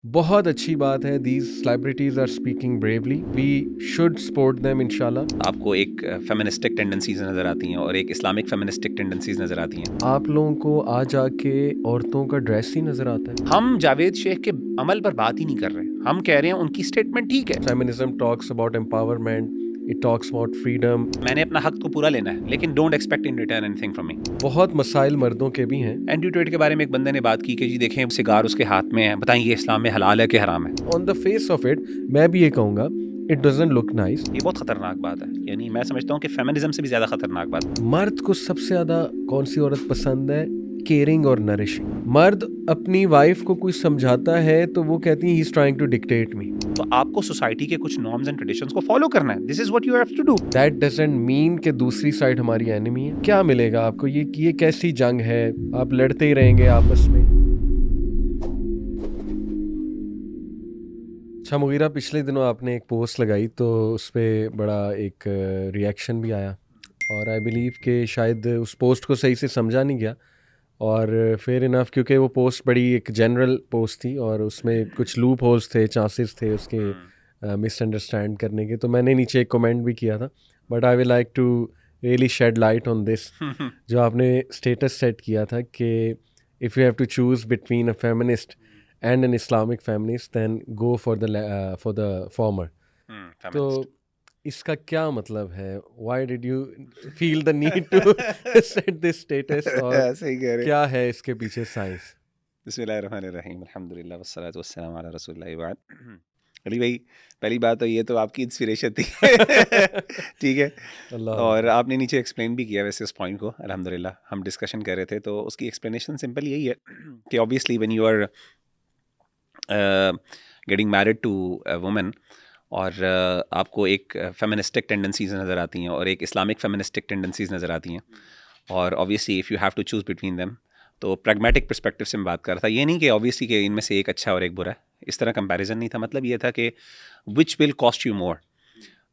बहुत अच्छी बात है, these celebrities are speaking bravely, we should support them इंशाल्लाह। आपको एक फेमिनिस्टिक टेंडेंसीज नज़र आती हैं और एक इस्लामिक फेमिनिस्टिक टेंडेंसीज नज़र आती हैं। आप लोगों को आ जाके औरतों का ड्रेस ही नजर आता है। हम जावेद शेख के अमल पर बात ही नहीं कर रहे, हम कह रहे हैं उनकी स्टेटमेंट ठीक है। Feminism talks about empowerment, it talks about freedom. मैंने अपना हक तो पूरा लेना है, लेकिन don't expect in return anything from me. बहुत मसाइल मर्दों के भी हैं। एंटी-ट्रेड के बारे में एक बंदे ने बात की कि जी देखें सिगार उसके हाथ में है, बताएं ये इस्लाम में हलाल है कि हराम है। On the face of it मैं भी ये कहूँगा, इट डजंट लुक नाइस। ये बहुत खतरनाक बात है, यानी मैं समझता हूँ कि फेमिनिज्म से भी ज़्यादा खतरनाक बात है। मर्द को सबसे ज़्यादा कौन सी औरत पसंद है? केयरिंग और नरिशिंग। मर्द अपनी वाइफ को कुछ समझाता है तो वो कहती है he is trying to dictate me. तो आपको सोसाइटी के कुछ नॉर्म्स एंड ट्रेडिशंस को फॉलो करना है, this is what you have to do. That doesn't mean कि दूसरी साइड हमारी एनिमी है। क्या मिलेगा आपको? ये कैसी जंग है? आप लड़ते ही रहेंगे आपस में। अच्छा मुगीरा, पिछले दिनों आपने एक पोस्ट लगाई तो उस पर बड़ा एक रिएक्शन भी आया और आई बिलीव कि शायद उस पोस्ट को सही से समझा नहीं गया और फेयर इनफ, क्योंकि वो पोस्ट बड़ी एक जनरल पोस्ट थी और उसमें कुछ लूप होल्स थे, चांसेस थे उसके मिसअंडरस्टैंड करने के। तो मैंने नीचे एक कमेंट भी किया था, but I will like to really shed light on this. जो आपने स्टेटस सेट किया था कि if you have to choose between a feminist and an Islamic feminist, then go for the former. तो इसका क्या मतलब है? Why did you feel the need to set this status? और सही कह रहे। क्या है इसके पीछे साइंस? बिस्मिल्लाहिर्रहमानिर्रहीम, अल्हम्दुलिल्लाह वस्सलातु वस्सलामु अला रसूलिल्लाह व बाद। अली भाई, पहली बात तो ये तो आपकी इंस्पिरेशन थी। ठीक है। अल्लाह और आपने नीचे एक्सप्लेन भी किया वैसे उस पॉइंट को, अल्हम्दुलिल्लाह। हम डिस्कशन कर रहे थे तो उसकी एक्सप्लेनेशन सिंपल यही है कि obviously when you are getting married to a woman और आपको एक फेमिनिस्टिक टेंडेंसीज नज़र आती हैं और एक इस्लामिक फेमिनिस्टिक टेंडेंसीज नज़र आती हैं, और obviously if you have to choose between them, तो प्रैग्मेटिक पर्सपेक्टिव से मैं बात कर रहा था। ये नहीं कि ऑब्वियसली कि इनमें से एक अच्छा और एक बुरा है, इस तरह कंपैरिजन नहीं था। मतलब ये था कि which will cost you more.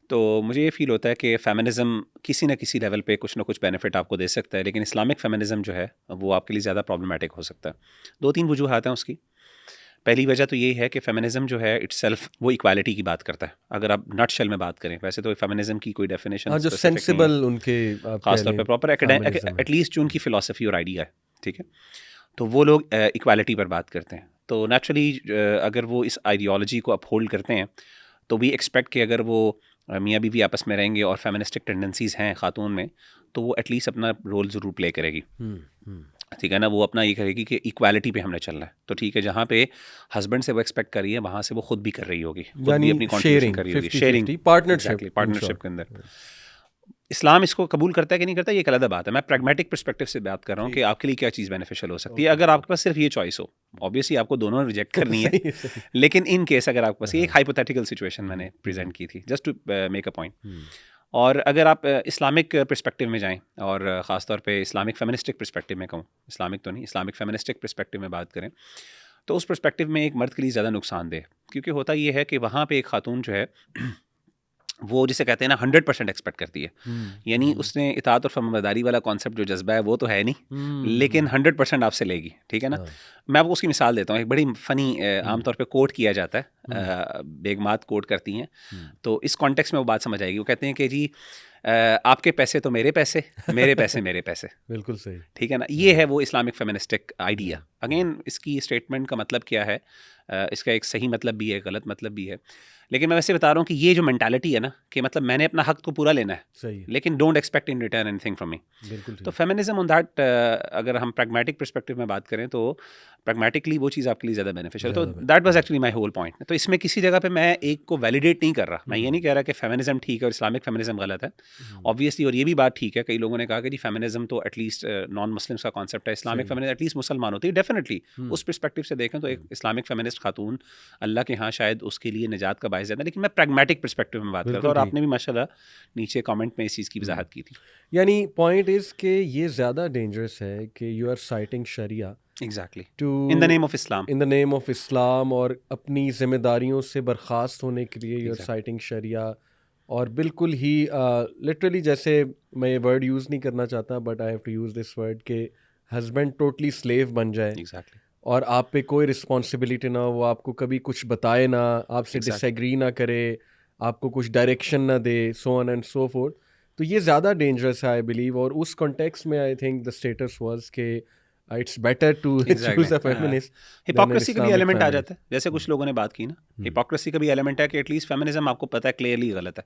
तो मुझे ये फील होता है कि फेमिनिज्म किसी न किसी लेवल पे कुछ ना कुछ बेनिफिट आपको दे सकता है, लेकिन इस्लामिक फेमिनिज्म जो है वो आपके लिए ज़्यादा प्रॉब्लमेटिक हो सकता है। दो तीन वजूहात हैं उसकी। पहली वजह तो ये है कि फेमिनिज्म जो है इटसेल्फ वो इक्वालिटी की बात करता है। अगर आप नट शेल में बात करें, वैसे तो फेमिनिज्म की कोई डेफिनेशन हाँ, जो स्पेसिफिक नहीं है, सेंसिबल उनके आप कह खासतौर लें पे प्रॉपर फेमिनिज्म है। एटलीस्ट जो उनकी फ़िलासफ़ी और आइडिया है, ठीक है, तो वो लोग इक्वालिटी पर बात करते हैं। तो नेचुरली अगर वो इस आइडियोलॉजी को अपहोल्ड करते हैं तो वी एक्सपेक्ट कि अगर वो मियाँ बीवी आपस में रहेंगे और फेमिनिस्टिक टेंडेंसीज हैं खातून में, तो वो एटलीस्ट अपना रोल ज़रूर प्ले करेगी। ठीक है ना, वो अपना ये करेगी कि इक्वालिटी पे हमने चलना है। तो ठीक है, जहाँ पे हस्बैंड से वो एक्सपेक्ट कर रही है, वहाँ से वो खुद भी कर रही होगी, खुद भी यानी अपनी कंट्रीब्यूशन शेयरिंग कर रही होगी, 50-50 शेयरिंग। पार्टनरशिप, एग्जैक्टली, पार्टनरशिप के अंदर। इस्लाम इसको कबूल करता है कि नहीं करता, ये एक अलग बात है। मैं प्रैग्मेटिक पर्सपेक्टिव से बात कर रहा हूँ कि आपके लिए क्या चीज़ बेनिफिशियल हो सकती है अगर आपके पास सिर्फ ये चॉइस हो। ऑब्वियसली आपको दोनों रिजेक्ट करनी है, सही सही। लेकिन इन केस अगर आपके पास ये एक हाइपोथेटिकल सिचुएशन मैंने प्रेजेंट की थी just to make a point. और अगर आप इस्लामिक पर्सपेक्टिव में जाएं और ख़ास तौर पे इस्लामिक फेमिनिस्टिक पर्सपेक्टिव में कहूँ, इस्लामिक तो नहीं, इस्लामिक फेमिनिस्टिक पर्सपेक्टिव में बात करें, तो उस पर्सपेक्टिव में एक मर्द के लिए ज़्यादा नुकसानदेह, क्योंकि होता ये है कि वहाँ पे एक खातून जो है वो जिसे कहते हैं ना 100% एक्सपेक्ट करती है। यानी उसने इताअत और फर्माबरदारी वाला कॉन्सेप्ट जो जज्बा है वो तो है नहीं, लेकिन 100% आपसे लेगी। ठीक है ना। मैं आपको उसकी मिसाल देता हूँ, एक बड़ी फ़नी आमतौर पे कोट किया जाता है, बेगमात कोट करती हैं, तो इस कॉन्टेक्स्ट में वो बात समझ आएगी। वो कहते हैं कि जी आपके पैसे तो मेरे पैसे, मेरे पैसे मेरे पैसे। बिल्कुल सही। ठीक है ना, ये है वो इस्लामिक फेमिनिस्टिक आइडिया। अगेन इसकी स्टेटमेंट का मतलब क्या है, इसका एक सही मतलब भी है, गलत मतलब भी है, लेकिन मैं वैसे बता रहा हूँ कि ये जो मेंटालिटी है ना कि मतलब मैंने अपना हक तो पूरा लेना है, सही है। लेकिन don't expect in return anything from me. बिल्कुल तो ठीक। फेमिनिज्म ऑन दैट, अगर हम प्रैग्मेटिक पर्सपेक्टिव में बात करें तो प्रैग्मेटिकली वो चीज़ आपके लिए ज़्यादा बेनिफिशियल। तो ज़्यादा that was actually my whole point. तो इसमें किसी जगह पे मैं एक को वैलिडेट नहीं कर रहा, मैं ये नहीं कह रहा कि फेमिनिज्म ठीक है और इस्लामिक फेमिनिज्म गलत है, ऑब्वियसली। और ये भी बात ठीक है, कई लोगों ने कहा कि जी फेमिनिज्म तो एटलीस्ट नॉन मुस्लिम्स का कॉन्सेप्ट है, इस्लामिक फेमिनिज्म एटलीस्ट मुसलमान होती है। डेफिनेटली उस पर्सपेक्टिव से देखें तो एक इस्लामिक फेमिनिस्ट खातून अल्लाह के यहाँ शायद उसके लिए निजात का बायस ज़्यादा, लेकिन मैं प्रैग्मेटिक पर्सपेक्टिव में बात करता हूँ। और आपने भी माशाल्लाह नीचे कमेंट में इस चीज़ की वजाहत की थी। यानी पॉइंट इज कि ये ज़्यादा डेंजरस है कि यू आर साइटिंग शरिया exactly, to in the name of Islam. In the name of Islam और अपनी जिम्मेदारियों से बर्खास्त होने के लिए यू आर Exactly. साइटिंग शरिया। और बिल्कुल ही लिटरली, जैसे मैं ये वर्ड यूज़ नहीं करना चाहता but I have to use this word, के हस्बैंड टोटली स्लेव बन जाए एग्जैक्टली। और आप पे कोई रिस्पॉन्सिबिलिटी ना हो, वो आपको कभी कुछ बताए ना, आपसे डिसएग्री ना करे, आपको कुछ डायरेक्शन ना दे, so on and so forth, तो ये ज़्यादा डेंजरस है आई बिलीव। और उस कॉन्टेक्स्ट में I think the status was के it's better to choose a feminist. Hypocrisy का भी एलिमेंट आ जाता है, जैसे कुछ लोगों ने बात की ना, हिपोक्रेसी का भी एलिमेंट है कि एटलीस्ट फेमिनिज्म आपको पता है क्लियरली गलत है।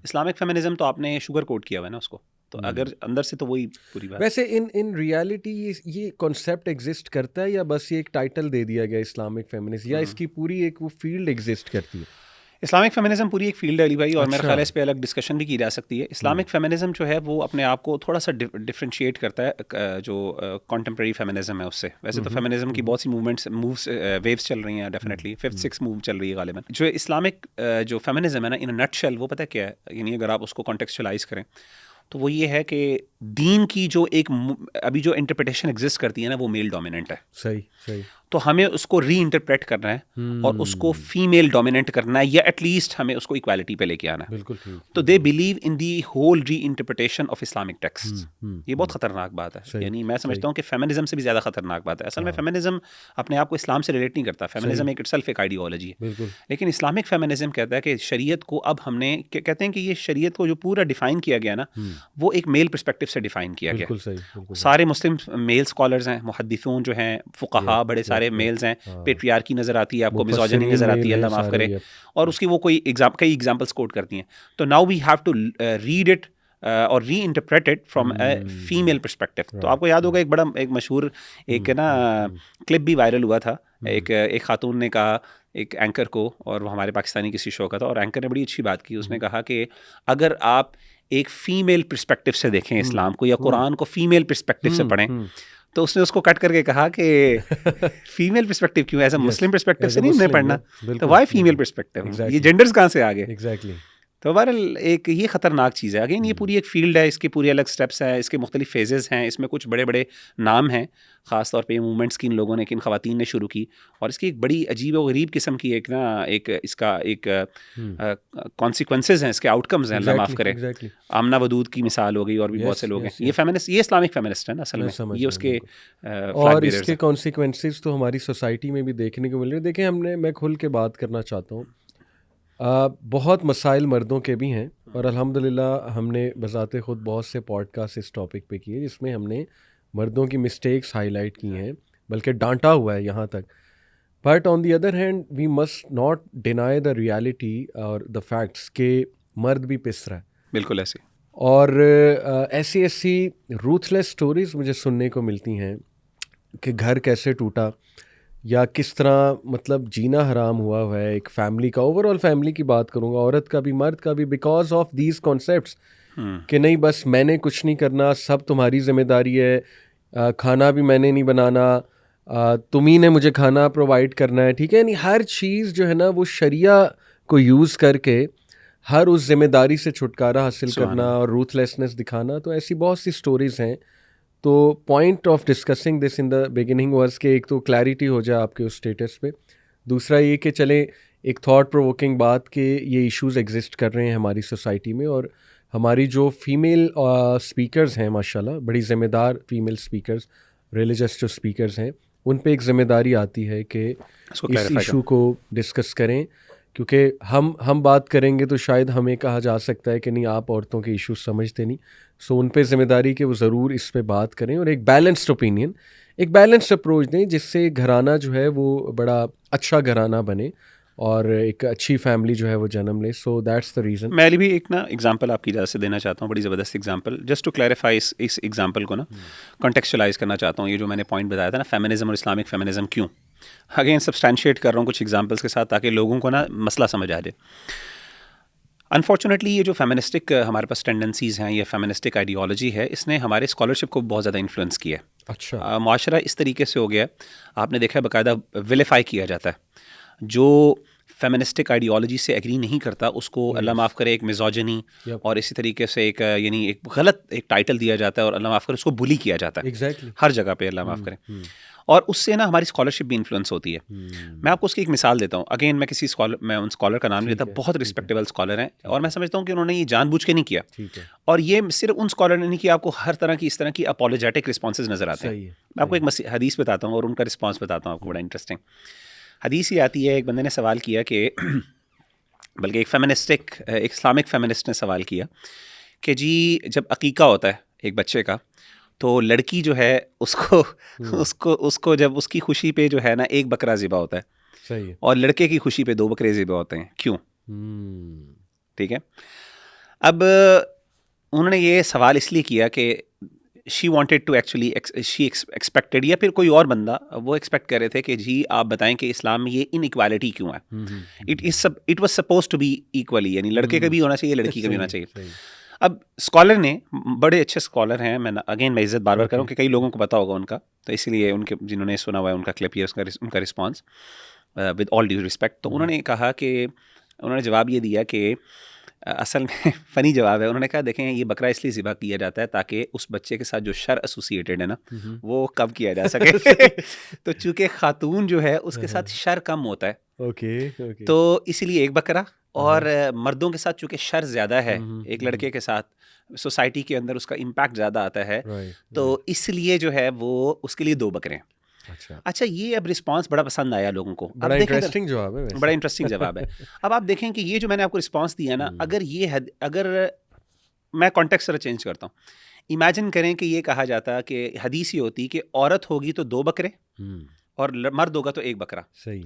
इस्लामिक फेमिनिज्म तो आपने शुगर कोट किया हुआ है ना उसको, तो अगर अंदर से तो वही पूरी बात। वैसे इन रियलिटी ये कॉन्सेप्ट एग्जिस्ट करता है या बस ये एक टाइटल दे दिया गया इस्लामिक फेमिनिस्ट, या इसकी पूरी एक वो फील्ड एग्जिस्ट करती है? इस्लामिक फेमिनिज्म पूरी एक फील्ड है अली भाई, और मेरा ख्याल है इस पे अलग डिस्कशन भी की जा सकती है। इस्लामिक फेमिनिज्म जो है वो अपने आप को थोड़ा सा डिफरेंशिएट करता है जो कॉन्टेम्प्रेरी फेमिनिज्म है उससे। वैसे तो फेमिनिज्म की बहुत सी मूव्स वेव्स चल रही हैं, डेफिनेटली 5th 6th मूव चल रही है गालिबन। जो इस्लामिक जो फेमिनिज्म है ना, इन अ नटशेल वो पता क्या है, यानी अगर आप उसको कॉन्टेक्चुअलाइज करें तो वो ये है कि दीन की जो एक अभी जो इंटरप्रिटेशन एग्जिस्ट करती है ना, वो मेल डोमिनेंट है। सही सही। तो हमें उसको री इंटरप्रेट करना है और उसको फीमेल डोमिनेंट करना है, या एटलीस्ट हमें उसको इक्वालिटी पे लेके आना है। बिल्कुल ठीक। तो they believe in the whole reinterpretation of Islamic text. ये बहुत खतरनाक बात है, यानी मैं समझता हूँ कि फेमिनिज्म से भी ज़्यादा खतरनाक बात है। असल में फेमिनिज्म अपने आप को इस्लाम से रिलेट नहीं करता, फेमिनिज्म एक इटसेल्फ एक आइडियोलॉजी है। लेकिन इस्लामिक फेमिनिज्म कहता है कि शरीयत को अब हमने कहते हैं कि ये शरीयत को जो पूरा डिफाइन किया गया ना, वो एक मेल पर्सपेक्टिव से डिफाइन किया गया। सारे मुस्लिम मेल स्कॉलर्स हैं, मुहद्दिसून जो हैं, फुक़हा बड़े सारे मेल्स हैं, पेट्रियार्की नज़र आती है आपको, मिज़ोजिनी नज़र आती है, अल्लाह माफ़ करे, और उसकी वो कई एग्जाम्पल्स कोट करती हैं। तो now we have to read it और reinterpret it from a female perspective. तो आपको याद होगा एक मशहूर एक ना क्लिप भी वायरल हुआ था, एक खातून ने कहा एक एंकर को, और वो हमारे पाकिस्तानी किसी शो का था, और एंकर ने बड़ी अच्छी बात की। उसने कहा कि अगर आप एक फ़ीमेल पर्सपेक्टिव से देखें इस्लाम को, या कुरान को फ़ीमेल पर्सपेक्टिव से पढ़ें, तो उसने उसको कट करके कहा कि फीमेल पर्सपेक्टिव क्यों, एज अ मुस्लिम पर्सपेक्टिव से नहीं हमने पढ़ना, तो वाई फीमेल पर्सपेक्टिव, ये जेंडर्स कहाँ से आ गए? एग्जैक्टली। तो बहरहाल एक ये ख़तरनाक चीज़ है। अगेन ये पूरी एक फील्ड है, इसके पूरे अलग स्टेप्स हैं, इसके मुख्तलिफ फेजेस हैं, इसमें कुछ बड़े बड़े नाम हैं, ख़ास तौर पे मूवमेंट्स की इन लोगों ने, किन ख़वातीन ने शुरू की, और इसकी एक बड़ी अजीब और गरीब किस्म की एक ना इसका एक कॉन्सिक्वेंसेस हैं, इसके आउटकम्स हैं, अल्लाह माफ़ करे। आमना वदूद की मिसाल हो गई, और भी बहुत से लोग हैं। ये फेमिनिस्ट, ये इस्लामिक फेमिनिस्ट है ना असल में, ये उसके और इसके कॉन्सिक्वेंसेस तो हमारी सोसाइटी में भी देखने को मिल रहे हैं। देखें, मैं खुल के बात करना चाहता हूँ, बहुत मसाइल मर्दों के भी हैं, और अल्हम्दुलिल्लाह हमने बज़ाते ख़ुद बहुत से पॉडकास्ट इस टॉपिक पे किए जिसमें हमने मर्दों की मिस्टेक्स हाईलाइट की हैं, बल्कि डांटा हुआ है यहाँ तक। But on the other hand we must not deny the reality और द फैक्ट्स के मर्द भी पिस रहा है। बिल्कुल ऐसे। और ऐसी रूथलेस स्टोरीज़ मुझे सुनने को मिलती हैं कि घर कैसे टूटा, या किस तरह मतलब जीना हराम हुआ है एक फैमिली का। ओवरऑल फैमिली की बात करूँगा, औरत का भी मर्द का भी, बिकॉज ऑफ दीज कॉन्सेप्ट्स कि नहीं बस मैंने कुछ नहीं करना, सब तुम्हारी जिम्मेदारी है, खाना भी मैंने नहीं बनाना, तुम ही ने मुझे खाना प्रोवाइड करना है, ठीक है। नहीं, हर चीज़ जो है ना वो शरिया को यूज़ करके हर उस जिम्मेदारी से छुटकारा हासिल करना और रूथलेसनेस दिखाना। तो ऐसी बहुत सी स्टोरीज़ हैं। तो point of discussing this in the beginning was के एक तो क्लैरिटी हो जाए आपके उस स्टेटस पे, दूसरा ये कि चले एक थॉट प्रोवोकिंग बात के ये इश्यूज एग्जिस्ट कर रहे हैं हमारी सोसाइटी में, और हमारी जो फीमेल स्पीकर्स हैं माशाल्लाह, बड़ी ज़िम्मेदार फीमेल स्पीकर्स, रिलीजियस जो स्पीकर्स हैं, उन पे एक ज़िम्मेदारी आती है कि इस इशू को डिस्कस करें, क्योंकि हम बात करेंगे तो शायद हमें कहा जा सकता है कि नहीं आप औरतों के इश्यूज समझते नहीं। सो उन पे ज़िम्मेदारी कि वो ज़रूर इस पे बात करें और एक बैलेंस्ड ओपिनियन, एक बैलेंस्ड अप्रोच दें, जिससे घराना जो है वो बड़ा अच्छा घराना बने और एक अच्छी फैमिली जो है वो जन्म ले। So that's the reason. मैं भी एक ना एग्जांपल आपकी इजाज़त से देना चाहता हूँ, बड़ी ज़बरदस्त एग्जांपल, जस्ट टू क्लैरिफाई इस एग्जांपल को ना कॉन्टेक्चुअलाइज करना चाहता हूँ। ये जो मैंने पॉइंट बताया था ना, फेमिनिज्म और इस्लामिक फेमिनिज्म क्यों, अगेन सब्सटैंशिएट कर रहा हूँ कुछ एग्जांपल्स के साथ, ताकि लोगों को ना मसला समझ आ जाए। अनफॉर्चुनेटली ये जो फेमिनिस्टिक हमारे पास टेंडेंसीज़ हैं, ये फेमिनिस्टिक आइडियोलॉजी है, इसने हमारे स्कॉलरशिप को बहुत ज़्यादा इन्फ्लुएंस किया है। अच्छा, माशरा इस तरीके से हो गया, आपने देखा है बाकायदा विलिफाई किया जाता है। जो फेमिनिस्टिक आइडियोलॉजी से एग्री नहीं करता उसको अल्लाह माफ़ करे एक मिज़ोजिनी और इसी तरीके से एक यानी एक गलत एक टाइटल दिया जाता है, और अल्लाह माफ़ करे उसको बुली किया जाता है एग्जैक्टली हर जगह पे, अल्लाह माफ़ करे। और उससे ना हमारी स्कॉलरशिप भी इन्फ्लुएंस होती है। मैं आपको उसकी एक मिसाल देता हूँ। अगेन मैं उन स्कॉलर का नाम नहीं लेता, बहुत रिस्पेक्टेबल स्कॉलर हैं, और मैं समझता हूँ कि उन्होंने ये जानबूझ के नहीं किया। और ये सिर्फ उन स्कॉलर ने नहीं किया, आपको हर तरह की इस तरह की अपोलोजेटिक रिस्पॉन्सेज नजर आते हैं। मैं आपको एक हदीस बताता हूँ और उनका रिस्पॉन्स बताता हूँ आपको, बड़ा इंटरेस्टिंग हदीस ही आती है। एक बंदे ने सवाल किया कि बल्कि एक इस्लामिक फेमिनिस्ट ने सवाल किया कि जी जब अकीका होता है एक बच्चे का, तो लड़की जो है उसको उसको जब उसकी खुशी पे जो है ना एक बकरा ज़िबा होता है, सही है, और लड़के की खुशी पे 2 बकरे ज़िबा होते हैं, क्यों? ठीक है। अब उन्होंने ये सवाल इसलिए किया कि she wanted to actually she expected, या फिर कोई और बंदा वो एक्सपेक्ट कर रहे थे कि जी आप बताएं कि इस्लाम में ये इनइक्वालिटी क्यों है। It was suppose to be equally, यानी लड़के का भी होना चाहिए, लड़की का भी होना चाहिए। अब स्कॉलर ने, बड़े अच्छे स्कॉलर हैं, मैं इज्जत बार बार कर रहा हूँ कि कई लोगों को पता होगा उनका, तो इसलिए उनके जिन्होंने सुना हुआ है उनका क्लिप ये उनका response with all due respect. तो उन्होंने कहा कि उन्होंने जवाब ये दिया कि असल में फ़नी जवाब है। उन्होंने कहा देखें ये बकरा इसलिए ज़िबा किया जाता है ताकि उस बच्चे के साथ जो शर एसोसिएटेड है ना वो कम किया जा सके। तो चूँकि खातून जो है उसके साथ शर कम होता है, ओके, तो इसीलिए एक बकरा, और मर्दों के साथ चूँकि शर ज़्यादा है एक लड़के के साथ, सोसाइटी के अंदर उसका इम्पैक्ट ज़्यादा आता है, तो इसलिए जो है वो उसके लिए 2 बकरे। अच्छा, ये अब रिस्पांस बड़ा पसंद आया लोगों को। बड़ा इंटरेस्टिंग जवाब है वैसे। बड़ा इंटरेस्टिंग जवाब है। अब आप देखें कि ये जो मैंने आपको रिस्पांस दिया ना, अगर मैं कॉन्टेक्स्ट जरा चेंज करता हूँ, इमेजिन करें कि ये कहा जाता कि हदीस ये होती कि औरत होगी तो 2 बकरे और मर्द होगा तो 1 बकरा, सही,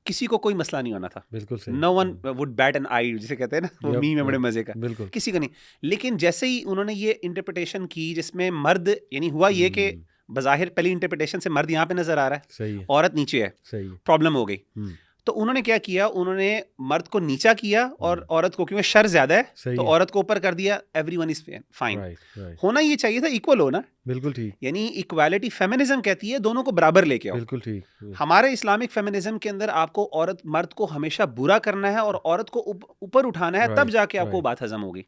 किसी को कोई मसला नहीं होना था। बिल्कुल सही। No one would bat an eye, जिसे कहते हैं ना, वो मीम में बड़े मजे का, बिल्कुल किसी का नहीं। लेकिन जैसे ही उन्होंने ये इंटरप्रिटेशन की जिसमें मर्द, यानी हुआ ये कि बज़ाहिर पहली इंटरप्रिटेशन से मर्द यहाँ पे नजर आ रहा है, सही है, औरत नीचे है, सही है। प्रॉब्लम हो गई। तो उन्होंने क्या किया, उन्होंने मर्द को नीचा किया और औरत को, क्योंकि शर ज्यादा है तो औरत को ऊपर कर दिया। Everyone is fine. होना ये चाहिए था इक्वल हो ना, बिल्कुल ठीक, यानी इक्वालिटी फेमिनिज्म कहती है दोनों को बराबर लेके आओ। बिल्कुल ठीक। हमारे इस्लामिक फेमिनिज्म के अंदर आपको मर्द को हमेशा बुरा करना है और औरत को ऊपर उठाना है, तब जाके आपको बात हजम होगी।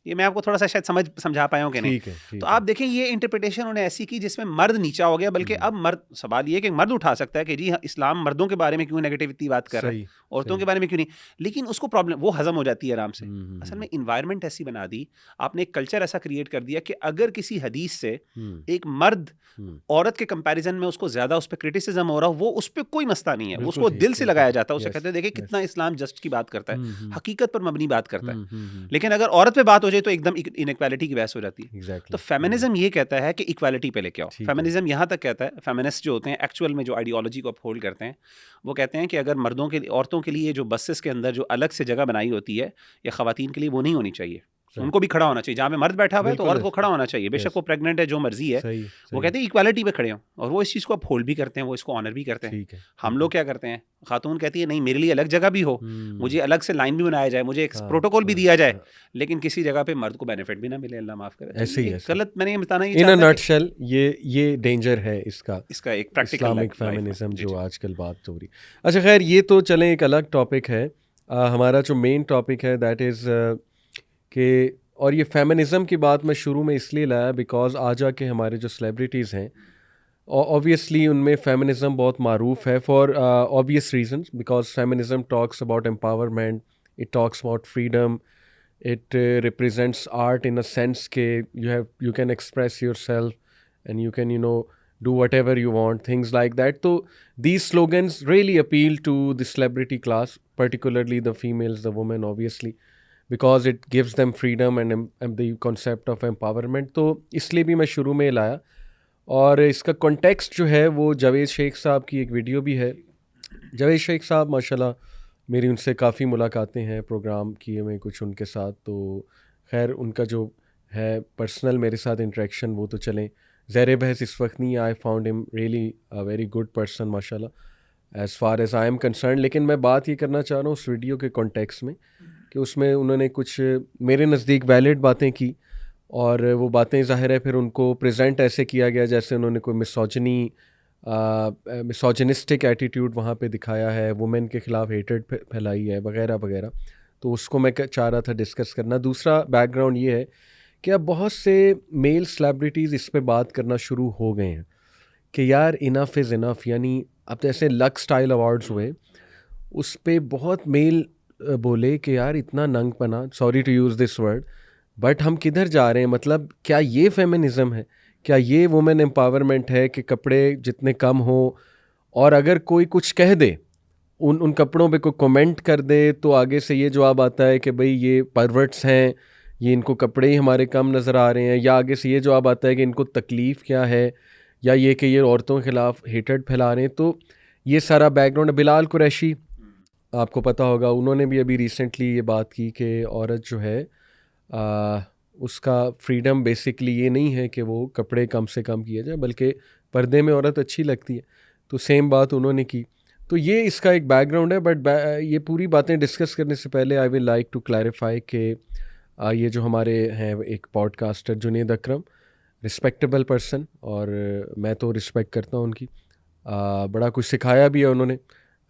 ये मैं आपको थोड़ा सा शायद समझा पाया हूँ कि नहीं। तो आप देखें ये इंटरप्रिटेशन उन्होंने ऐसी की जिसमें मर्द नीचा हो गया, बल्कि अब मर्द, सवाल ये कि मर्द उठा सकता है कि जी इस्लाम मर्दों के बारे में क्यों नेगेटिविटी बात कर रहा है, औरतों के बारे में क्यों नहीं, लेकिन उसको प्रॉब्लम वो हजम हो जाती है आराम से। असल में इन्वायरमेंट ऐसी बना दी आपने, एक कल्चर ऐसा क्रिएट कर दिया कि अगर किसी हदीस से एक मर्द औरत के कंपैरिजन में उसको ज्यादा उस पर क्रिटिसिज्म हो रहा हो, वो उस पर कोई मसला नहीं है, वो उसको दिल से लगाया जाता है। उसे कहते हैं देखिए कितना इस्लाम जस्ट की बात करता है, हकीकत पर मबनी बात करता है। लेकिन अगर औरत पे बात हो जाए तो एकदम इनइक्वालिटी की बहस हो जाती है। तो फेमिनिज्म ये कहता है कि इक्वालिटी पे लेके आओ। फेमिनिज्म यहाँ तक कहता है, फेमिनिस्ट जो होते हैं एक्चुअल में जो आइडियोलॉजी को अपहोल्ड करते हैं, वो कहते हैं कि अगर औरतों के लिए जो बसेस के अंदर जो अलग से जगह बनाई होती है या खवातीन के लिए, वो नहीं होनी चाहिए, उनको भी खड़ा होना चाहिए। जहाँ पे मर्द बैठा हुआ है तो औरत को खड़ा होना चाहिए, बेशक वो प्रेग्नेंट है, जो मर्जी है। वो कहते हैं इक्वालिटी पे खड़े हो, और वो इस चीज़ को अपहोल्ड भी करते हैं, वो इसको ऑनर भी करते हैं। हम लोग क्या करते हैं, खातून कहती है नहीं मेरे लिए अलग जगह भी हो, मुझे अलग से लाइन भी बनाया जाए, मुझे एक प्रोटोकॉल भी दिया जाए, लेकिन किसी जगह पे मर्द को बेनिफिट भी ना मिले, अल्लाह माफ करे। ऐसे ही गलत मैंने ये बताना ही इन अ नटशेल, ये डेंजर है इसका एक प्रैक्टिकल इस्लामिक फेमिनिज्म जो आजकल बात हो रही। अच्छा खैर, ये तो चलें, एक अलग टॉपिक है। हमारा जो मेन टॉपिक है दैट इज़ कि, और ये फेमिनिज़म की बात मैं शुरू में इसलिए लाया बिकॉज आ जाके हमारे जो सेलिब्रिटीज़ हैं ऑब्वियसली उनमें फेमिनिज़म बहुत मारूफ है for obvious reasons, because feminism talks about empowerment, it talks about freedom, it represents art in a sense ke you can express yourself and you can do whatever you want, things like that. So these slogans really appeal to the celebrity class, particularly the females, the women obviously, because it gives them freedom and the concept of empowerment. तो इसलिए भी मैं शुरू में लाया, और इसका context जो है वो जावेद शेख साहब की एक वीडियो भी है। जावेद शेख साहब माशाल्लाह मेरी उनसे काफ़ी मुलाकातें हैं, प्रोग्राम किए मैं कुछ उनके साथ, तो खैर उनका जो है पर्सनल मेरे साथ इंटरेक्शन वो तो चलें, ज़ेर बहस इस वक्त नहीं। I found him really a very good person माशाल्लाह as far as I am concern. लेकिन मैं बात ये करना चाह रहा हूँ उस वीडियो के कॉन्टेक्स्ट में कि उसमें उन्होंने कुछ मेरे नज़दीक वैलिड बातें की, और वो बातें ज़ाहिर है फिर उनको प्रेजेंट ऐसे किया गया जैसे उन्होंने कोई मिसोजिनिस्टिक एटीट्यूड वहाँ पे दिखाया है, वुमेन के ख़िलाफ़ हेटेड फैलाई है वगैरह वगैरह। तो उसको मैं चाह रहा था डिस्कस करना। दूसरा बैकग्राउंड ये है कि अब बहुत से मेल सेलिब्रिटीज़ इस पे बात करना शुरू हो गए हैं कि यार इनफ इज़ इनफ। यानी अब जैसे लक स्टाइल अवार्ड्स हुए, उस पे बहुत मेल बोले कि यार इतना नंगपना, sorry to use this word, but हम किधर जा रहे हैं? मतलब क्या ये फेमिनिज़म है? क्या ये वुमेन एम्पावरमेंट है कि कपड़े जितने कम हो, और अगर कोई कुछ कह दे, उन कपड़ों पे कोई कमेंट कर दे, तो आगे से ये जवाब आता है कि भाई ये परवर्ट्स हैं, ये इनको कपड़े ही हमारे कम नज़र आ रहे हैं, या आगे से ये जवाब आता है कि इनको तकलीफ़ क्या है, या ये कि ये औरतों के ख़िलाफ़ हेटेड फैला रहे हैं। तो ये सारा बैकग्राउंड है। बिलाल कुरैशी आपको पता होगा, उन्होंने भी अभी रिसेंटली ये बात की कि औरत जो है उसका फ्रीडम बेसिकली ये नहीं है कि वो कपड़े कम से कम किए जाए, बल्कि पर्दे में औरत अच्छी लगती है। तो सेम बात उन्होंने की। तो ये इसका एक बैकग्राउंड है। बट ये पूरी बातें डिस्कस करने से पहले I will like to clarify कि ये जो हमारे हैं एक podcaster Junaid Akram, respectable person, और मैं तो रिस्पेक्ट करता हूँ उनकी। बड़ा कुछ सिखाया भी है उन्होंने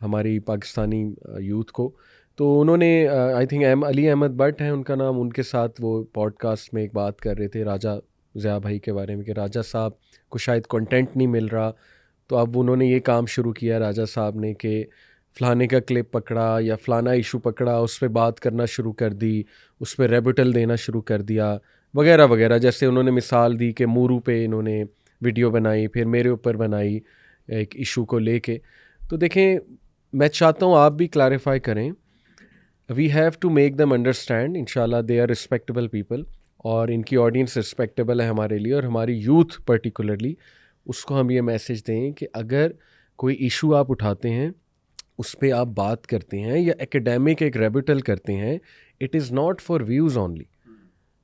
हमारी पाकिस्तानी यूथ को। तो उन्होंने आई थिंक अली अहमद भट्ट हैं उनका नाम, उनके साथ वो पॉडकास्ट में एक बात कर रहे थे राजा ज़िया भाई के बारे में कि राजा साहब को शायद कंटेंट नहीं मिल रहा। तो अब उन्होंने ये काम शुरू किया राजा साहब ने कि फ़लाने का क्लिप पकड़ा या फ़लाना इशू पकड़ा, उस पर बात करना शुरू कर दी, उस पर रेबटल देना शुरू कर दिया, वगैरह वगैरह। जैसे उन्होंने मिसाल दी कि मूरू पे इन्होंने वीडियो बनाई, फिर मेरे ऊपर बनाई एक इशू को लेके। तो देखें, मैं चाहता हूँ आप भी क्लैरिफाई करें। We have to make them understand, इंशाल्लाह दे आर रिस्पेक्टेबल पीपल, और इनकी ऑडियंस रिस्पेक्टेबल है हमारे लिए, और हमारी यूथ पर्टिकुलरली उसको हम ये मैसेज दें कि अगर कोई इशू आप उठाते हैं, उस पर आप बात करते हैं या एकेडमिक एक रेबटल करते हैं, it is not for views only.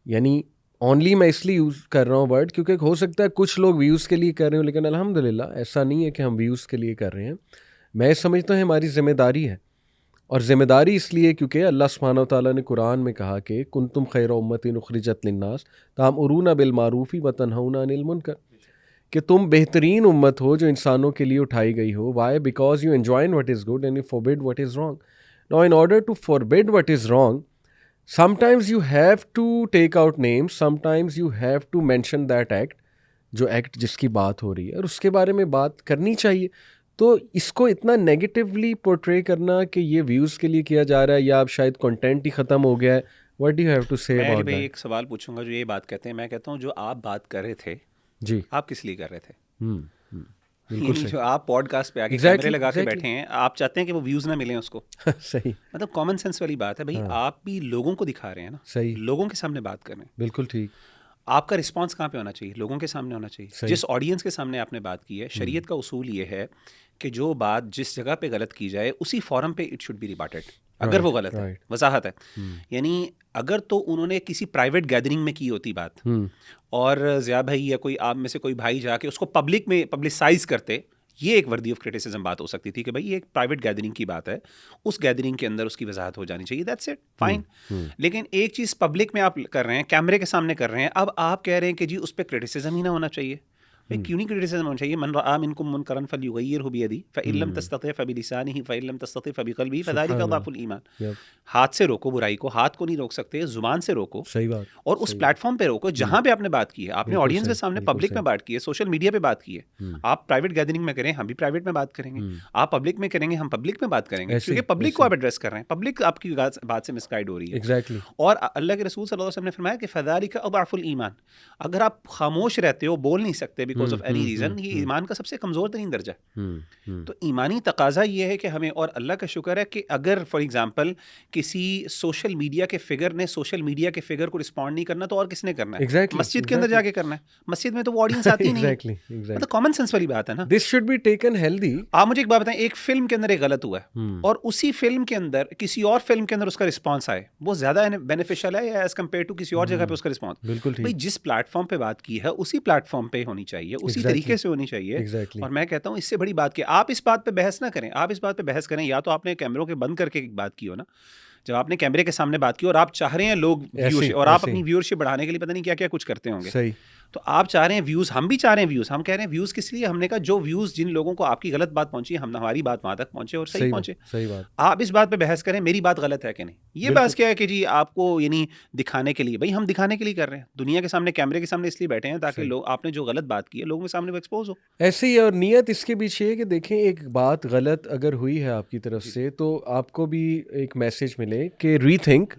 यानी ओनली मैं इसलिए यूज़ कर रहा हूँ वर्ड क्योंकि हो सकता है कुछ लोग व्यूज़ के लिए कर रहे हो, लेकिन अल्हम्दुलिल्लाह ऐसा नहीं है कि हम व्यूज़ के लिए कर रहे हैं। मैं समझता हूँ हमारी ज़िम्मेदारी है, और ज़िम्मेदारी इसलिए क्योंकि अल्लाह सुब्हानहू व तआला ने कुरान में कहा कि कुंतुम खैर उम्मतिन उखरिजत लिन्नास तामुरून बिल मारूफ़ी व तनहौना अनिल मुनकर, कि तुम बेहतरीन उम्मत हो जो इंसानों के लिए उठाई गई हो। Why? Because you enjoin what is good and you forbid what is wrong. Now in order to forbid what is wrong, sometimes you have to take out names, sometimes you have to mention that act, जो act जिसकी बात हो रही है, और उसके बारे में बात करनी चाहिए। तो इसको इतना नेगेटिवली पोर्ट्रे करना कि ये व्यूज़ के लिए किया जा रहा है या अब शायद कंटेंट ही ख़त्म हो गया है, what do you have to say मैं अबाउट भाई दैट? एक सवाल पूछूंगा जो ये बात कहते हैं, मैं कहता हूँ जो आप बात कर रहे थे, जी, आप किस लिए कर रहे थे? बिल्कुल यानी सही। जो आप पॉडकास्ट पे आके Exactly, कैमरे लगा के exactly. बैठे हैं, आप चाहते हैं कि वो व्यूज़ ना मिलें उसको। सही, मतलब कॉमन सेंस वाली बात है भाई, आप भी लोगों को दिखा रहे हैं ना, सही, लोगों के सामने बात कर रहे हैं। बिल्कुल ठीक, आपका रिस्पांस कहाँ पे होना चाहिए? लोगों के सामने होना चाहिए। सही। जिस ऑडियंस के सामने आपने बात की है, शरीयत का उसूल ये है कि जो बात जिस जगह पे गलत की जाए उसी फोरम पे इट शुड बी रिबाटेड, अगर वो गलत है, वजाहत है। यानी अगर तो उन्होंने किसी प्राइवेट गैदरिंग में की होती बात, और ज़िया भाई या कोई आप में से कोई भाई जाके उसको पब्लिक में पब्लिसाइज करते, ये एक वर्दी ऑफ क्रिटिसिज्म बात हो सकती थी कि भाई ये एक प्राइवेट गैदरिंग की बात है, उस गैदरिंग के अंदर उसकी वजाहत हो जानी चाहिए, दैट्स इट, फाइन। लेकिन एक चीज़ पब्लिक में आप कर रहे हैं, कैमरे के सामने कर रहे हैं, अब आप कह रहे हैं कि जी उस पर क्रिटिसिज्म ही ना होना चाहिए। भाई क्यों नहीं क्रिटिसिज्म होना चाहिए? मन रआ मिनकुम मुनकरन फलयुगय्यिरहु बियदिही फ़इन लम तस्तति फ़बिलिसानिही फ़इन लम तस्तति फ़बिक़ल्बिही फ़ज़ालिका अज़अफ़ुल ईमान। हाथ से रोको बुराई को, हाथ को नहीं रोक सकते, जुबान से रोको, सही बात, और उस प्लेटफॉर्म पे रोको जहां पे आपने बात की है। आपने ऑडियंस के सामने पब्लिक में बात की है, सोशल मीडिया पे बात की है। आप प्राइवेट गैदरिंग में करें, हम भी प्राइवेट में बात करेंगे। आप पब्लिक में करेंगे, हम पब्लिक में बात करेंगे, क्योंकि पब्लिक को आप एड्रेस कर रहे हैं, पब्लिक आपकी बात से मिसगाइड हो रही है। एग्जैक्टली। और अल्लाह के रसूल सल्लल्लाहु अलैहि वसल्लम ने फरमाया कि फ़ज़ालिका अज़अफ़ुल ईमान, अगर आप खामोश रहते हो, बोल नहीं सकते बिकॉज ऑफ एनी रीज़न, ये ईमान का सबसे कमज़ोर तरीन दर्जा है। तो ईमानी तकाजा ये है कि हमें, और अल्लाह का शुक्र है कि अगर फॉर एग्जांपल किसी सोशल मीडिया के फिगर ने सोशल मीडिया के फिगर को रिस्पॉन्ड नहीं करना, तो और किसने करना है? Exactly, मस्जिद के अंदर जाके करना है। मस्जिद में तो वो ऑडियंस आती नहीं है। मतलब कॉमन सेंस वाली बात है ना। This should be taken healthy. आप मुझे एक बात बताएं, एक फिल्म के अंदर एक गलत हुआ है और उसी फिल्म के अंदर किसी और फिल्म के अंदर उसका रिस्पॉन्स आए, वो ज्यादा बेनिफिशियल है या एज कम्पेयर टू किसी और जगह पे उसका रिस्पॉन्स? बिल्कुल ठीक। भाई जिस प्लेटफॉर्म पे बात की है उसी प्लेटफॉर्म पे होनी चाहिए, उसी तरीके से होनी चाहिए। और मैं कहता हूँ इससे बड़ी बात की, आप इस बात पे बहस ना करें, आप इस बात पे बहस करें या तो आपने कैमरों के बंद करके बात की हो ना, जब आपने कैमरे के सामने बात की और आप चाह रहे हैं लोग व्यूअरशिप, और आप अपनी व्यूअरशिप बढ़ाने के लिए पता नहीं क्या क्या कुछ करते होंगे। सही। तो आप चाह रहे हैं व्यूज़, हम भी चाह रहे हैं व्यूज़, हम कह रहे हैं व्यूज़ किस लिए, हमने कहा जो व्यूज़ जिन लोगों को आपकी गलत बात पहुंची है, हम हमारी बात वहाँ तक पहुंचे और सही पहुंचे। सही बात। आप इस बात पे बहस करें मेरी बात गलत है कि नहीं, ये बहस क्या है कि जी आपको यानी दिखाने के लिए, भाई हम दिखाने के लिए कर रहे हैं, दुनिया के सामने कैमरे के सामने इसलिए बैठे हैं ताकि लोग, आपने जो गलत बात की है लोगों के सामने वो एक्सपोज हो। ऐसे ही, और नियत इसके पीछे है कि देखें, एक बात गलत अगर हुई है आपकी तरफ से तो आपको भी एक मैसेज मिले कि रीथिंक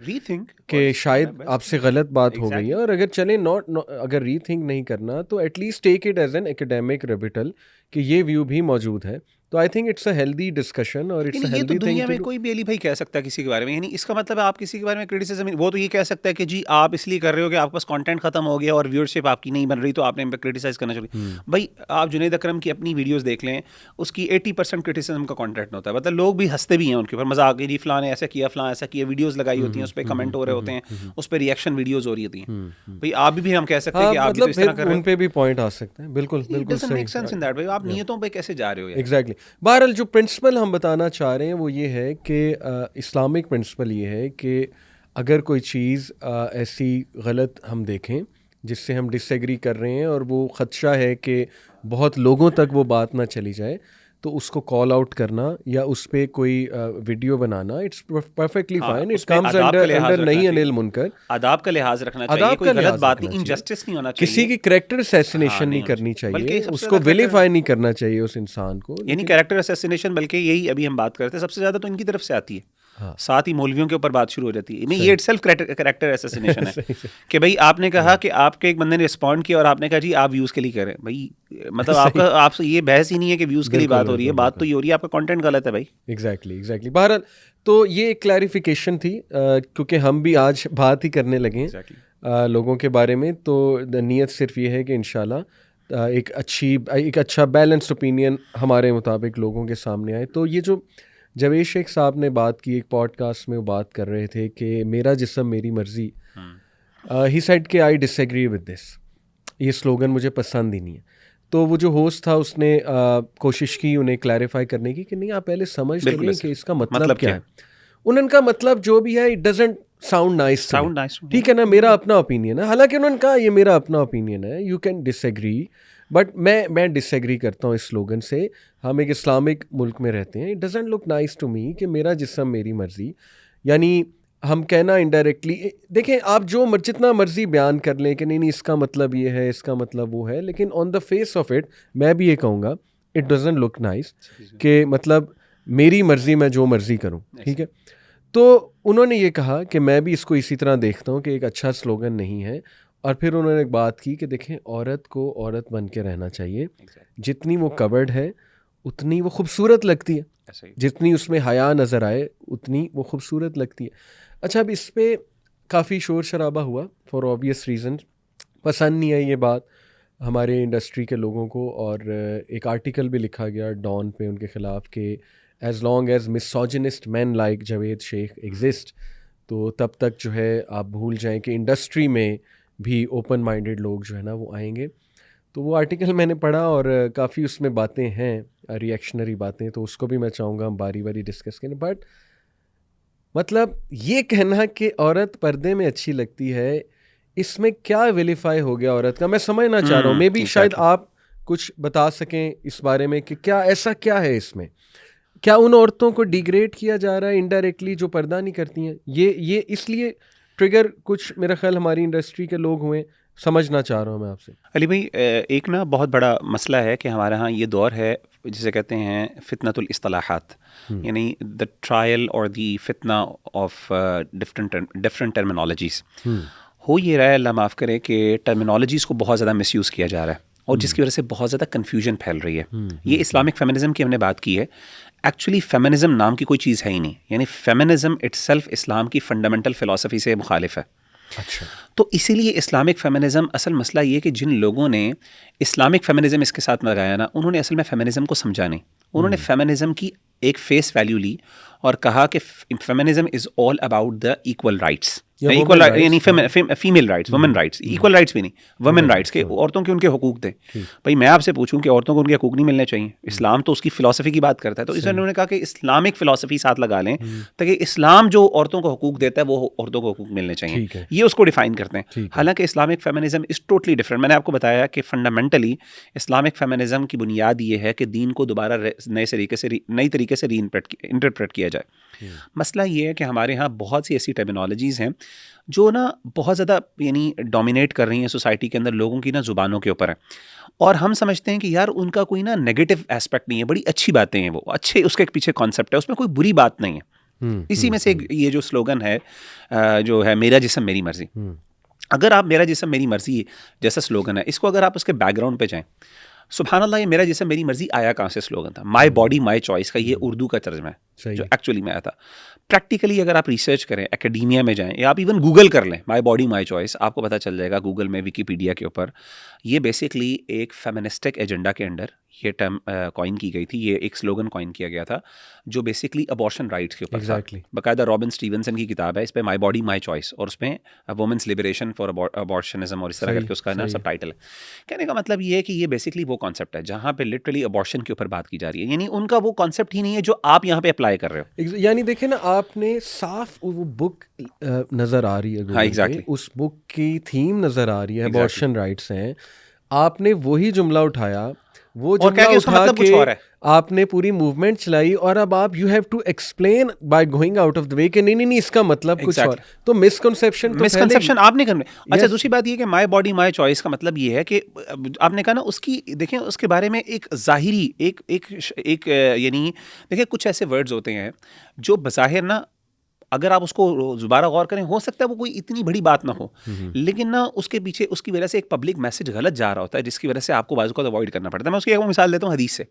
कि शायद आपसे गलत बात हो गई है, और अगर चले अगर रीथिंक नहीं करना तो at least take it as an academic rebuttal कि ये व्यू भी मौजूद है। तो I think it's a healthy discussion और इट्स अ हेल्दी थिंग। दुनिया में कोई भी अली भाई कह सकता है किसी के बारे में, यानी इसका मतलब है आप किसी के बारे में क्रिटिसिज्म, वो तो ये कह सकता है कि जी आप इसलिए कर रहे हो कि आपके पास कंटेंट खत्म हो गया और व्यूअरशिप आपकी नहीं बन रही तो आपने इन पर क्रिटिसाइज करना चाहिए। भाई आप जुनैद अकरम की अपनी वीडियोस देख लें, उसकी 80% क्रिटिसिज्म का कंटेंट होता है, मतलब लोग भी हंसते भी हैं उनके ऊपर, मजाक, जी फलां ने ऐसा किया, फलां ऐसा किया, वीडियोस लगाई होती हैं, उस पर कमेंट हो रहे होते हैं, उस पर रिएक्शन वीडियोस हो रही होती हैं। भाई आप भी हम कह सकते हैं कि आप भी तो इस तरह कर रहे हो, उन पे भी पॉइंट आ सकते हैं। बिल्कुल बिल्कुल सही, मेक सेंस इन दैट। भाई आप नियतों पे कैसे जा रहे हो यार? एग्जैक्टली। बहरहाल जो प्रिंसिपल हम बताना चाह रहे हैं वो ये है कि इस्लामिक प्रिंसिपल ये है कि अगर कोई चीज़ ऐसी गलत हम देखें जिससे हम डिसएग्री कर रहे हैं और वो ख़दशा है कि बहुत लोगों तक वो बात ना चली जाए, तो उसको कॉल आउट करना या उस पर कोई video banana, it's perfectly fine. It comes under नहीं अनिल मुनकर, आदाब का लिहाज रखना चाहिए, कोई गलत बात नहीं, इनजस्टिस नहीं होना चाहिए, किसी की कैरेक्टर असैसिनेशन नहीं करनी चाहिए, उसको विलिफाई नहीं करना चाहिए उस इंसान को, यानी कैरेक्टर असैसिनेशन, बल्कि यही अभी हम बात करते हैं सबसे ज़्यादा तो इनकी तरफ से आती है। हाँ। साथ ही मौलवियों के ऊपर बात शुरू हो जाती है। ये इटसेल्फ कैरेक्टर असैसिनेशन है कि भाई आपने कहा कि आपके एक बंदे ने रिस्पॉन्ड किया और आपने कहा जी आप व्यूज़ के लिए करें। भाई मतलब आपका आपसे ये बहस ही नहीं है कि व्यूज़ के लिए बात हो रही है, बात तो ये हो रही है आपका कंटेंट गलत है भाई। एग्जैक्टली। बहरहाल तो ये एक क्लैरिफिकेशन थी, क्योंकि हम भी आज बात ही करने लगे लोगों के बारे में, तो नीयत सिर्फ ये है कि इंशाल्लाह एक अच्छा बैलेंस्ड ओपिनियन हमारे मुताबिक लोगों के सामने आए। तो ये जो जवेद शेख साहब ने बात की एक पॉडकास्ट में, वो बात कर रहे थे कि मेरा जिस्म मेरी मर्जी, ही सेड कि आई डिसएग्री विद दिस, ये स्लोगन मुझे पसंद ही नहीं है। तो वो जो होस्ट था उसने कोशिश की उन्हें क्लैरिफाई करने की कि नहीं आप पहले समझ लें कि इसका मतलब क्या है। उनका मतलब जो भी है इट डजंट साउंड नाइस, ठीक है ना, मेरा अपना ओपिनियन है, हालांकि उन्होंने कहा ये मेरा अपना ओपिनियन है, यू कैन डिसएग्री, बट मैं डिसएग्री करता हूँ इस स्लोगन से। हम एक इस्लामिक मुल्क में रहते हैं, it doesn't look nice to me कि मेरा जिस्म मेरी मर्जी, यानी हम कहना इनडायरेक्टली, देखें आप जो जितना मर्जी बयान कर लें कि नहीं इसका मतलब ये है, इसका मतलब वो है, लेकिन on the face of it मैं भी ये कहूँगा इट डजंट लुक नाइस कि मतलब मेरी मर्जी मैं जो मर्जी करूँ, ठीक है। तो उन्होंने ये कहा कि मैं भी इसको इसी तरह देखता हूँ कि एक अच्छा स्लोगन नहीं है। और फिर उन्होंने एक बात की कि देखें औरत को औरत बन के रहना चाहिए, जितनी वो कवर्ड है उतनी वो खूबसूरत लगती है, जितनी उसमें हया नज़र आए उतनी वो खूबसूरत लगती है। अच्छा, अब इस पर काफ़ी शोर शराबा हुआ फॉर ऑब्वियस रीज़न, पसंद नहीं आई ये बात हमारे इंडस्ट्री के लोगों को, और एक आर्टिकल भी लिखा गया डॉन पे उनके ख़िलाफ़ कि as long as misogynist man like Javed Shaikh exist, तो तब तक जो है आप भूल जाएं कि इंडस्ट्री में भी ओपन माइंडेड लोग जो है ना वो आएंगे। तो वो आर्टिकल मैंने पढ़ा और काफ़ी उसमें बातें हैं रिएक्शनरी बातें, तो उसको भी मैं चाहूँगा हम बारी बारी डिस्कस करें। बट मतलब ये कहना कि औरत पर्दे में अच्छी लगती है, इसमें क्या विलिफाई हो गया औरत का, मैं समझना चाह रहा हूँ। मे बी शायद आप कुछ बता सकें इस बारे में कि क्या ऐसा क्या है इसमें, क्या उन औरतों को डिग्रेड किया जा रहा है इनडायरेक्टली जो पर्दा नहीं करती हैं? ये इसलिए ट्रिगर कुछ मेरा ख्याल हमारी इंडस्ट्री के लोग हुए, समझना चाह रहा हूँ मैं आपसे। अली भाई एक ना बहुत बड़ा मसला है कि हमारे यहाँ ये दौर है जिसे कहते हैं फितनतुल इस्तिलाहात, यानी द ट्रायल और द फितना ऑफ डिफरेंट टर्मिनोलॉजीज़। हो ये रहा है, अल्लाह माफ़ करे, कि टर्मिनोलॉजीज़ को बहुत ज़्यादा मिसयूज़ किया जा रहा है और जिसकी वजह से बहुत ज़्यादा कन्फ्यूजन फैल रही है। ये इस्लामिक फेमिनिज़म की हमने बात की है, एक्चुअली फेमिनिज़म नाम की कोई चीज़ है ही नहीं, यानी फेमिनिज़म इटसेल्फ इस्लाम की फंडामेंटल फ़िलासफ़ी से मुखालिफ है। अच्छा, तो इसीलिए इस्लामिक फेमिनिज़म, असल मसला ये कि जिन लोगों ने इस्लामिक फेमिनिज़म इसके साथ लगाया ना, उन्होंने असल में फेमिनिज़म को समझा नहीं। उन्होंने फेमिनिज़म की एक फेस वैल्यू ली और कहा कि feminism is all about the equal rights, या इक्वल women यानी rights, female rights, women rights, equal rights भी नहीं, वुमेन राइट्स के, औरतों के उनके हकूक दें। भाई मैं आपसे पूछूं कि औरतों को उनके हकूक नहीं मिलने चाहिए? इस्लाम तो उसकी फिलॉसफी की बात करता है, तो इसलिए उन्होंने कहा कि इस्लामिक फिलॉसफी साथ लगा लें ताकि इस्लाम जो औरतों को हकूक देता है वो औरतों को हकूक मिलने चाहिए, ठीक है, ये उसको डिफाइन करते हैं। ठीक है, हालांकि Islamic feminism is totally different. मैंने आपको बताया कि फंडामेंटली इस्लामिक फेमिनिज्म की बुनियाद ये है कि दीन को दोबारा नई तरीके से इंटरप्रेट किया जाए। मसला ये है कि हमारे यहाँ बहुत सी ऐसी टर्मिनोलॉजीज़ हैं जो ना बहुत ज़्यादा यानी डोमिनेट कर रही हैं सोसाइटी के अंदर, लोगों की ना ज़ुबानों के ऊपर है, और हम समझते हैं कि यार उनका कोई ना नेगेटिव एस्पेक्ट नहीं है, बड़ी अच्छी बातें हैं, वो अच्छे उसके पीछे कॉन्सेप्ट है, उसमें कोई बुरी बात नहीं है। इसी में से ये जो स्लोगन है जो है मेरा जिस्म मेरी मर्जी, अगर आप मेरा जिस्म मेरी मर्जी जैसा स्लोगन है, इसको अगर आप उसके बैकग्राउंड पे जाएं, सुभान अल्लाह, ये मेरा जिस्म मेरी मर्जी आया कहाँ से स्लोगन था? माई बॉडी माई चॉइस का ये उर्दू का तर्जमा है जो एक्चुअली में आया था। प्रैक्टिकली अगर आप रिसर्च करें, एकेडमिया में जाएं, या आप इवन गूगल कर लें माई बॉडी माई चॉइस, आपको पता चल जाएगा गूगल में, विकीपीडिया के ऊपर, ये बेसिकली एक फेमिनिस्टिक एजेंडा के अंडर ये टर्म कॉइन की गई थी, ये एक स्लोगन कॉइन किया गया था जो बेसिकली अबॉर्शन राइट्स के ऊपर था। बाकायदा रॉबिन स्टीवनसन की किताब है इस पर, माई बॉडी माई चॉइस, और उसमें वुमेन्स लिबरेशन फॉर अबॉर्शनिज्म और इस तरह करके उसका ना सब टाइटल है। कहने का मतलब ये है कि ये बेसिकली वो कॉन्सेप्ट है जहाँ पे लिटरली अबॉर्शन के ऊपर बात की जा रही है, यानी उनका वो कॉन्सेप्ट ही नहीं है जो आप यहाँ पे अप्लाई कर रहे हो। यानी देखे ना, आपने साफ वो बुक नज़र आ रही है, हाँ एग्जैक्टली, उस बुक की थीम नज़र आ रही है, अबॉर्शन राइट्स हैं, आपने वही जुमला उठाया, वो जुमला उठा मतलब के आपने पूरी मूवमेंट चलाई, और अब आप you have to explain by going out of the way कि नहीं इसका मतलब कुछ और, तो मिसकंसेप्शन आपने करने। अच्छा, दूसरी बात ये कि माय बॉडी माय चॉइस का मतलब ये है कि आपने कहा ना, उसकी देखें उसके बारे में एक जाहिरी एक यानी देखें कुछ ऐसे वर्ड्स होते हैं जो बज़ाहिर ना, अगर आप उसको दोबारा गौर करें, हो सकता है वो कोई इतनी बड़ी बात ना हो, लेकिन ना उसके पीछे उसकी वजह से एक पब्लिक मैसेज गलत जा रहा होता है, जिसकी वजह से आपको बाजू को अवॉइड करना पड़ता है। मैं उसकी एक मिसाल देता हूँ हदीस से।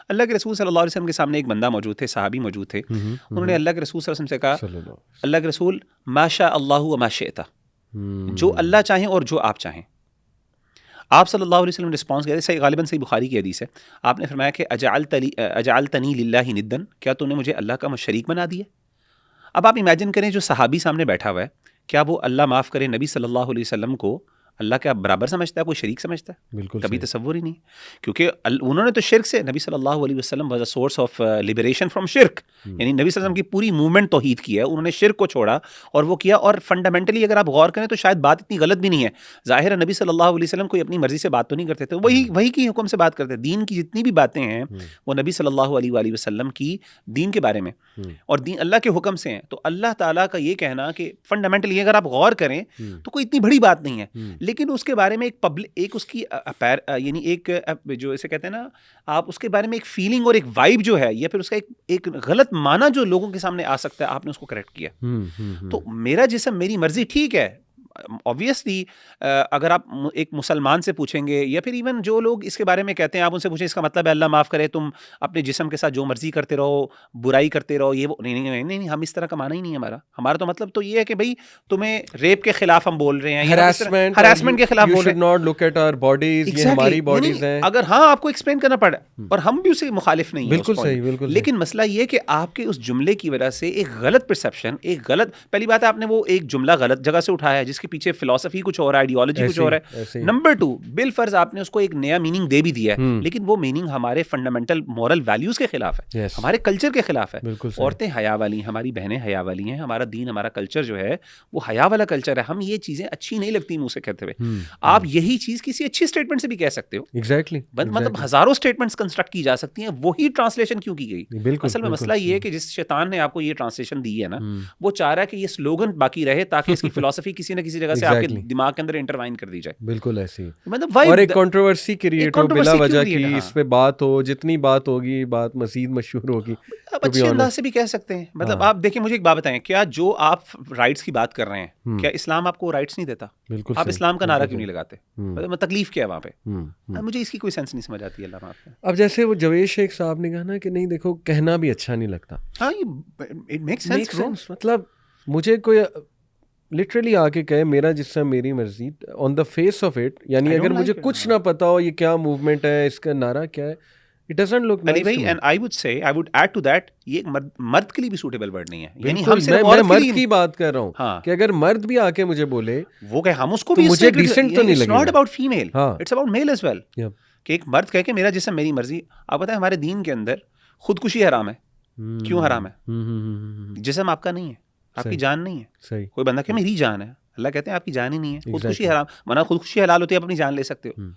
अल्लाह के रसूल सल्लल्लाहु अलैहि वसल्लम के सामने एक बंदा मौजूद थे, सहाबी मौजूद थे, उन्होंने अल्लाह के रसूल सल्लल्लाहु अलैहि वसल्लम से कहा, अल्लाह के रसूल माशा अल्लाहु व मा शिअता, जो अल्लाह चाहें और जो आप चाहें। आप सल्लल्लाहु अलैहि वसल्लम रिस्पॉन्स किया, सही गालिबन सही बुखारी की हदीस है, आपने फरमाया कि अजअलतनी लिल्लाहि निद्दन, क्या तूने मुझे अल्लाह का शरीक बना दिया? अब आप इमेजिन करें जो सहाबी सामने बैठा हुआ है, क्या वो अल्लाह माफ़ करे नबी सल्लल्लाहु अलैहि वसल्लम को अल्लाह का बराबर समझता है, कोई शरीक समझता है? बिल्कुल कभी तसव्वुर ही नहीं, क्योंकि उन्होंने तो शिर्क से, नबी सल्लल्लाहु अलैहि वसल्लम was a source of liberation from शिर्क, यानी नबी सल्लल्लाहु अलैहि वसल्लम की पूरी मूवमेंट तौहीद की है, उन्होंने शिर्क को छोड़ा और वो किया। और फंडामेंटली अगर आप गौर करें तो शायद बात इतनी गलत भी नहीं है, ज़ाहिर है नबी सल्लल्लाहु अलैहि वसल्लम कोई अपनी मर्जी से बात तो नहीं करते थे, वही की हुक्म से बात करते। दीन की जितनी भी बातें हैं वो नबी सल्लल्लाहु अलैहि वसल्लम की दीन के बारे में और दीन अल्लाह के हुक्म से हैं। तो अल्लाह ताला का ये कहना कि फंडामेंटली अगर आप गौर करें तो कोई इतनी बड़ी बात नहीं है, लेकिन उसके बारे में एक पब्लिक, एक उसकी यानी एक जो इसे कहते हैं ना, आप उसके बारे में एक फीलिंग और एक वाइब जो है, या फिर उसका एक गलत माना जो लोगों के सामने आ सकता है, आपने उसको करेक्ट किया। तो मेरा जिस्म मेरी मर्जी ठीक है, ऑब्वियसली अगर आप एक मुसलमान से पूछेंगे या फिर इवन जो लोग इसके बारे में कहते हैं, आप उनसे पूछें इसका मतलब है अल्लाह माफ़ करे तुम अपने जिस्म के साथ जो मर्जी करते रहो, बुराई करते रहो, ये वो नहीं नहीं नहीं, नहीं, नहीं, हम इस तरह का माना ही नहीं है हमारा तो मतलब तो ये है कि भाई तुम्हें रेप के खिलाफ हम बोल रहे हैं, हरासमेंट के खिलाफ बोल रहे हैं, not look at our bodies, ये हमारी बॉडीज हैं। अगर हाँ आपको एक्सप्लेन करना पड़ा और हम भी उसे मुखालिफ नहीं है, बिल्कुल सही, बिल्कुल। लेकिन मसला ये कि आपके उस जुमले की वजह से एक गलत परसेप्शन, एक गलत, पहली बात है आपने वो एक जुमला गलत जगह से उठाया है जिसके पीछे फिलॉसफी कुछ और है, आइडियोलॉजी कुछ और है। नंबर 2, बिल फर्ज आपने उसको एक नया मीनिंग दे भी दिया है, लेकिन वो मीनिंग हमारे फंडामेंटल मॉरल वैल्यूज के खिलाफ है, हमारे कल्चर के खिलाफ है। औरतें हया वाली हैं, हमारी बहनें हया वाली हैं, हमारा दीन, हमारा कल्चर जो है वो हया वाला कल्चर है। हम ये चीजें अच्छी नहीं लगती मुंह से कहते हुए। आप यही चीज किसी अच्छी स्टेटमेंट से भी कह सकते हो। एग्जैक्टली, मतलब हजारों स्टेटमेंट्स कंस्ट्रक्ट की जा सकती हैं, वही ट्रांसलेशन क्यों की गई? असल में मसला ये है कि जिस शैतान ने आपको ये ट्रांसलेशन दी है ना, वो चाह रहा है कि ये स्लोगन बाकी रहे ताकि इसकी फिलॉसफी किसी न किसी जगह से आपके दिमाग के अंदर इंटरवाइन कर दी जाए। बिल्कुल ऐसी, मतलब और एक कंट्रोवर्सी क्रिएट हो बिला वजह की, इस पे बात हो, जितनी बात होगी बात मजीद मशहूर होगी। आप अच्छे अंदाज से भी कह सकते हैं। मतलब आप देखिए, मुझे एक बात बताएं, क्या जो आप राइट्स की बात कर रहे हैं, क्या इस्लाम आपको राइट्स नहीं देता? बिल्कुल। आप इस्लाम का नारा क्यों नहीं लगाते? मतलब तकलीफ क्या है वहाँ पे? मुझे इसकी कोई सेंस नहीं समझ आती है। अब जैसे वो जवेद शेख साहब ने कहा ना कि नहीं देखो, कहना भी अच्छा नहीं लगता। हाँ, इट मेक्स सेंस। मतलब मुझे कोई लिटरली आके कहे मेरा जिस्म मेरी मर्जी, on the face of it, यानी अगर मुझे कुछ ना पता हो ये क्या मूवमेंट है, इसका नारा क्या है, it doesn't look really nice भाई, too and I would say, I would add to that, ये एक मर्द के लिए भी सूटेबल वर्ड नहीं है। यानी हम बिल्कुल, सिर्फ मैं औरत के मर्द लिए की बात कर रहा हूँ हाँ, कि अगर मर्द भी आके मुझे बोले वो कहे हम उसको तो भी मुझे इससे decent तो नहीं इट्स नॉट लगेगा। अबाउट फीमेल, हाँ। It's about male as well. Yep. कि एक मर्द कहे कि मेरा जिस्म मेरी मर्जी। आप पता है हमारे दीन के अंदर खुदकुशी हराम है। क्यों हराम है? जिस्म आपका नहीं है, आपकी सही। जान नहीं है। सही। कोई बंदा कहे मेरी जान है, अल्लाह कहते हैं आपकी जान ही नहीं है। खुदकुशी Exactly. हराम, वरना खुदकुशी हलाल होती है, आप अपनी जान ले सकते हो।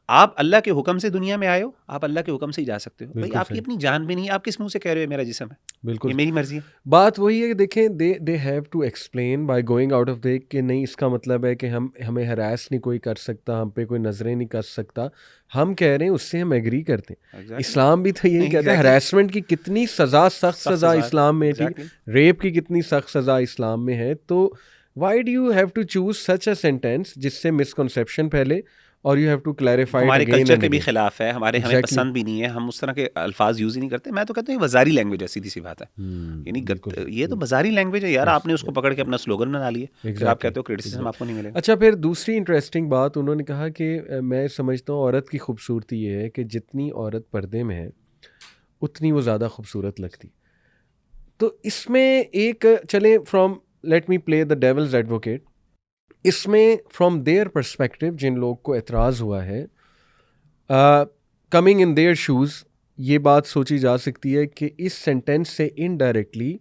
आप अल्लाह के हुक्म से दुनिया में आए हो, आप अल्लाह के हुक्म से ही जा सकते हो। भाई बिल्कुल आपकी सही। अपनी जान भी नहीं है, आप किस मुंह से कह रहे हो मेरा जिस्म है, बिल्कुल ये मेरी मर्जी है? बात वही है कि देखें, they have to explain by going out of the कि नहीं, इसका मतलब है कि हमें हरास नहीं कोई कर सकता, हम पे कोई नजरें नहीं कर सकता। हम कह रहे हैं उससे हम एग्री करते हैं। Exactly. इस्लाम भी तो यही कहता है, हरासमेंट की कितनी सज़ा, सख्त सज़ा इस्लाम में, ठीक, रेप की कितनी सख्त सज़ा इस्लाम में है। तो why do you have to choose such a sentence जिससे मिसकंसेप्शन फैले, और यू हैव टू क्लैरिफाई हमारे कल्चर के भी खिलाफ है, हमें पसंद भी नहीं है, हम उस तरह के अल्फाज यूज ही नहीं करते। मैं तो कहता हूँ ये बाजारी लैंग्वेज है, सीधी सी बात है। यानी ये तो बाजारी लैंग्वेज है यार, आपने उसको पकड़ के अपना स्लोगन बना लिया, फिर आप कहते हो क्रिटिसिज्म आपको नहीं मिलेगा। अच्छा, फिर दूसरी इंटरेस्टिंग बात उन्होंने कहा कि मैं समझता हूँ औरत की खूबसूरती ये है कि जितनी औरत पर्दे में है उतनी वो ज़्यादा खूबसूरत लगती। तो इसमें एक चले from, let me play the devil's advocate, इसमें फ्रॉम देयर पर्सपेक्टिव जिन लोग को एतराज़ हुआ है, कमिंग इन देयर शूज़, ये बात सोची जा सकती है कि इस सेंटेंस से इनडायरेक्टली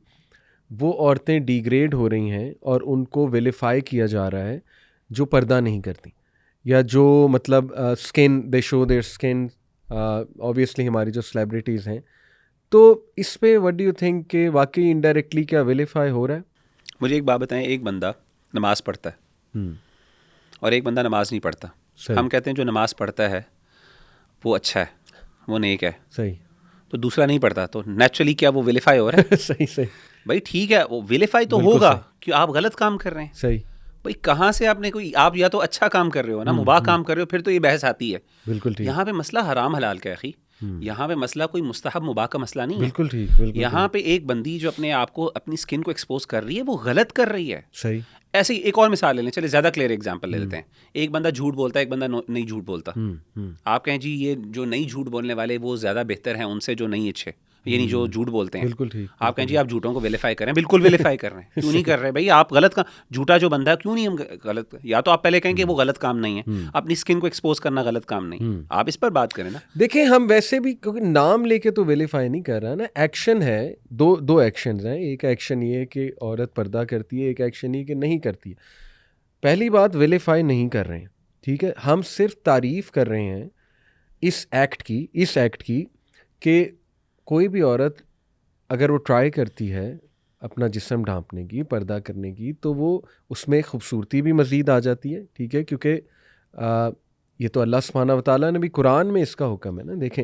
वो औरतें डिग्रेड हो रही हैं और उनको विलिफाई किया जा रहा है जो पर्दा नहीं करती, या जो मतलब skin, they show their skin, obviously हमारी जो सेलिब्रिटीज़ हैं। तो इस पे व्हाट डू यू थिंक कि वाकई इनडायरेक्टली क्या विलिफाई हो रहा है? मुझे एक बात बताएं, एक बंदा नमाज पढ़ता है और एक बंदा नमाज नहीं पढ़ता। हम कहते हैं जो नमाज पढ़ता है वो अच्छा है, वो नेक है। सही। तो दूसरा नहीं पढ़ता, तो नेचुरली क्या वो विलिफाई हो रहा है? सही सही। भाई ठीक है, वो विलिफाई तो होगा कि आप गलत काम कर रहे हैं। सही। भाई कहाँ से आपने कोई, आप या तो अच्छा काम कर रहे हो ना, मुबाह काम कर रहे हो, फिर तो ये बहस आती है। बिल्कुल ठीक। यहाँ पे मसला हराम हलाल का है अखी, यहाँ पे मसला कोई मुस्तहब मुबाह का मसला नहीं है। बिल्कुल ठीक। यहाँ पे एक बंदी जो अपने आप को, अपनी स्किन को एक्सपोज कर रही है, वो गलत कर रही है। सही। ऐसे ही एक और मिसाल ले लें, चलिए ज़्यादा क्लियर एग्जांपल ले लेते हैं। एक बंदा झूठ बोलता है, एक बंदा नहीं झूठ बोलता। आप कहें जी ये जो नहीं झूठ बोलने वाले वो ज़्यादा बेहतर हैं उनसे जो नहीं अच्छे, यानी जो झूठ बोलते हैं। बिल्कुल ठीक। आप कहें जी आप झूठों को वेरीफाई करें, बिल्कुल वेरीफाई कर रहे हैं। क्यों नहीं कर रहे भाई? आप गलत का झूठा जो बंदा है, क्यों नहीं हम गलत, या तो आप पहले कहें कि वो गलत काम नहीं है, अपनी स्किन को एक्सपोज करना गलत काम नहीं, आप इस पर बात करें ना। देखिए, हम वैसे भी क्योंकि नाम लेके तो वेरीफाई नहीं कर रहा ना, एक्शन है, दो एक्शंस हैं। एक एक्शन ये है कि औरत पर्दा करती है, एक एक्शन ये कि नहीं करती है। पहली बात, वेरीफाई नहीं कर रहे हैं, ठीक है, हम सिर्फ तारीफ़ कर रहे हैं इस एक्ट की कि कोई भी औरत अगर वो ट्राई करती है अपना जिस्म ढांपने की, पर्दा करने की, तो वो उसमें खूबसूरती भी मज़ीद आ जाती है, ठीक है, क्योंकि ये तो अल्लाह सुब्हानहू व तआला ने भी कुरान में इसका हुक्म है ना। देखें,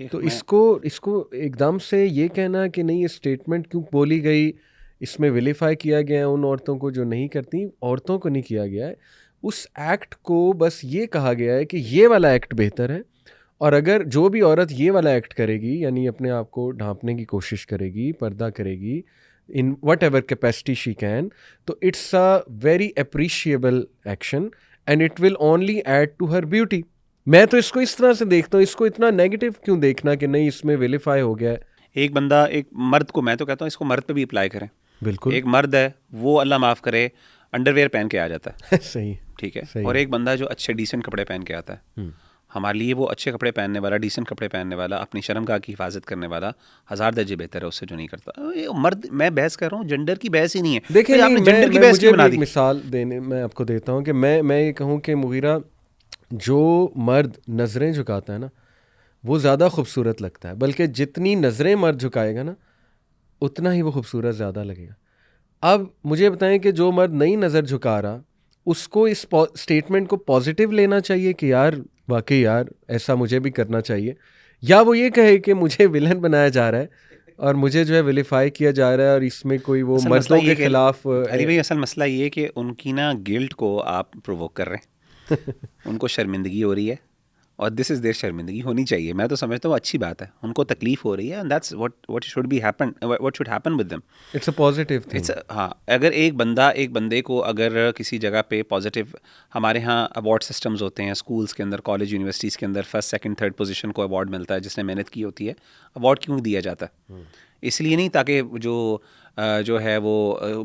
तो इसको एकदम से ये कहना कि नहीं ये स्टेटमेंट क्यों बोली गई, इसमें विलिफाई किया गया है उन औरतों को जो नहीं करती, औरतों को नहीं किया गया है। उस एक्ट को बस ये कहा गया है कि ये वाला एक्ट बेहतर है, और अगर जो भी औरत ये वाला एक्ट करेगी, यानी अपने आप को ढांपने की कोशिश करेगी, पर्दा करेगी in whatever capacity she can, तो it's a very appreciable action and it will only add to her beauty. मैं तो इसको इस तरह से देखता हूँ, इसको इतना नेगेटिव क्यों देखना कि नहीं इसमें विलिफाई हो गया है। एक बंदा, एक मर्द को, मैं तो कहता हूँ इसको मर्द पे भी अप्लाई करें। बिल्कुल। एक मर्द है, वो अल्लाह माफ़ करे अंडरवेयर पहन के आ जाता है सही, ठीक है, सही। और एक बंदा जो अच्छे डिसेंट कपड़े पहन के आता है, हमारे लिए वो अच्छे कपड़े पहनने वाला, डिसेंट कपड़े पहनने वाला, अपनी शर्मगाह की हिफाजत करने वाला 1000 दर्जे बेहतर है उससे जो नहीं करता। ये मर्द, मैं बहस कर रहा हूँ, जेंडर की बहस ही नहीं है। देखिए, आपने जेंडर की बहस क्यों बना दी? मिसाल देने मैं आपको देता हूँ कि मैं ये कहूँ कि मुगीरा, जो मर्द नज़रें झुकाता है ना वो ज़्यादा खूबसूरत लगता है, बल्कि जितनी नज़रें मर्द झुकाएगा ना उतना ही वो खूबसूरत ज़्यादा लगेगा। अब मुझे बताएं कि जो मर्द नई नज़र झुका रहा, उसको इस स्टेटमेंट को पॉजिटिव लेना चाहिए कि यार वाकई यार ऐसा मुझे भी करना चाहिए, या वो ये कहे कि मुझे विलन बनाया जा रहा है और मुझे जो है विलिफाई किया जा रहा है और इसमें कोई वो मर्दों के खिलाफ। अली भाई, असल मसला ये कि उनकी ना गिल्ट को आप प्रोवोक कर रहे हैं उनको शर्मिंदगी हो रही है, और दिस इज़ देयर शर्मिंदगी होनी चाहिए। मैं तो समझता हूँ अच्छी बात है, उनको तकलीफ हो रही है, and that's what should be happen, what should happen with them. It's a positive thing. It's हाँ, अगर एक बंदे को अगर किसी जगह पे पॉजिटिव, हमारे यहाँ अवार्ड सिस्टम्स होते हैं स्कूल्स के अंदर, कॉलेज यूनिवर्सिटीज़ के अंदर, फर्स्ट सेकंड थर्ड पोजीशन को अवार्ड मिलता है जिसने मेहनत की होती है। अवार्ड क्यों दिया जाता है? इसलिए नहीं ताकि जो है वो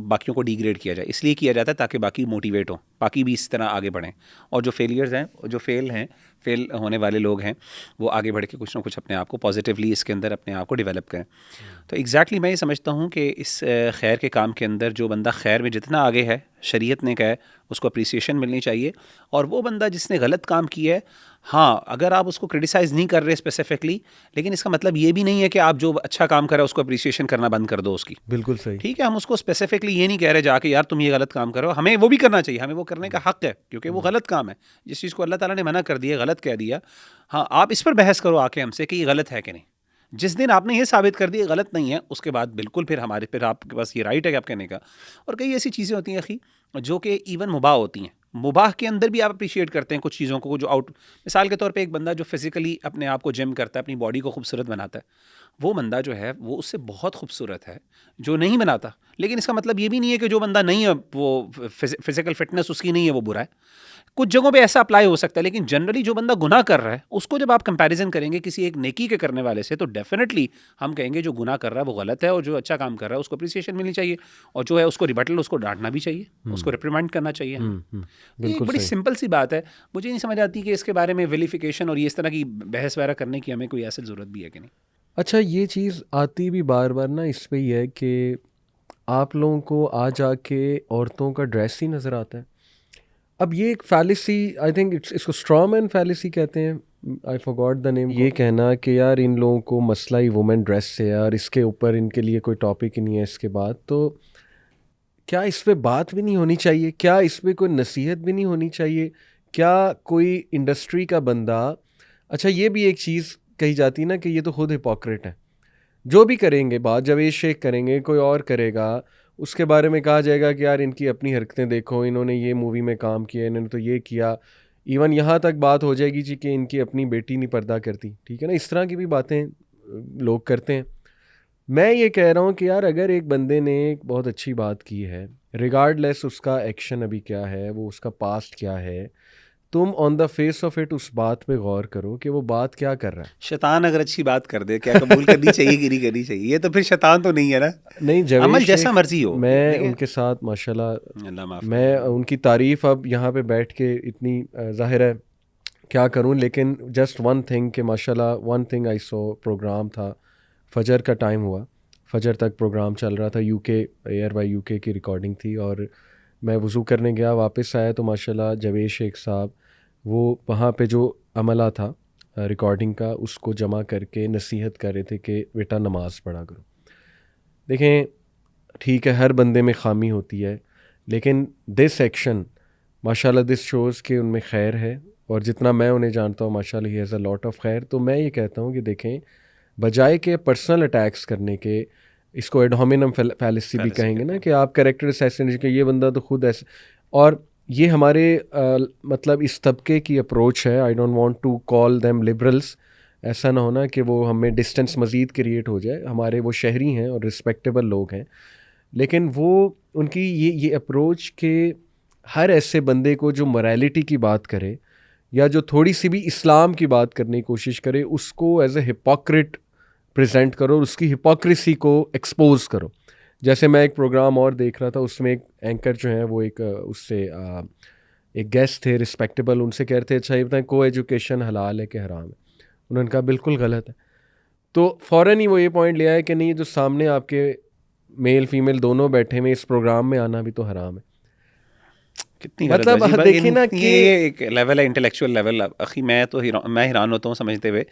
बाकियों को डिग्रेड किया जाए, इसलिए किया जाता है ताकि बाकी मोटिवेट हों, बाकी भी इस तरह आगे बढ़ें, और जो फेलियर्स हैं, जो फेल होने वाले लोग हैं, वो आगे बढ़ के कुछ ना कुछ अपने आप को पॉजिटिवली इसके अंदर अपने आप को डेवलप करें। तो एग्जैक्टली मैं ये समझता हूँ कि इस खैर के काम के अंदर जो बंदा खैर में जितना आगे है, शरीयत ने कहा है, उसको अप्रिसिएशन मिलनी चाहिए। और वो बंदा जिसने गलत काम किया है, हाँ, अगर आप उसको क्रिटिसाइज़ नहीं कर रहे स्पेसिफिकली, लेकिन इसका मतलब ये भी नहीं है कि आप जो अच्छा काम कर रहे हो उसको अप्रिसिएशन करना बंद कर दो उसकी। बिल्कुल सही। ठीक है, हम उसको स्पेसिफिकली ये नहीं कह रहे जाके यार तुम ये गलत काम करो, हमें वो भी करना चाहिए, हमें वो करने का हक है, क्योंकि वो गलत काम है। जिस चीज़ को अल्लाह ताला ने मना कर दिया, गलत कह दिया, हाँ, आप इस पर बहस करो आके हमसे कि ये गलत है कि नहीं। जिस दिन आपने ये साबित कर दिया गलत नहीं है, उसके बाद बिल्कुल फिर आपके पास ये राइट है कि आप कहने का। और कई ऐसी चीज़ें होती हैं अखी जो कि इवन मुबाह होती हैं, मुबाह के अंदर भी आप अप्रिशिएट करते हैं कुछ चीज़ों को, जो मिसाल के तौर पे एक बंदा जो फिज़िकली अपने आप को जिम करता है, अपनी बॉडी को खूबसूरत बनाता है, वो बंदा जो है वो उससे बहुत खूबसूरत है जो नहीं बनाता। लेकिन इसका मतलब ये भी नहीं है कि जो बंदा नहीं है, वो फिज़िकल फिटनेस उसकी नहीं है, वो बुरा है। कुछ जगहों पे ऐसा अप्लाई हो सकता है, लेकिन जनरली जो बंदा गुनाह कर रहा है उसको जब आप कंपैरिजन करेंगे किसी एक नेकी के करने वाले से, तो डेफिनेटली हम कहेंगे जो गुनाह कर रहा है वो गलत है, और जो अच्छा काम कर रहा है उसको अप्रिसिएशन मिलनी चाहिए, और जो है उसको रिबटल, उसको डांटना भी चाहिए, उसको रिप्रीमेंड करना चाहिए। ये एक बड़ी सिंपल सी बात है। मुझे नहीं समझ आती कि इसके बारे में विलिफिकेशन और ये इस तरह की बहस वगैरह करने की हमें कोई ऐसी ज़रूरत भी है कि नहीं। अच्छा, ये चीज़ आती भी बार बार ना इस पे ही है कि आप लोगों को आ जाके औरतों का ड्रेस ही नज़र आता है। अब ये एक फैलिसी, आई थिंक इसको स्ट्रॉमैन फैलिसी कहते हैं, आई फॉरगॉट द नेम। ये कहना कि यार इन लोगों को मसला ही वुमेन ड्रेस से है और इसके ऊपर इनके लिए कोई टॉपिक ही नहीं है इसके बाद, तो क्या इस पे बात भी नहीं होनी चाहिए? क्या इस पे कोई नसीहत भी नहीं होनी चाहिए? क्या कोई इंडस्ट्री का बंदा, अच्छा ये भी एक चीज़ कही जाती है ना कि ये तो खुद हिपोक्रेट है, जो भी करेंगे बात, जब ये शेख करेंगे कोई और करेगा उसके बारे में कहा जाएगा कि यार इनकी अपनी हरकतें देखो, इन्होंने ये मूवी में काम किया, इन्होंने तो ये किया, इवन यहाँ तक बात हो जाएगी जी कि इनकी अपनी बेटी नहीं पर्दा करती, ठीक है ना, इस तरह की भी बातें लोग करते हैं। मैं ये कह रहा हूँ कि यार अगर एक बंदे ने एक बहुत अच्छी बात की है, रिगार्डलेस उसका एक्शन अभी क्या है, वो उसका पास्ट क्या है, तुम on the face of it उस बात पे गौर करो कि वो बात क्या कर रहा है। शैतान अगर अच्छी बात कर दे, क्या कबूल करनी चाहिए कि नहीं करनी चाहिए? ये तो फिर शैतान तो नहीं है ना। नहीं जवेश अमल जैसा मर्जी हो, मैं उनके साथ माशाल्लाह, अल्लाह माफ़ मैं उनकी तारीफ़ अब यहाँ पे बैठ के इतनी ज़ाहिर है क्या करूँ, लेकिन जस्ट वन थिंग कि माशाल्लाह, one thing I saw, programme था, फजर का टाइम हुआ, फजर तक प्रोग्राम चल रहा था, यूके एयर बाय यूके की रिकॉर्डिंग थी, और मैं वज़ू करने गया, वापस आया तो माशाल्लाह जवेद शेख साहब वो वहाँ पे जो अमला था रिकॉर्डिंग का उसको जमा करके नसीहत कर रहे थे कि बेटा नमाज़ पढ़ा करो। देखें ठीक है, हर बंदे में खामी होती है, लेकिन दिस एक्शन माशाल्लाह दिस शोज़ के उनमें खैर है, और जितना मैं उन्हें जानता हूँ माशाल्लाह he has a lot of खैर। तो मैं ये कहता हूँ कि देखें, बजाय के पर्सनल अटैक्स करने के, इसको एड होमिनम फैलिसी भी कहेंगे ना, कि आप कैरेक्टर असैसिनेशन के, ये बंदा तो खुद ऐसे, और ये हमारे मतलब इस तबके की अप्रोच है। I don't want to call them liberals, ऐसा ना होना कि वो हमें डिस्टेंस मज़ीद क्रिएट हो जाए, हमारे वो शहरी हैं और रिस्पेक्टेबल लोग हैं, लेकिन वो उनकी ये अप्रोच के हर ऐसे बंदे को जो मोरालिटी की बात करे या जो थोड़ी सी भी इस्लाम की बात करने की कोशिश करे, उसको एज ए हिपोक्रेट प्रेजेंट करो, उसकी हिपोक्रेसी को एक्सपोज करो। जैसे मैं एक प्रोग्राम और देख रहा था, उसमें एक एंकर जो है वो उससे एक गेस्ट थे रिस्पेक्टेबल, उनसे कह रहे थे अच्छा ये बताएं को एजुकेशन हलाल है कि हराम है? उन्होंने कहा बिल्कुल गलत है। तो फ़ौरन ही वो ये पॉइंट ले आए कि नहीं, जो सामने आपके मेल फीमेल दोनों बैठे हुए इस प्रोग्राम में आना भी तो हराम है। कितनी मतलब देखिए ना कि ये एक लेवल है, इंटेलेक्चुअल लेवल। अखी मैं तो मैं हैरान होता हूँ समझते हुए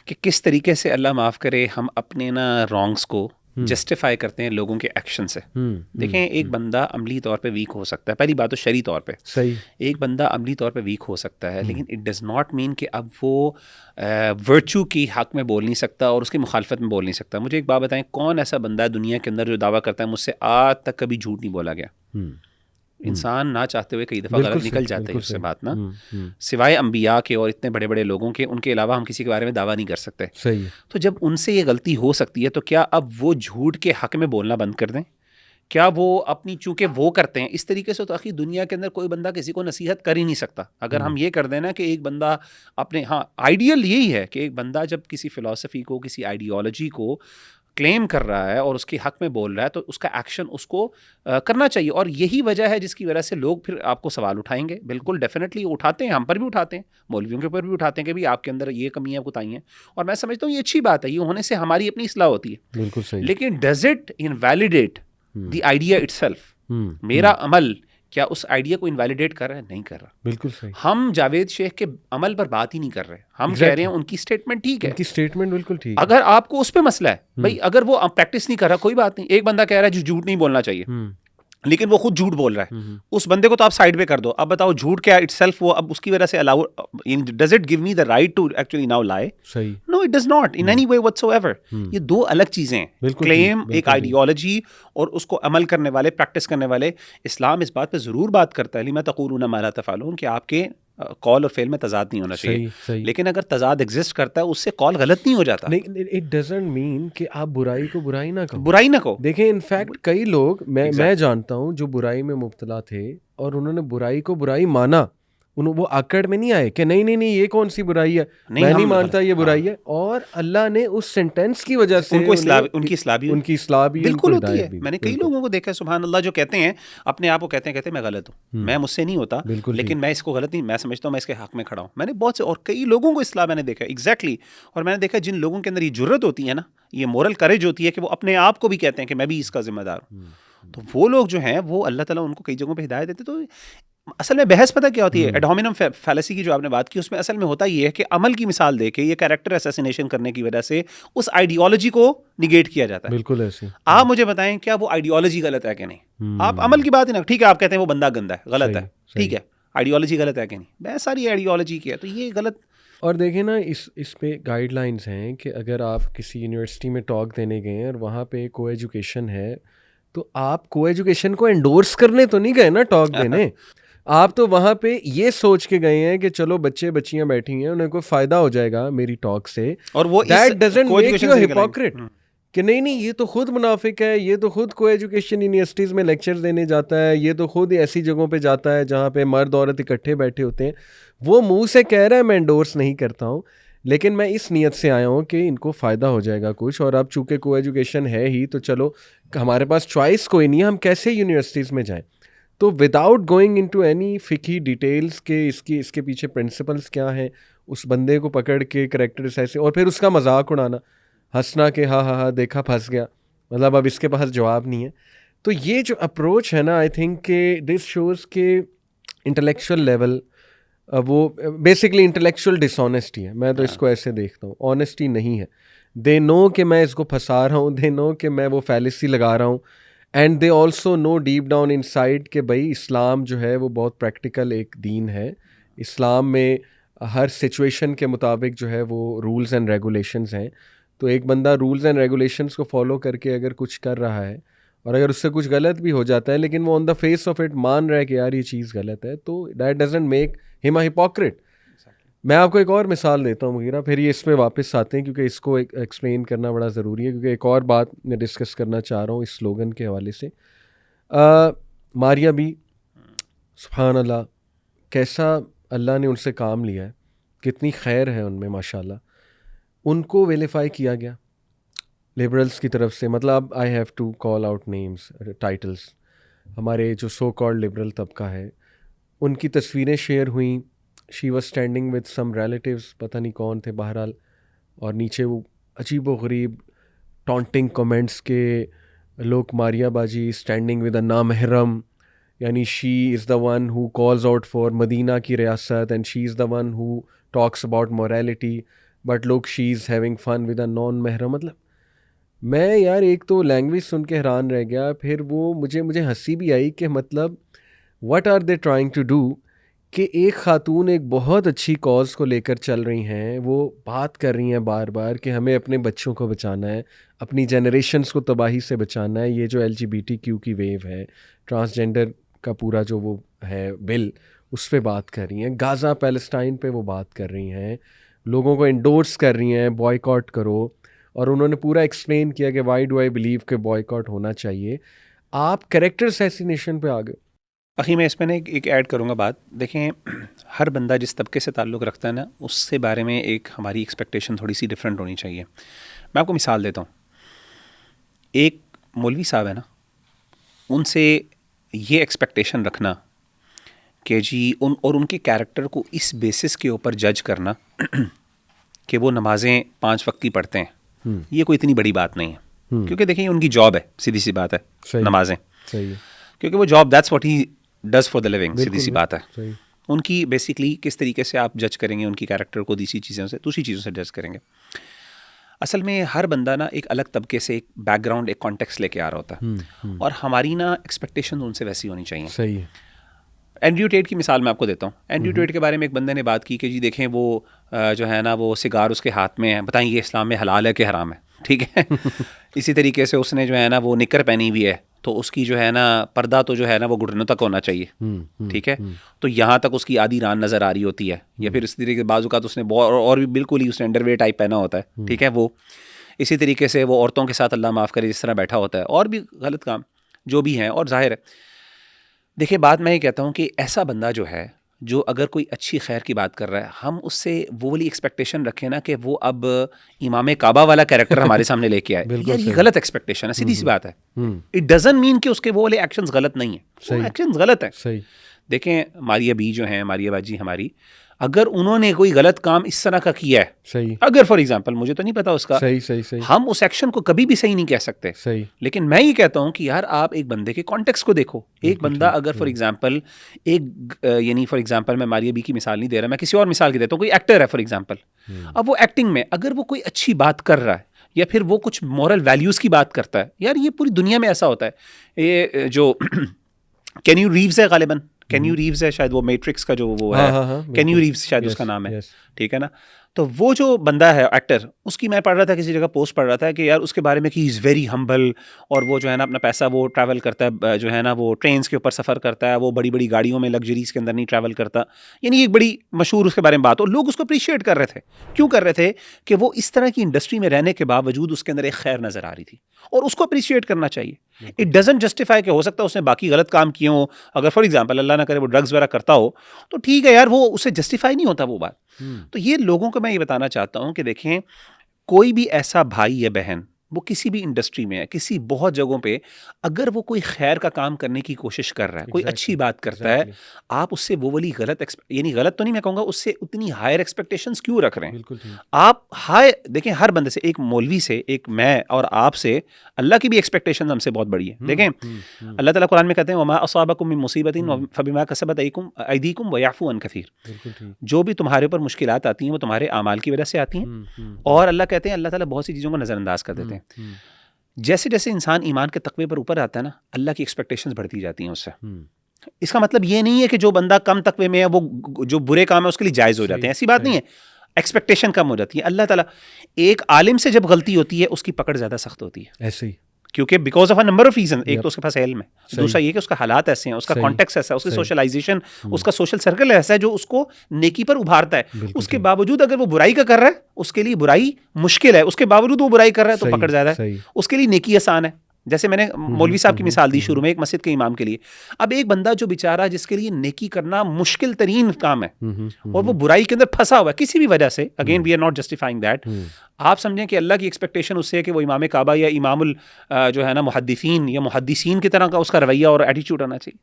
कि किस तरीके से अल्लाह माफ़ करे हम अपने ना रॉन्ग्स को जस्टिफाई करते हैं लोगों के एक्शन से। देखें, एक बंदा अमली तौर पे वीक हो सकता है, पहली बात तो शरी तौर पे सही, एक बंदा अमली तौर पे वीक हो सकता है, लेकिन इट डज़ नॉट मीन कि अब वो वर्चू की हक़ में बोल नहीं सकता और उसकी मुखालफत में बोल नहीं सकता। मुझे एक बात बताएं, कौन ऐसा बंदा है दुनिया के अंदर जो दावा करता है मुझसे आज तक कभी झूठ नहीं बोला गया? इंसान ना चाहते हुए कई दफ़ा बिल्कुल गलत सही, निकल जाते हैं बिल्कुल उससे सही। बात ना, हम्म, सिवाय अंबिया के और इतने बड़े बड़े लोगों के, उनके अलावा हम किसी के बारे में दावा नहीं कर सकते। सही है। तो जब उनसे ये गलती हो सकती है तो क्या अब वो झूठ के हक में बोलना बंद कर दें? क्या वो अपनी, चूंकि वो करते हैं इस तरीके से, तो आखिर दुनिया के अंदर कोई बंदा किसी को नसीहत कर ही नहीं सकता। अगर हम ये कर दें ना कि एक बंदा अपने, हाँ आइडियल यही है कि एक बंदा जब किसी फिलॉसफी को, किसी आइडियोलॉजी को क्लेम कर रहा है और उसके हक में बोल रहा है तो उसका एक्शन उसको करना चाहिए। और यही वजह है जिसकी वजह से लोग फिर आपको सवाल उठाएंगे। बिल्कुल डेफिनेटली उठाते हैं, हम पर भी उठाते हैं, मौलवियों के ऊपर भी उठाते हैं कि भाई आपके अंदर ये कमियां बताई हैं। और मैं समझता हूँ ये अच्छी बात है, ये होने से हमारी अपनी इस्लाह होती है। बिल्कुल सही। लेकिन does it invalidate the idea itself? मेरा अमल क्या उस आइडिया को इनवैलिडेट कर रहा है? नहीं कर रहा। बिल्कुल सही। हम जावेद शेख के अमल पर बात ही नहीं कर रहे, हम कह रहे हैं उनकी स्टेटमेंट ठीक है। उनकी स्टेटमेंट बिल्कुल ठीक है। अगर आपको उस पे मसला है भाई, अगर वो प्रैक्टिस नहीं कर रहा कोई बात नहीं। एक बंदा कह रहा है झूठ नहीं बोलना चाहिए, लेकिन वो खुद झूठ बोल रहा है, उस बंदे को तो आप साइड पे कर दो। अब बताओ झूठ क्या इटसेल्फ वो अब उसकी वजह से allow, does it give me the right to actually now lie? सही। No, it does not in any way whatsoever. ये दो अलग चीजें हैं, बिल्कुल क्लेम ठीक, एक आइडियोलॉजी और उसको अमल करने वाले, प्रैक्टिस करने वाले। इस्लाम इस बात पे जरूर बात करता है, लिमा तक़ूलूना मा ला तफ़अलून, कि आपके कॉल और फेल में तजाद नहीं होना चाहिए। सही। लेकिन अगर तजाद एग्जिस्ट करता है उससे कॉल गलत नहीं हो जाता। नहीं, इट डजंट मीन कि आप बुराई को बुराई ना कहो। बुराई ना कहो। देखें, इनफैक्ट कई लोग मैं जानता हूँ जो बुराई में मुब्तला थे और उन्होंने बुराई को बुराई माना। वो आकड़ में नहीं आए कि नहीं नहीं नहीं ये कौन सी बुराई है, मैं नहीं मानता ये बुराई है। और अल्लाह ने उस सेंटेंस की वजह से उनको उनकी इस्लाह भी बिल्कुल होती है। मैंने कई लोगों को देखा है सुभान अल्लाह जो कहते हैं अपने आप को, कहते हैं मैं गलत हूँ, मैं मुझसे नहीं होता, लेकिन मैं इसको गलत नहीं, मैं समझता हूँ मैं इसके हक में खड़ा हूँ। मैंने बहुत से और कई लोगों को इस्लाह मैंने देखा एग्जैक्टली। और मैंने देखा जिन लोगों के अंदर ये जुर्रत होती है ना, ये मोरल करेज होती है कि वो अपने आप को भी कहते हैं कि मैं भी इसका जिम्मेदार हूँ, तो वो लोग जो हैं वो अल्लाह ताला उनको कई जगहों पे हिदायत देते। तो असल में बहस पता क्या होती है, एड होमिनम फैलेसी की जो आपने बात की, उसमें असल में होता ये है कि अमल की मिसाल देके ये कैरेक्टर असैसिनेशन करने की वजह से उस आइडियोलॉजी को निगेट किया जाता है। बिल्कुल ऐसे। आप मुझे बताएं क्या वो आइडियोलॉजी गलत है कि नहीं? आप अमल की बात ही ना, ठीक है आप कहते हैं वो बंदा गंदा है, गलत है, ठीक है, आइडियोलॉजी गलत है कि नहीं? बहस सारी आइडियोलॉजी की है, तो ये गलत। और देखें ना, इस पे गाइडलाइंस हैं कि अगर आप किसी यूनिवर्सिटी में टॉक देने गए हैं और वहाँ पे को एजुकेशन है, तो आप को एजुकेशन को एंडोर्स करने तो नहीं गए ना टॉक देने। आप तो वहाँ पे ये सोच के गए हैं कि चलो बच्चे बच्चियाँ बैठी हैं, उन्हें कोई फ़ायदा हो जाएगा मेरी टॉक से। और वो that doesn't make you hypocrite कि नहीं नहीं ये तो खुद मुनाफिक है, ये तो खुद को एजुकेशन यूनिवर्सिटीज़ में लेक्चर्स देने जाता है, ये तो खुद ऐसी जगहों पे जाता है जहाँ पे मर्द औरत इकट्ठे बैठे होते हैं। वो मुंह से कह रहा है मैं एंडोर्स नहीं करता हूँ, लेकिन मैं इस नीयत से आया हूँ कि इनको फ़ायदा हो जाएगा कुछ। और अब चूँकि को एजुकेशन है ही तो चलो हमारे पास चॉइस कोई नहीं है, हम कैसे यूनिवर्सिटीज़ में जाएँ। तो विदाउट गोइंग इनटू एनी फिकी डिटेल्स के इसके पीछे प्रिंसिपल्स क्या हैं, उस बंदे को पकड़ के करैक्टर्स ऐसे और फिर उसका मजाक उड़ाना, हंसना कि हाँ हाँ हाँ देखा फंस गया, मतलब अब इसके पास जवाब नहीं है। तो ये जो अप्रोच है ना, आई थिंक के दिस शोज़ के इंटेलेक्चुअल लेवल, वो बेसिकली इंटेलेक्चुअल डिसऑनेस्टी है। मैं तो इसको ऐसे देखता हूँ, ऑनेस्टी नहीं है। दे नो कि मैं इसको फंसा रहा हूँ, दे नो कि मैं वो फैलेसी लगा रहा हूँ, and they also know deep down inside कि भाई इस्लाम जो है वो बहुत प्रैक्टिकल एक दीन है। इस्लाम में हर सिचुएशन के मुताबिक जो है वो रूल्स एंड रेगुलेशंस हैं। तो एक बंदा रूल्स एंड रेगुलेशंस को फॉलो करके अगर कुछ कर रहा है और अगर उससे कुछ गलत भी हो जाता है, लेकिन वो on the face of it मान रहा है कि यार ये चीज़ गलत है, तो that doesn't make him a hypocrite. मैं आपको एक और मिसाल देता हूँ मुगीरा, फिर ये इस पे वापस आते हैं क्योंकि इसको एक्सप्लेन करना बड़ा ज़रूरी है, क्योंकि एक और बात मैं डिस्कस करना चाह रहा हूँ इस स्लोगन के हवाले से। मारिया बी, सुभान अल्लाह, कैसा अल्लाह ने उनसे काम लिया है, कितनी खैर है उनमें माशाल्लाह। उनको वेलीफाई किया गया लिबरल्स की तरफ से, मतलब I have to call out names, titles. हमारे जो सो कॉल्ड लिबरल तबका है, उनकी तस्वीरें शेयर हुई, she was standing with some relatives, पता नहीं कौन थे बहरहाल, और नीचे वो अजीब व गरीब टॉन्टिंग कमेंट्स के लोग, मारिया बाजी स्टैंडिंग विद अ नामहरम, यानी she is the one who calls out for Medina की रियासत and she is the one who talks about morality, but लोग she is having fun with a non महरम। मतलब मैं यार एक तो लैंग्वेज सुन के हैरान रह गया, फिर वो मुझे हंसी भी आई कि मतलब what are they trying to do, कि एक ख़ातून एक बहुत अच्छी कॉज को लेकर चल रही हैं, वो बात कर रही हैं बार बार कि हमें अपने बच्चों को बचाना है, अपनी जनरेशन्स को तबाही से बचाना है, ये जो LGBTQ की वेव है, ट्रांसजेंडर का पूरा जो वो है बिल, उस पर बात कर रही हैं, गाज़ा पैलेस्टाइन पे वो बात कर रही हैं, लोगों को इंडोर्स कर रही हैं बॉयकॉट करो, और उन्होंने पूरा एक्सप्लेन किया कि वाई डू आई बिलीव कि बॉयकॉट होना चाहिए। आप कैरेक्टर असैसिनेशन पे आ गए। अखी मैं इसमें एक ऐड करूँगा बात। देखें, हर बंदा जिस तबके से ताल्लुक़ रखता है ना, उससे बारे में एक हमारी एक्सपेक्टेशन थोड़ी सी डिफरेंट होनी चाहिए। मैं आपको मिसाल देता हूँ। एक मौलवी साहब है ना, उनसे ये एक्सपेक्टेशन रखना कि जी उनके कैरेक्टर को इस बेसिस के ऊपर जज करना कि वो नमाज़ें 5 वक्त की पढ़ते हैं, ये कोई इतनी बड़ी बात नहीं है। क्योंकि देखिए उनकी जॉब है, सीधी सी बात है, नमाजें। सही है। क्योंकि वो job that's what he does for the living, सीधी सी बात है। सही। उनकी बेसिकली किस तरीके से आप जज करेंगे उनकी कैरेक्टर को, दूसरी चीज़ों से जज करेंगे। असल में हर बंदा ना एक अलग तबके से, एक बैकग्राउंड, एक कॉन्टेक्स्ट लेके आ रहा होता है, और हमारी ना एक्सपेक्टेशन उनसे वैसी होनी चाहिए। सही है। एंड्रयू टेट की मिसाल मैं आपको देता हूँ। एंड्रयू टेट के बारे में एक बंदे ने बात की कि जी देखें वो जो है ना, वो सिगार उसके हाथ में है, बताएंगे इस्लाम में हलाल है कि हराम है, ठीक है। इसी तरीके से उसने जो है ना वो निकर पहनी हुई है, तो उसकी जो है ना पर्दा तो जो है ना वो घुटनों तक होना चाहिए, ठीक है। तो यहाँ तक उसकी आधी रान नज़र आ रही होती है, या फिर इस तरीके के बाजू का तो उसने और भी बिल्कुल ही उसने अंडरवेयर टाइप पहना होता है, ठीक है। वो इसी तरीके से वो औरतों के साथ अल्लाह माफ़ करे जिस तरह बैठा होता है, और भी गलत काम जो भी हैं। और जाहिर है, देखिए बात मैं ये कहता हूँ कि ऐसा बंदा जो है, जो अगर कोई अच्छी खैर की बात कर रहा है, हम उससे वो वाली एक्सपेक्टेशन रखें ना कि वो अब इमाम काबा वाला कैरेक्टर हमारे सामने लेके आए, यार ये गलत एक्सपेक्टेशन है, सीधी सी बात है। इट डजंट मीन कि उसके वो वाले एक्शंस गलत नहीं है, वो एक्शंस गलत है। सही। देखें मारिया बी जो हैं, मारिया बाजी हमारी, अगर उन्होंने कोई गलत काम इस तरह का किया है, सही, अगर फॉर एग्जांपल, मुझे तो नहीं पता उसका, सही सही सही, हम उस एक्शन को कभी भी सही नहीं कह सकते। सही। लेकिन मैं ये कहता हूँ कि यार आप एक बंदे के कॉन्टेक्स्ट को देखो। एक बंदा अगर फॉर एग्जांपल यानी फॉर एग्जांपल मैं मारिया बी की मिसाल नहीं दे रहा, मैं किसी और मिसाल की देता हूँ। कोई एक्टर है फॉर एग्जांपल, अब वो एक्टिंग में अगर वो कोई अच्छी बात कर रहा है, या फिर वो कुछ मॉरल वैल्यूज़ की बात करता है, यार ये पूरी दुनिया में ऐसा होता है। ये जो केन्यू रीव्स है, गालिबन केन्यू रीव्स है शायद, वो मैट्रिक्स का जो वो है, केन्यू रीव्स शायद उसका नाम है, ठीक है ना। तो वो जो बंदा है एक्टर, उसकी मैं पढ़ रहा था, किसी जगह पोस्ट पढ़ रहा था कि यार उसके बारे में कि ही इज़ वेरी हम्बल, और वो जो है ना अपना पैसा वो ट्रैवल करता है, जो है ना वो ट्रेन्स के ऊपर सफ़र करता है, वो बड़ी बड़ी गाड़ियों में लग्जरीज के अंदर नहीं ट्रैवल करता। यानी एक बड़ी मशहूर उसके बारे में बात, और लोग उसको अप्रिशिएट कर रहे थे। क्यों कर रहे थे? कि वो इस तरह की इंडस्ट्री में रहने के बावजूद उसके अंदर एक खैर नज़र आ रही थी, और उसको अप्रिशिएट करना चाहिए। इट डजंट जस्टिफाई कि हो सकता है उसने बाकी गलत काम किए हों। अगर फॉर एग्जांपल अल्लाह ना करे वो ड्रग्स वगैरह करता हो, तो ठीक है यार, वो उसे जस्टिफाई नहीं होता वो बात। तो ये लोगों को मैं ये बताना चाहता हूँ कि देखें, कोई भी ऐसा भाई या बहन, वो किसी भी इंडस्ट्री में है, किसी बहुत जगहों पे, अगर वो कोई खैर का काम करने की कोशिश कर रहा है, कोई अच्छी बात करता है, आप उससे वो वाली यानी गलत तो नहीं मैं कहूँगा, उससे उतनी हायर एक्सपेक्टेशंस क्यों रख रहे हैं? बिल्कुल। आप देखें, हर बंदे से, एक मौलवी से, एक मैं और आप से, अल्लाह की भी एक्सपेक्टेशन हमसे बहुत बड़ी है। देखें अल्लाह ताला कुरान में कहते हैं, वमा असाबकुम मिन मुसीबतिन फबिमा कसबत अयदीकुम व याफू अन कसीर। जो भी तुम्हारे ऊपर मुश्किलात आती हैं वो तुम्हारे आमाल की वजह से आती हैं, और अल्लाह कहते हैं, अल्लाह ताला बहुत सी चीज़ों को नज़रअंदाज कर देते हैं। जैसे जैसे इंसान ईमान के तकवे पर ऊपर आता है ना, अल्लाह की एक्सपेक्टेशंस बढ़ती जाती हैं उससे। इसका मतलब ये नहीं है कि जो बंदा कम तकवे में है वो जो बुरे काम है उसके लिए जायज़ हो जाते हैं, ऐसी बात नहीं है। एक्सपेक्टेशन कम हो जाती है। अल्लाह ताला, एक आलिम से जब गलती होती है उसकी पकड़ ज़्यादा सख्त होती है, ऐसे ही, क्योंकि because of a number of reason. एक तो उसके पास इल्म है, दूसरा ये कि उसका हालात ऐसे हैं, उसका कॉन्टेक्स्ट ऐसा है, उसकी सोशलाइजेशन, उसका सोशल सर्कल ऐसा है जो उसको नेकी पर उभारता है। उसके बावजूद अगर वो बुराई का कर रहा है, उसके लिए बुराई मुश्किल है, उसके बावजूद वो बुराई कर रहा है तो पकड़ ज़्यादा है, उसके लिए नेकी आसान है। जैसे मैंने मौलवी साहब की मिसाल दी शुरू में, एक मस्जिद के इमाम के लिए। अब एक बंदा जो बेचारा, जिसके लिए नेकी करना मुश्किल तरीन काम है, और वो बुराई के अंदर फंसा हुआ है किसी भी वजह से, again we are not justifying that, आप समझें कि अल्लाह की एक्सपेक्टेशन उससे है कि वो इमाम काबा या इमामुल जो है ना मुहद्दिसीन या मुहद्दिसीन की तरह का उसका रवैया और एटीट्यूड आना चाहिए।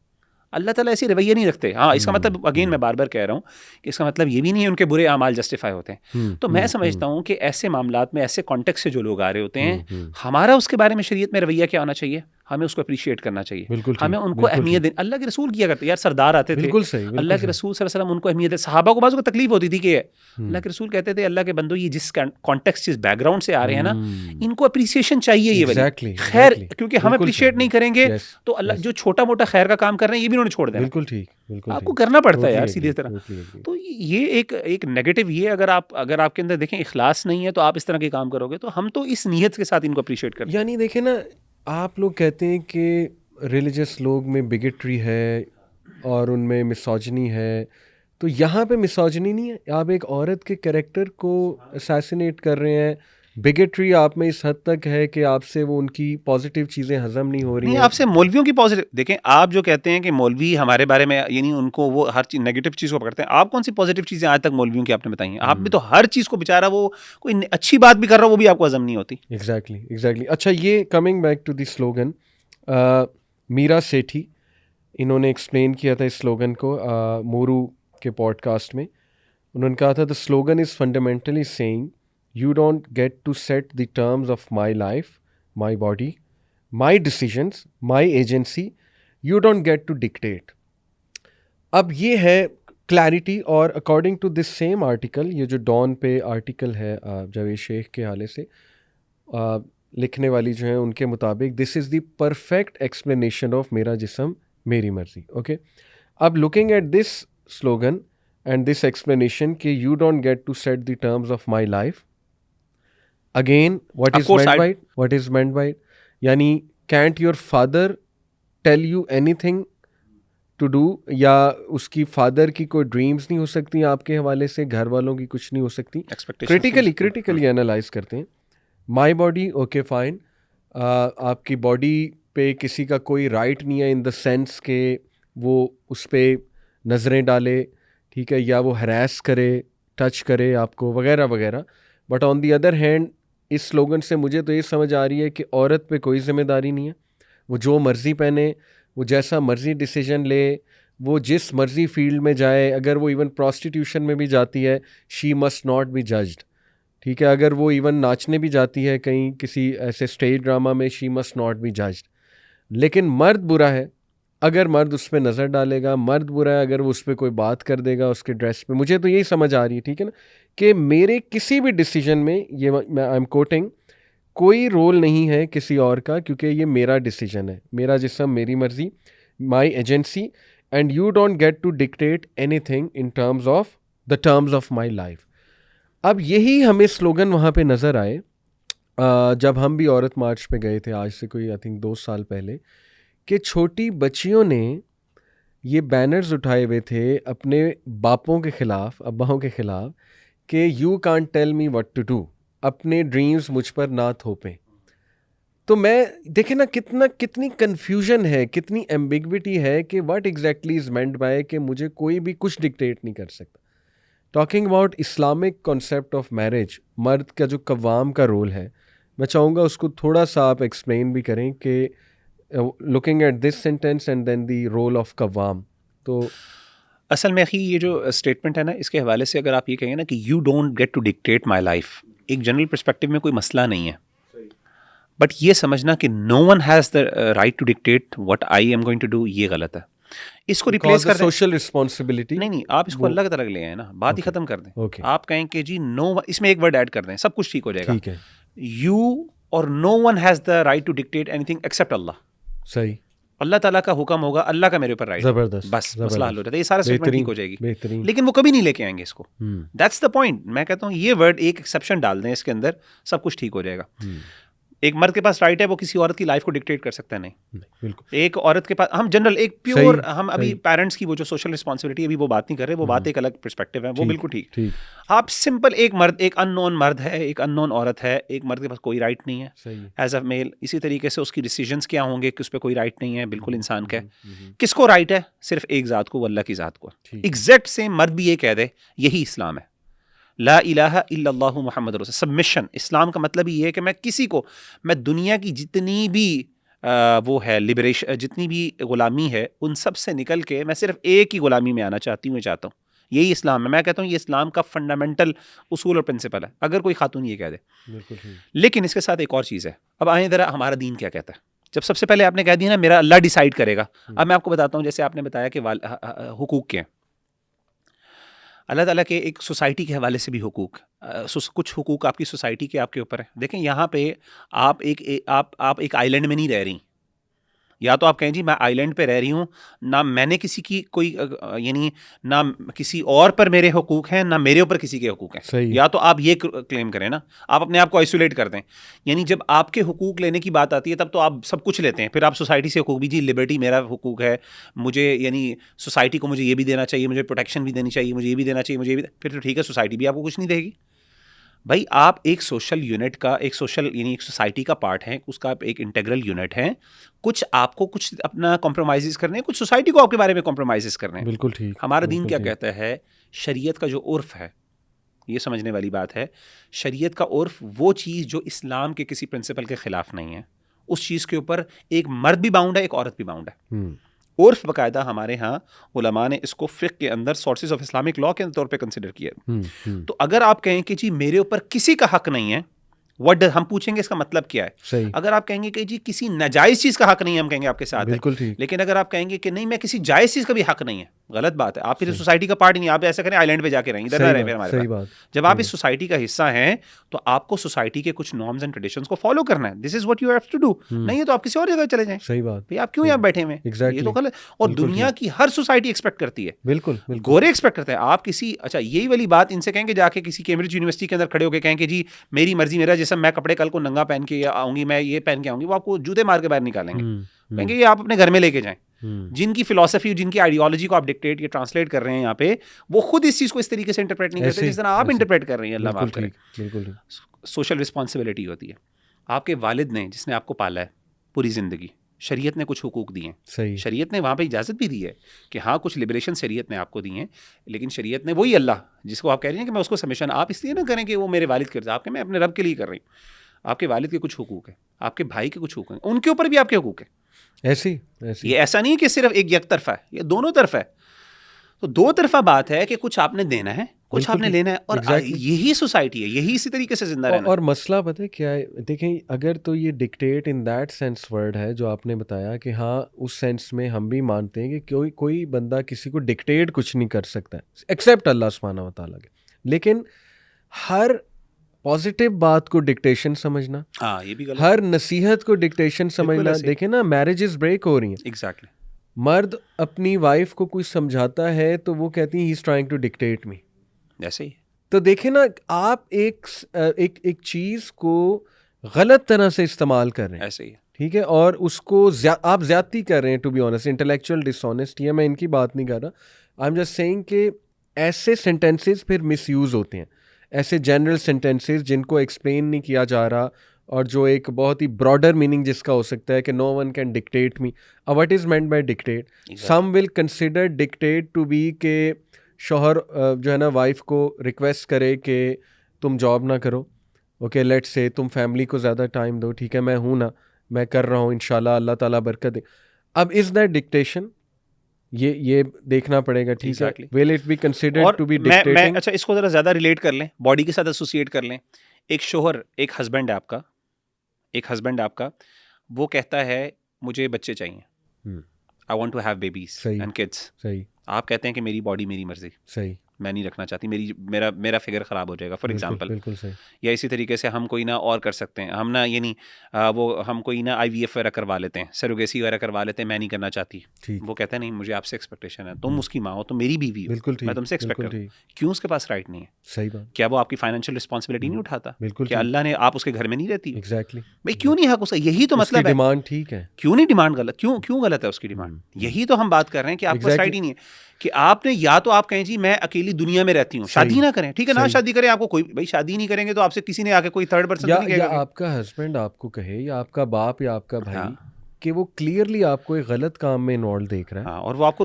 अल्लाह ताला ऐसे रवैया नहीं रखते। हाँ, इसका मतलब अगेन मैं बार बार कह रहा हूँ कि इसका मतलब ये भी नहीं है उनके बुरे अमाल जस्टिफाई होते हैं। तो मैं समझता हूँ कि ऐसे मामलात में, ऐसे कॉन्टेक्स्ट से जो लोग आ रहे होते हैं, हमारा उसके बारे में शरीयत में रवैया क्या होना चाहिए? हमें उसको अप्रिशिएट करना चाहिए, हमें उनको अहमियत देनी। अल्लाह के रसूल किया करते, यार सरदार आते थे, अल्लाह के रसूल सल्लल्लाहु अलैहि वसल्लम, उनको अहमियत है। सहाबा को बाज़ को तकलीफ होती थी कि अल्लाह के रसूल कहते थे, अल्लाह के बंदो, ये जिस कॉन्टेक्स्ट, जिस बैकग्राउंड से आ रहे हैं ना, इनको अप्रिसिएशन चाहिए, ये वाली खैर, क्योंकि हम अप्रिशिएट नहीं करेंगे तो अल्लाह जो छोटा मोटा खैर का काम कर रहे हैं ये भी उन्होंने छोड़ देना। बिल्कुल ठीक, आपको करना पड़ता है यार, सीधी तरह। तो ये एक नेगेटिव ये, अगर आपके अंदर देखें इखलास नहीं है तो आप इस तरह के काम करोगे, तो हम तो इस नीयत के साथ इनको अप्रिशिएट करते हैं। यानी देखें ना, आप लोग कहते हैं कि रिलीजियस लोग में बिगेट्री है और उनमें मिसोजनी है, तो यहाँ पे मिसोजनी नहीं है, आप एक औरत के कैरेक्टर को असैसिनेट कर रहे हैं। बिगेट्री आप में इस हद तक है कि आपसे वो उनकी पॉजिटिव चीज़ें हजम नहीं हो रही नहीं, हैं। आपसे मौलवियों की पॉजिटिव देखें, आप जो कहते हैं कि मौलवी हमारे बारे में, यानी उनको वो हर चीज नेगेटिव चीज को पकड़ते हैं, आप कौन सी पॉजिटिव चीजें आज तक मौलवियों की आपने बताई हैं? आप भी तो हर चीज को, बेचारा वो कोई अच्छी बात भी कर रहा हो वो भी आपको हजम नहीं होती। एग्जैक्टली। अच्छा, ये coming back to the slogan, Meera Sethi इन्होंने एक्सप्लेन किया था इस स्लोगन को मोरू के पॉडकास्ट में। उन्होंने कहा था the slogan is fundamentally saying you don't get to set the terms of my life, my body, my decisions, my agency, you don't get to dictate. अब ये है क्लैरिटी, और according to this same article, ये जो don पे article है जावेद शेख के हवाले से लिखने वाली जो है, उनके मुताबिक this is the perfect explanation of मेरा जिस्म मेरी मर्जी। ओके, अब looking at this slogan and this explanation कि you don't get to set the terms of my life, again what is meant by it, यानी can't your father tell you anything to do, या उसकी father की कोई dreams नहीं हो सकती आपके हवाले से, घर वालों की कुछ नहीं हो सकती। क्रिटिकली एनालाइज करते हैं। माई बॉडी, ओके फाइन, आपकी बॉडी पे किसी का कोई राइट नहीं है इन द सेंस के वो उस पर नज़रें डाले, ठीक है, या वो हरास करे, टच करे आपको वगैरह वगैरह। But on the other hand इस स्लोगन से मुझे तो ये समझ आ रही है कि औरत पे कोई जिम्मेदारी नहीं है, वो जो मर्ज़ी पहने, वो जैसा मर्ज़ी डिसीजन ले, वो जिस मर्ज़ी फील्ड में जाए, अगर वो इवन प्रोस्टिट्यूशन में भी जाती है, she must not be judged, ठीक है, अगर वो इवन नाचने भी जाती है कहीं किसी ऐसे स्टेज ड्रामा में, she must not be judged. लेकिन मर्द बुरा है अगर मर्द उस पर नज़र डालेगा, मर्द बुरा है अगर वो उस पर कोई बात कर देगा उसके ड्रेस पे। मुझे तो यही समझ आ रही है, ठीक है ना, कि मेरे किसी भी डिसीजन में, ये मैं आई एम कोटिंग, कोई रोल नहीं है किसी और का, क्योंकि ये मेरा डिसीजन है, मेरा जिस्म मेरी मर्जी, my agency, and you don't get to dictate anything in terms of my life. अब यही हमें स्लोगन वहाँ पे नज़र आए जब हम भी औरत मार्च पे गए थे, आज से कोई आई थिंक 2 साल पहले, कि छोटी बच्चियों ने ये बैनर्स उठाए हुए थे अपने बापों के ख़िलाफ़, अब्बाओं के ख़िलाफ़, कि you can't tell me what to do, अपने ड्रीम्स मुझ पर ना थोपें। तो मैं देखे ना कितनी कन्फ्यूजन है, कितनी एम्बिग्विटी है कि what exactly is meant by कि मुझे कोई भी कुछ डिक्टेट नहीं कर सकता। Talking about Islamic concept of marriage, मर्द का जो कव्वाम का रोल है, मैं चाहूँगा उसको थोड़ा सा आप एक्सप्लेन भी करें कि looking at this sentence and then the role of कव्वाम। तो असल में ये जो स्टेटमेंट है ना, इसके हवाले से अगर आप ये कहेंगे ना कि you don't get to dictate my life, एक जनरल पर्सपेक्टिव में कोई मसला नहीं है, बट ये समझना कि no one has the right to dictate what I am going to do, ये गलत है। इसको रिप्लेस कर दें, सोशल रिस्पॉन्सिबिलिटी, नहीं, आप इसको अल्लाह की तरह ले आए ना, बात ही खत्म कर दें। Okay. आप कहें कि जी नो, इसमें एक वर्ड ऐड कर दें, सब कुछ ठीक हो जाएगा। ठीक है, यू और no one has the right to dictate anything except Allah. सही, अल्लाह ताला का हुक्म होगा, अल्लाह का मेरे ऊपर राइट, ज़बरदस्त, बस मसला हल हो जाता है, ये सारा स्टेटमेंट ठीक हो जाएगी। बेहतरीन। लेकिन वो कभी नहीं लेके आएंगे इसको, दैट्स द पॉइंट। मैं कहता हूँ ये वर्ड एक एक्सेप्शन डाल दें इसके अंदर, सब कुछ ठीक हो जाएगा। एक मर्द के पास राइट है, वो किसी औरत की लाइफ को डिक्टेट कर सकता है नहीं। बिल्कुल, एक औरत के पास, हम जनरल एक प्योर, हम अभी सही। पेरेंट्स की वो जो सोशल रिस्पॉन्सिबिलिटी, अभी वो बात नहीं कर रहे, वो बात एक अलग पर्सपेक्टिव है, वो बिल्कुल ठीक। ठीक, आप सिंपल, एक मर्द, एक अननोन मर्द है, एक अननोन औरत है, एक मर्द के पास कोई राइट नहीं है सही है। As a male. इसी तरीके से उसकी डिसीजंस क्या होंगे कि उस पर कोई राइट नहीं है, बिल्कुल इंसान का है। किसको राइट है? सिर्फ एक ज़ात को, अल्लाह की ज़ात को। एग्जैक्ट सेम मर्द भी ये कह दे, यही इस्लाम है, ला इलाहा इल्लल्लाहु मुहम्मद रसूल। सबमिशन, इस्लाम का मतलब ही ये है कि मैं किसी को, मैं दुनिया की जितनी भी वो है लिबरेशन, जितनी भी गुलामी है, उन सब से निकल के मैं सिर्फ एक ही गुलामी में आना चाहती हूँ, चाहता हूँ। यही इस्लाम है। मैं कहता हूँ ये इस्लाम का फंडामेंटल उसूल और प्रिंसिपल है, अगर कोई खातून ये कह दे। लेकिन इसके साथ एक और चीज़ है। अब आए ज़रा, हमारा दीन क्या कहता है? जब सबसे पहले आपने कह दिया ना मेरा अल्लाह डिसाइड करेगा, अब मैं आपको बताता हूँ, जैसे आपने बताया कि हुकूक के हैं, अल्लाह ताला के एक सोसाइटी के हवाले से भी हुकूक, कुछ हुकूक आपकी सोसाइटी के आपके ऊपर है। देखें यहाँ पे आप एक आइलैंड में नहीं रह रही, या तो आप कहें जी मैं आइलैंड पे रह रही हूँ, ना मैंने किसी की कोई यानी ना किसी और पर मेरे हुकूक हैं, ना मेरे ऊपर किसी के हुकूक हैं। सही। या तो आप ये क्लेम करें ना, आप अपने आप को आइसोलेट कर दें। यानी जब आपके हुकूक लेने की बात आती है तब तो आप सब कुछ लेते हैं, फिर आप सोसाइटी से हुकूक भी, जी लिबर्टी मेरा हुकूक है, मुझे यानी सोसाइटी को मुझे ये भी देना चाहिए, मुझे प्रोटेक्शन भी देनी चाहिए, मुझे ये भी देना चाहिए, मुझे ये भी, फिर तो ठीक है सोसाइटी भी आपको कुछ नहीं देगी। भाई आप एक सोशल यूनिट का, एक सोशल यानी एक सोसाइटी का पार्ट हैं, उसका आप एक इंटीग्रल यूनिट हैं। कुछ आपको कुछ अपना कॉम्प्रोमाइज़ करने हैं, कुछ सोसाइटी को आपके बारे में कॉम्प्रोमाइज़ करने हैं। बिल्कुल ठीक। हमारा दीन बिल्कुल क्या ठीक। कहता है, शरीयत का जो उर्फ है, ये समझने वाली बात है, शरीयत का उर्फ वो चीज़ जो इस्लाम के किसी प्रिंसिपल के ख़िलाफ़ नहीं है, उस चीज़ के ऊपर एक मर्द भी बाउंड है, एक औरत भी बाउंड है। उर्फ बाकायदा हमारे यहाँ उलमा ने इसको फ़िक़्ह के अंदर सोर्सेज ऑफ इस्लामिक लॉ के तौर पे कंसिडर किया। तो अगर आप कहें कि जी मेरे ऊपर किसी का हक नहीं है, व्हाट हम पूछेंगे इसका मतलब क्या है। सही। अगर आप कहेंगे कि जी किसी नाजायज़ चीज़ का हक नहीं है, हम कहेंगे आपके साथ है। बिल्कुल ठीक। लेकिन अगर आप कहेंगे कि नहीं मैं किसी जायज़ चीज़ का भी हक नहीं है, गलत बात है। आप फिर सही। सोसाइटी का पार्ट ही नहीं, आप ऐसा करें आइलैंड पे जाके रहें, इधर ना सही रहें बात, फिर हमारे सही पास। बात। जब आप इस सोसाइटी का हिस्सा हैं तो आपको सोसाइटी के कुछ नॉर्म्स एंड ट्रेडिशंस को फॉलो करना है। This is what you have to do. नहीं है तो आप किसी और जगह चले जाएं। सही बात। भाई आप क्यों यहाँ बैठे हुए हैं? ये एग्जैक्टली। तो गलत। और बिल्कुल दुनिया की हर सोसाइटी एक्सपेक्ट करती है, बिल्कुल बिल्कुल। गोरे एक्सपेक्ट करते हैं। आप किसी, अच्छा यही वाली बात इनसे कहेंगे जाके किसी कैम्ब्रिज यूनिवर्सिटी के अंदर खड़े होकर कहेंगे जी मेरी मर्जी मेरा जिसम, मैं कपड़े कल को नंगा पहन के आऊंगी, मैं ये पहन के आऊंगी, वो आपको जूते मार के बाहर निकालेंगे। कहेंगे ये आप अपने घर में लेके जाएं। जिनकी फिलॉसफी, जिनकी आइडियोलॉजी को आप डिक्टेट या ट्रांसलेट कर रहे हैं यहाँ पे, वो खुद इस चीज को इस तरीके से इंटरप्रेट नहीं करते जिस तरह आप इंटरप्रेट कर रही हैं। अल्लाह माफ करे। बिल्कुल। सोशल रिस्पॉन्सिबिलिटी होती है। आपके वालिद ने, जिसने आपको पाला है पूरी जिंदगी, शरीयत ने कुछ हुकूक दिए हैं। सही। शरीयत ने वहाँ पे इजाज़त भी दी है कि हाँ कुछ लिबरेशन शरीयत ने आपको दी हैं, लेकिन शरीयत ने वही अल्लाह जिसको आप कह रही हैं कि मैं उसको सबमिशन, आप इसलिए ना करें कि वो मेरे वालिद के, आपके मैं अपने रब के लिए कर रही हूँ। आपके वालिद के कुछ हुकूक हैं, आपके भाई के कुछ हुकूक हैं, उनके ऊपर भी आपके हुकूक हैं। ऐसी ये ऐसा नहीं है कि सिर्फ एक तरफा है, ये दोनों तरफा है। तो दो तरफा बात है कि कुछ आपने देना है, कुछ आपने लेना है, और यही सोसाइटी है, यही इसी तरीके से जिंदा रहना। और मसला पता है क्या है, देखें अगर तो ये dictate in that sense word है जो आपने बताया कि हाँ उस सेंस में हम भी मानते हैं कि कोई बंदा किसी को डिक्टेट कुछ नहीं कर सकता एक्सेप्ट अल्लाह सुब्हानहू व तआला के। लेकिन हर पॉजिटिव बात को डिक्टेशन समझना, हाँ ये भी गलत, हर नसीहत को डिक्टेशन समझना। देखें ना मैरिजेस ब्रेक हो रही हैं। एग्जैक्टली। मर्द अपनी वाइफ को कुछ समझाता है तो वो कहती है he is trying to dictate me, ऐसे ही। तो देखें ना आप एक चीज़ को गलत तरह से इस्तेमाल कर रहे हैं, ऐसे ही, ठीक है, और उसको आप ज्यादती कर रहे हैं। To be honest, intellectual dishonesty है, मैं इनकी बात नहीं कर रहा। आई एम जस्ट सेइंग कि ऐसे सेंटेंसेस फिर मिसयूज होते हैं, ऐसे जनरल सेंटेंसेस जिनको एक्सप्लेन नहीं किया जा रहा और जो एक बहुत ही ब्रॉडर मीनिंग जिसका हो सकता है कि no one can dictate me. What is meant by dictate? Some will consider dictate to be के शौहर जो है ना वाइफ को रिक्वेस्ट करे कि तुम जॉब ना करो, ओके लेट्स से तुम फैमिली को ज़्यादा टाइम दो, ठीक है मैं हूँ ना, मैं कर रहा हूँ, इंशाल्लाह अल्लाह ताला बरकत दे। अब इज़ दैट डिक्टेशन? ये देखना पड़ेगा, ठीक है। Will it be considered to be dictating? अच्छा इसको ज़रा ज़्यादा रिलेट कर लें, बॉडी के साथ एसोसिएट कर लें। एक शौहर, एक हस्बैंड है आपका, वो कहता है मुझे बच्चे चाहिए, I want to have babies and kids. सही। आप कहते हैं कि मेरी बॉडी मेरी मर्जी, सही, मैं नहीं रखना चाहती, मेरा फिगर ख़राब हो जाएगा फॉर एग्जांपल। बिल्कुल सही। या इसी तरीके से हम कोई ना और कर सकते हैं, हम ना यानी हम कोई ना IVF वगैरह करवा लेते हैं, सरोगेसी वगैरह करवा लेते हैं, मैं नहीं करना चाहती। वो कहता है नहीं मुझे आपसे एक्सपेक्टेशन है, तुम उसकी माँ हो, तुम मेरी बीवी हो, मैं तुमसे एक्सपेक्ट करता हूँ। क्यों उसके पास राइट नहीं है? सही बात। क्या वो आपकी फाइनेंशियल रिस्पॉन्सिबिलिटी नहीं उठाता? बिल्कुल। क्या अल्लाह ने, आप उसके घर में नहीं रहती? एग्जैक्टली। भाई क्यों नहीं हक उसका? यही तो मतलब है। डिमांड ठीक है, क्यों नहीं डिमांड गलत? क्यों गलत है उसकी डिमांड? यही तो हम बात कर रहे हैं कि आपके पास राइट ही नहीं है कि आपने, या तो आप कहें जी मैं अकेली दुनिया में रहती हूँ, शादी ना करें, ठीक है ना शादी करें, आपको कोई, भाई शादी नहीं करेंगे तो आपसे किसी ने आके कोई थर्ड पर्सन नहीं कहेगा, या आपका हस्बैंड आपको कहे या आपका बाप या आपका भाई कि वो क्लियरली आपको एक गलत काम में इन्वॉल्व देख रहा है, और वो आपको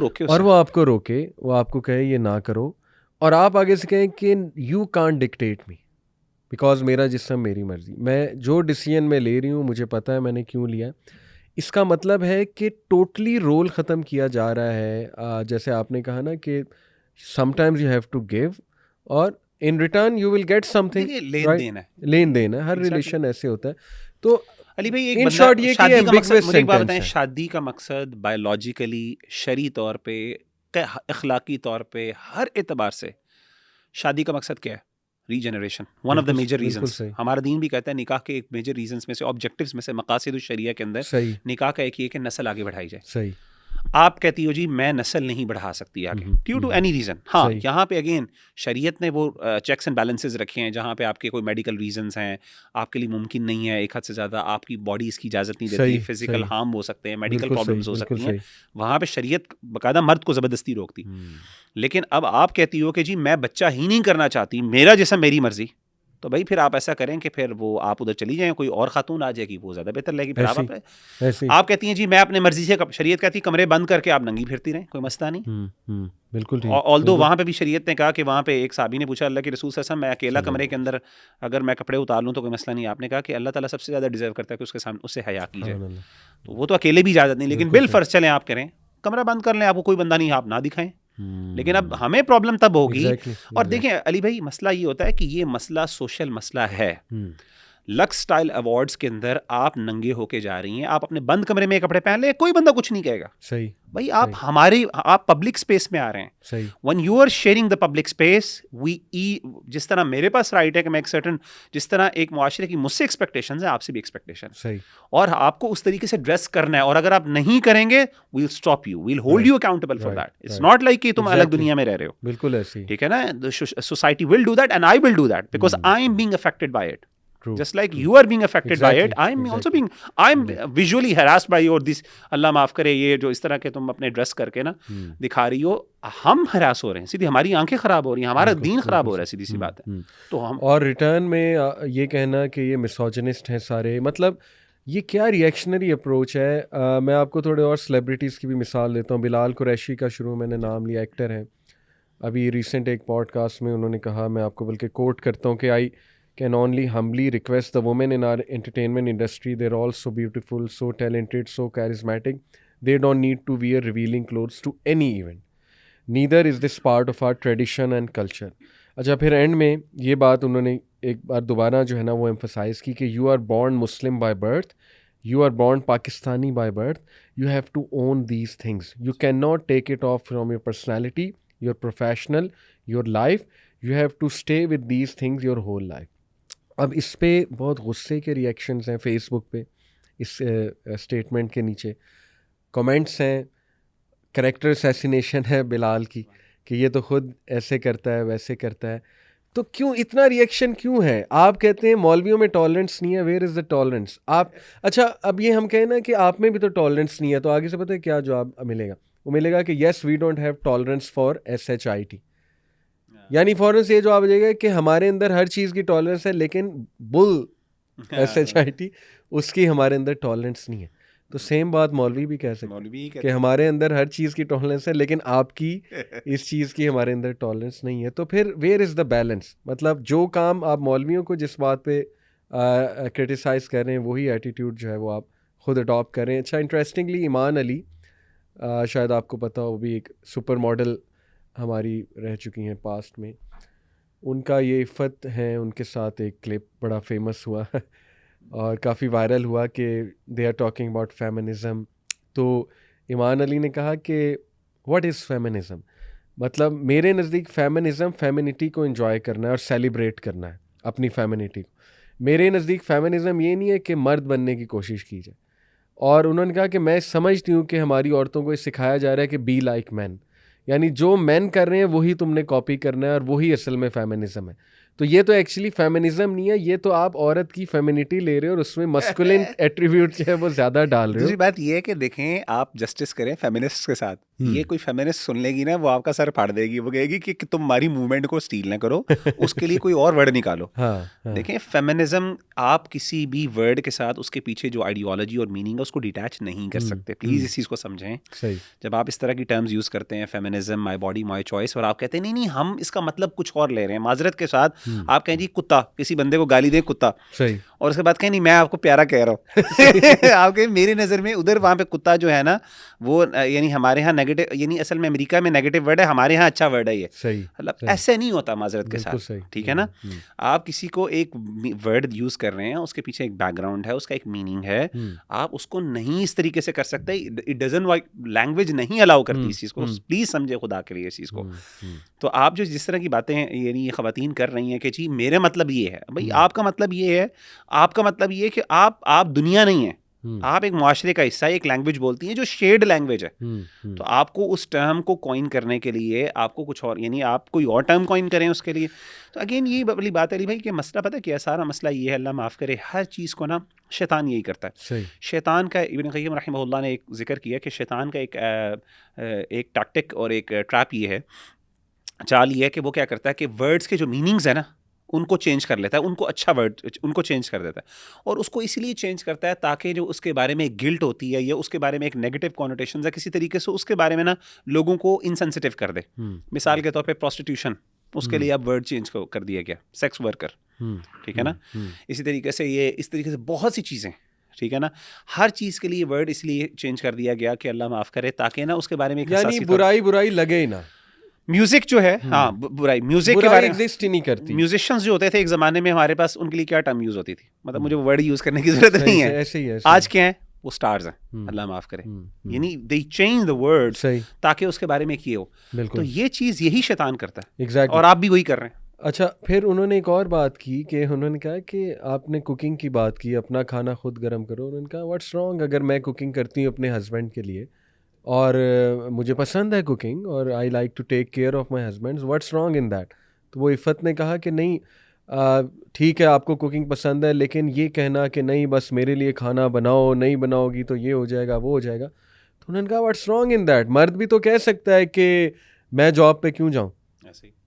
रोके, वो आपको कहे ये ना करो, और आप आगे से कहें कि you can't dictate me because मेरा जिस्म मेरी मर्जी, मैं जो डिसीजन में ले रही हूँ मुझे पता है मैंने क्यों लिया है। इसका मतलब है कि टोटली रोल ख़त्म किया जा रहा है। जैसे आपने कहा ना कि sometimes you have to give और in return you will get something. लेन देन है, हर रिलेशन ऐसे होता है। तो अली भाई इन शॉर्ट ये कि एम्बिगुअस मुझे एक बात बताएं, शादी का मकसद बायोलॉजिकली, शरी तौर पे, अखलाकी तौर पे, हर एतबार से शादी का मकसद क्या है? Regeneration, one of the major बिल्कुल रीजंस। सही। हमारा दीन भी कहता है निकाह के एक मेजर रीजंस में से, ऑब्जेक्टिव्स में से, मकासिद शरिया के अंदर सही निकाह का एक ही है कि नस्ल आगे बढ़ाई जाए। सही। आप कहती हो जी मैं नस्ल नहीं बढ़ा सकती आगे ड्यू टू एनी रीज़न। हाँ, सही। यहाँ पे अगेन शरीयत ने वो चेक्स एंड बैलेंसेस रखे हैं जहाँ पे आपके कोई मेडिकल रीजंस हैं, आपके लिए मुमकिन नहीं है, एक हद से ज़्यादा आपकी बॉडी इसकी इजाज़त नहीं देती, सही, फिजिकल सही। हार्म हो सकते हैं, मेडिकल बिल्कुल प्रॉब्लम्स सही, हो बिल्कुल सकती हैं, सही। वहाँ पे शरीयत बाकायदा मर्द को ज़बरदस्ती रोकती। लेकिन अब आप कहती हो कि जी मैं बच्चा ही नहीं करना चाहती, मेरा जिस्म मेरी मर्जी, तो भाई फिर आप ऐसा करें कि फिर वो आप उधर चली जाएं, कोई और खातून आ जाएगी, वो ज़्यादा बेहतर लगेगी। फिर ऐसी आप कहती हैं जी मैं अपने मर्जी से, शरीयत कहती है कमरे बंद करके आप नंगी फिरती रहें, कोई मसला नहीं। बिल्कुल ठीक। ऑल्दो वहाँ पे भी शरीयत ने कहा कि वहाँ पे एक साहबी ने पूछा अल्लाह के रसूल सल्लल्लाहु अलैहि वसल्लम, मैं अकेला कमरे के अंदर अगर मैं कपड़े उतार लूँ तो कोई मसला नहीं। आपने कहा कि अल्लाह ताला सबसे ज़्यादा डिजर्व करता है कि उसके सामने उससे हया की जाए, तो वो तो अकेले भी इजाज़त नहीं, लेकिन बिल फर्ज चलें आप करें, कमरा बंद कर लें, आपको कोई बंदा नहीं, आप ना दिखाएं। लेकिन अब हमें प्रॉब्लम तब होगी। और देखें अली भाई, मसला ये होता है कि ये मसला सोशल मसला है। लक्स स्टाइल अवार्ड्स के अंदर आप नंगे होके जा रही हैं, आप अपने बंद कमरे में कपड़े पहन ले, कोई बंदा कुछ नहीं कहेगा। सही भाई आप पब्लिक स्पेस में आ रहे हैं। सही। When you are sharing the public space, जिस तरह मेरे पास राइट है कि मैं एक सर्टन, जिस तरह एक मुआशरे की मुझसे एक्सपेक्टेशंस है, आपसे भी एक्सपेक्टेशन है, सही। और आपको उस तरीके से ड्रेस करना है, और अगर आप नहीं करेंगे we will stop you, we will hold you accountable for that. It's not like कि तुम अलग दुनिया में रह रहे हो, बिल्कुल ऐसी, ठीक है ना। Society will do that and I will do that because I am being affected by it. Just like you are being affected by it, I'm visually harassed by your this, अल्लाह माफ करे, ये जो इस तरह के तुम अपने ड्रेस करके ना दिखा रही हो, हम हरास हो रहे हैं, सीधी हमारी आंखें खराब हो रही हैं, हमारा दीन खराब हो रहा है, सीधी सी बात है। तो हम और रिटर्न में ये कहना कि ये मिसोजिनिस्ट हैं सारे, मतलब ये क्या रिएक्शनरी अप्रोच है। मैं आपको थोड़े और सेलिब्रिटीज़ की भी मिसाल देता हूँ। बिलाल कुरैशी का शुरू मैंने नाम लिया, एक्टर हैं। अभी रिसेंट एक पॉडकास्ट में उन्होंने कहा, मैं आपको बल्कि कोट करता हूँ कि आई can only humbly request the women in our entertainment industry, they're all so beautiful, so talented, so charismatic, they don't need to wear revealing clothes to any event, neither is this part of our tradition and culture। अच्छा, फिर and में ये बात उन्होंने एक बार दोबारा जो है ना वो एम्फसाइज़ की कि you are born Muslim by birth, you are born Pakistani by birth, you have to own these things, you cannot take it off from your personality, your professional, your life, you have to stay with these things your whole life। अब इस पे बहुत गुस्से के reactions हैं Facebook पे, इस statement के नीचे कमेंट्स हैं, कैरेक्टर असैसिनेशन है बिलाल की कि ये तो खुद ऐसे करता है वैसे करता है। तो क्यों इतना रिएक्शन क्यों है? आप कहते हैं मौलवियों में टॉलरेंस नहीं है, वेयर इज़ द टॉलरेंस? आप अच्छा, अब ये हम कहें ना कि आप में भी तो टॉलरेंस नहीं है, तो आगे से पता है क्या जवाब मिलेगा? वो मिलेगा कि yes we don't have tolerance for SHIT, यानी फ़ौरन से ये जवाब आ जाएगा कि हमारे अंदर हर चीज़ की टॉलरेंस है, लेकिन बुल SHIT उसकी हमारे अंदर टॉलरेंस नहीं है। तो सेम बात मौलवी भी कह सकते हैं कि हमारे अंदर हर चीज़ की टॉलरेंस है, लेकिन आपकी इस चीज़ की हमारे अंदर टॉलरेंस नहीं है। तो फिर वेयर इज़ द बैलेंस? मतलब जो काम आप मौलवियों को जिस बात पे क्रिटिसाइज़ कर रहे हैं, वही एटीट्यूड जो है वो आप ख़ुद अडॉप्ट करें। अच्छा, इंटरेस्टिंगली ईमान अली, शायद आपको पता हो, भी एक सुपर मॉडल हमारी रह चुकी हैं पास्ट में, उनका ये इफ़त है, उनके साथ एक क्लिप बड़ा फेमस हुआ और काफ़ी वायरल हुआ कि they are talking about feminism. तो ईमान अली ने कहा कि व्हाट इज़ फेमिनिज़म? मतलब मेरे नज़दीक फेमिनिज़म फेमिनिटी को एंजॉय करना है और सेलिब्रेट करना है अपनी फेमिनिटी को। मेरे नज़दीक फेमिनिज़म ये नहीं है कि मर्द बनने की कोशिश की जाए। और उन्होंने कहा कि मैं समझती हूँ कि हमारी औरतों को ये सिखाया जा रहा है कि बी लाइक मैन, यानी जो मैन कर रहे हैं वही तुमने कॉपी करना है, और वही असल में फेमिनिज़म है। तो ये तो एक्चुअली फेमिनिज़म नहीं है, ये तो आप औरत की फेमिनिटी ले रहे हो और उसमें मस्कुलिन एट्रीब्यूट जो है वो ज़्यादा डाल रहे हो। दूसरी बात ये है कि देखें, आप जस्टिस करें फेमिनिस्ट के साथ, ये कोई फेमिनिस्ट सुन लेगी ना, वो आपका सर फाड़ देगी, वो कहेगी कि तुम हमारी मूवमेंट को स्टील ना करो, उसके लिए कोई और वर्ड निकालो। हाँ। देखें, फेमिनिज्म आप किसी भी वर्ड के साथ उसके पीछे जो आइडियोलॉजी और मीनिंग है उसको डिटैच नहीं कर सकते। प्लीज़ इस चीज़ को समझें। सही। जब आप इस तरह की टर्म्स यूज़ करते हैं, feminism, my body my choice, और आप कहते हैं नहीं हम इसका मतलब कुछ और ले रहे हैं, माजरत के साथ आप कहें जी कुत्ता, किसी बंदे को गाली दे कुत्ता, सही, और उसके बाद कहें नहीं मैं आपको प्यारा कह रहा हूँ आप कहें मेरी नज़र में उधर वहाँ पे कुत्ता जो है ना वो यानी हमारे यहाँ नेगेटिव, यानी असल में अमेरिका में नेगेटिव वर्ड है, हमारे यहाँ अच्छा वर्ड है ये। सही, मतलब ऐसे नहीं होता माजरत के साथ, ठीक है ना। आप किसी को एक वर्ड यूज़ कर रहे हैं, उसके पीछे एक बैकग्राउंड है, उसका एक मीनिंग है, आप उसको नहीं इस तरीके से कर सकते। इट डजंट, लैंग्वेज नहीं अलाउ करती इस चीज़ को, प्लीज़ समझे खुदा के लिए इस चीज़ को। तो आप जो जिस तरह की बातें यानी ये ख़वातीन कर रही है कि जी मेरे मतलब ये है, भाई आपका मतलब ये है, आपका मतलब ये है कि आप दुनिया नहीं है, आप एक मुआशरे का हिस्सा है, एक लैंग्वेज बोलती है जो शेयर्ड लैंग्वेज है। तो आपको उस टर्म को कॉइन करने के लिए आपको कुछ और, यानी आप कोई और टर्म कॉइन करें उसके लिए। तो अगेन ये बड़ी बात है अली भाई कि मसला पता है क्या, सारा मसला ये है, अल्लाह माफ़ करे, हर चीज़ को ना शैतान यही करता है। शैतान का इब्न क़य्यिम रहमहुल्लाह ने एक जिक्र किया कि शैतान का एक टैक्टिक और एक ट्रैप ये है, चाल ये है कि वो क्या करता है कि वर्ड्स के जो मीनिंग्स है ना उनको चेंज कर लेता है, उनको अच्छा वर्ड उनको चेंज कर देता है, और उसको इसलिए चेंज करता है ताकि जो उसके बारे में एक गिल्ट होती है या उसके बारे में एक नेगेटिव कॉनोटेशन है किसी तरीके से उसके बारे में ना लोगों को इनसेंसिटिव कर दे। मिसाल के तौर पे प्रोस्टिट्यूशन, उसके लिए अब वर्ड चेंज कर दिया गया, सेक्स वर्कर, ठीक है ना। इसी तरीके से ये इस तरीके से बहुत सी चीज़ें, ठीक है ना, हर चीज़ के लिए वर्ड इसलिए चेंज कर दिया गया कि अल्लाह माफ़ करे ताकि ना उसके बारे में यानी बुराई लगे ही ना। म्यूजिक जो है, हाँ बुराई, म्यूजिक के बारे में एग्जिस्ट ही नहीं करती। म्यूजिशियंस जो होते थे एक ज़माने में हमारे पास, उनके लिए क्या टर्म यूज़ होती थी, मतलब मुझे वर्ड यूज़ करने की जरूरत नहीं है, ऐसे ही आज क्या है वो स्टार्स हैं, अल्लाह माफ़ करे, यानी दे चेंज द वर्ड ताकि उसके बारे में किए हो। तो ये चीज़ यही शैतान करता है, exactly. और आप भी वही कर रहे हैं। अच्छा, फिर उन्होंने एक और बात की कि उन्होंने कहा कि आपने कुकिंग की बात की, अपना खाना खुद गर्म करो। उन्होंने कहा व्हाट्स रॉन्ग अगर मैं कुकिंग करती हूँ अपने हस्बैंड के लिए और मुझे पसंद है कुकिंग और I like to take care of my husband, what's wrong in that. तो वो इफ़त ने कहा कि नहीं, ठीक है आपको कुकिंग पसंद है, लेकिन ये कहना कि नहीं बस मेरे लिए खाना बनाओ, नहीं बनाओगी तो ये हो जाएगा वो हो जाएगा, तो उन्होंने कहा व्हाट्स रॉन्ग इन दैट। मर्द भी तो कह सकता है कि मैं जॉब पे क्यों जाऊँ,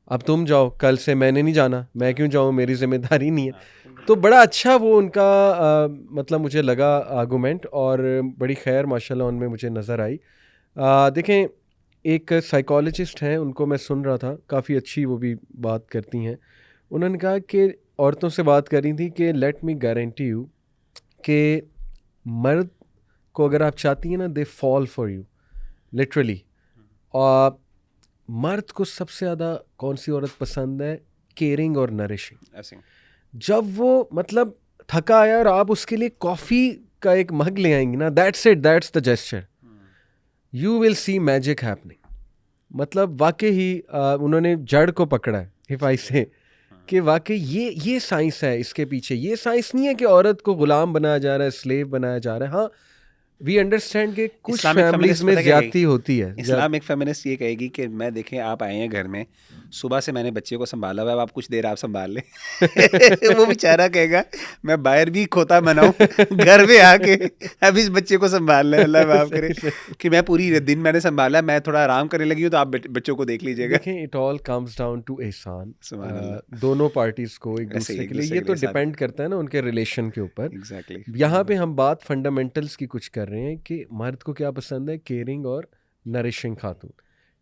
अब तुम जाओ, कल से मैंने नहीं जाना, मैं क्यों जाऊँ, मेरी जिम्मेदारी नहीं है। तो बड़ा अच्छा वो उनका मतलब मुझे लगा आर्गूमेंट, और बड़ी खैर माशाल्लाह उनमें मुझे नज़र आई। देखें, एक साइकोलॉजिस्ट हैं, उनको मैं सुन रहा था, काफ़ी अच्छी वो भी बात करती हैं। उन्होंने कहा कि औरतों से बात कर रही थी कि लेट मी गारंटी यू कि मर्द को अगर आप चाहती हैं ना, they fall for you literally. और मर्द को सबसे ज़्यादा कौन सी औरत पसंद है, केयरिंग और नरिशिंग। जब वो मतलब थका आया और आप उसके लिए कॉफ़ी का एक मग ले आएंगी ना, that's it, that's the gesture, you will see magic happening. मतलब वाकई ही उन्होंने जड़ को पकड़ा है, इफ आई से, कि वाकई ये साइंस है इसके पीछे। ये साइंस नहीं है कि औरत को गुलाम बनाया जा रहा है, स्लेव बनाया जा रहा है। हाँ, वी अंडरस्टैंड कि कुछ फैमिलीज में ज्यादती होती है। इस्लामिक फेमिनिस्ट ये कहेगी कि मैं देखें आप आए हैं घर में, सुबह से मैंने बच्चे को संभाला हुआ है, आप कुछ देर आप संभाल लें। वो बेचारा कहेगा मैं बाहर भी खोता बनाऊं, घर में आके अब इस बच्चे को संभाल लें, अल्लाह माफ करे, कि मैं पूरी दिन मैंने संभाला, मैं थोड़ा आराम करने लगी हूँ, तो आप बच्चों को देख लीजिएगा। देखें, it all comes down to एहसान, दोनों पार्टीज को एक दूसरे के लिए। ये तो डिपेंड करता है ना उनके रिलेशन के ऊपर। एग्जैक्टली। यहाँ पे हम बात फंडामेंटल्स की कुछ कर रहे हैं कि मर्द को क्या पसंद है, केयरिंग और नरिशिंग खातून,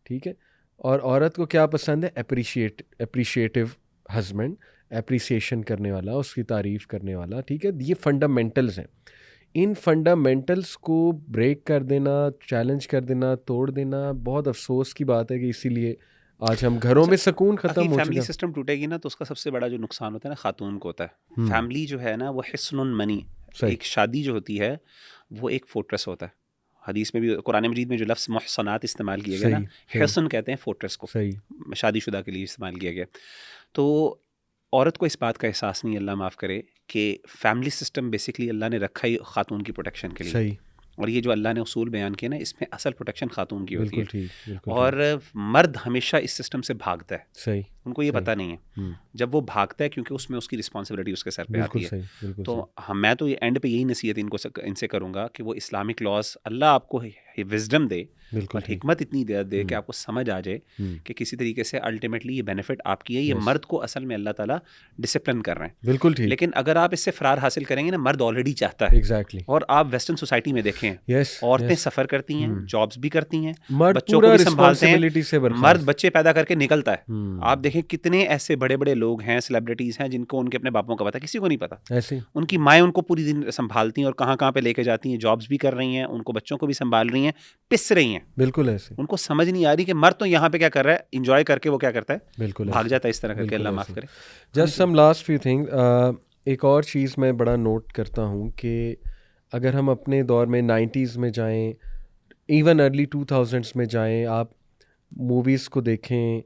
ठीक है, और औरत को क्या पसंद है, एप्रिशिएटिव हस्बैंड, एप्रिसिएशन करने वाला, उसकी तारीफ़ करने वाला, ठीक है। ये फंडामेंटल्स हैं। इन फंडामेंटल्स को ब्रेक कर देना, चैलेंज कर देना, तोड़ देना, बहुत अफसोस की बात है कि इसीलिए आज हम घरों में सुकून खत्म हो चुका है। फैमिली सिस्टम टूटेगी ना तो उसका सबसे बड़ा जो नुकसान होता है ना खातून को होता है। फैमिली जो है ना वो हिस्नुन मनी, एक शादी जो होती है वो एक फोर्ट्रेस होता है। हदीस में भी, कुरान मजीद में जो लफ्ज़ मुहसनात इस्तेमाल किया गया ना, हिस्न कहते हैं फोर्ट्रेस को, शादीशुदा के लिए इस्तेमाल किया गया। तो औरत को इस बात का एहसास नहीं, अल्लाह माफ़ करे, कि फैमिली सिस्टम बेसिकली अल्लाह ने रखा ही खातून की प्रोटेक्शन के लिए। और ये जो अल्लाह ने उसूल बयान किए ना, इसमें असल प्रोटेक्शन खातून की होती है। और मर्द हमेशा इस सिस्टम से भागता है। सही, उनको ये पता नहीं है। जब वो भागता है क्योंकि उसमें उसकी रिस्पॉन्सिबिलिटी उसके सर पे आती है। तो मैं तो ये एंड पे यही नसीहत इनसे करूँगा कि वो इस्लामिक लॉज, अल्लाह आपको विजडम दे और हिकमत इतनी दे कि आपको समझ आ जाए कि किसी तरीके से अल्टीमेटली ये बेनिफिट आपकी है। ये मर्द को असल में अल्लाह ताला डिसिप्लिन कर रहे हैं, बिल्कुल ठीक। लेकिन अगर आप इससे फरार हासिल करेंगे ना, मर्द ऑलरेडी चाहता है। एग्जैक्टली। और आप वेस्टर्न सोसाइटी में देखें, औरतें सफ़र करती हैं, जॉब्स भी करती हैं, बच्चों को भी संभालते हैं, मर्द बच्चे पैदा करके निकलता है। आप देखें कितने ऐसे बड़े बड़े लोग हैं, सेलिब्रिटीज़ हैं, जिनको उनके अपने बापों का पता, किसी को नहीं पता। ऐसे उनकी माएँ उनको पूरी दिन संभालती हैं और कहाँ पे लेके जाती हैं, जॉब्स भी कर रही हैं, उनको बच्चों को भी संभाल रही हैं, पिस रही हैं। बिल्कुल ऐसे। उनको समझ नहीं आ रही कि मर्द तो यहाँ पे क्या कर रहा है, इंजॉय करके वो क्या करता है, बिल्कुल भाग जाता है इस तरह करके। अल्लाह माफ़ करे। Just some last few thing, एक और चीज़ मैं बड़ा नोट करता हूँ कि अगर हम अपने दौर में 90s में जाएं, इवन अर्ली 2000s में जाएं, आप मूवीज़ को देखें,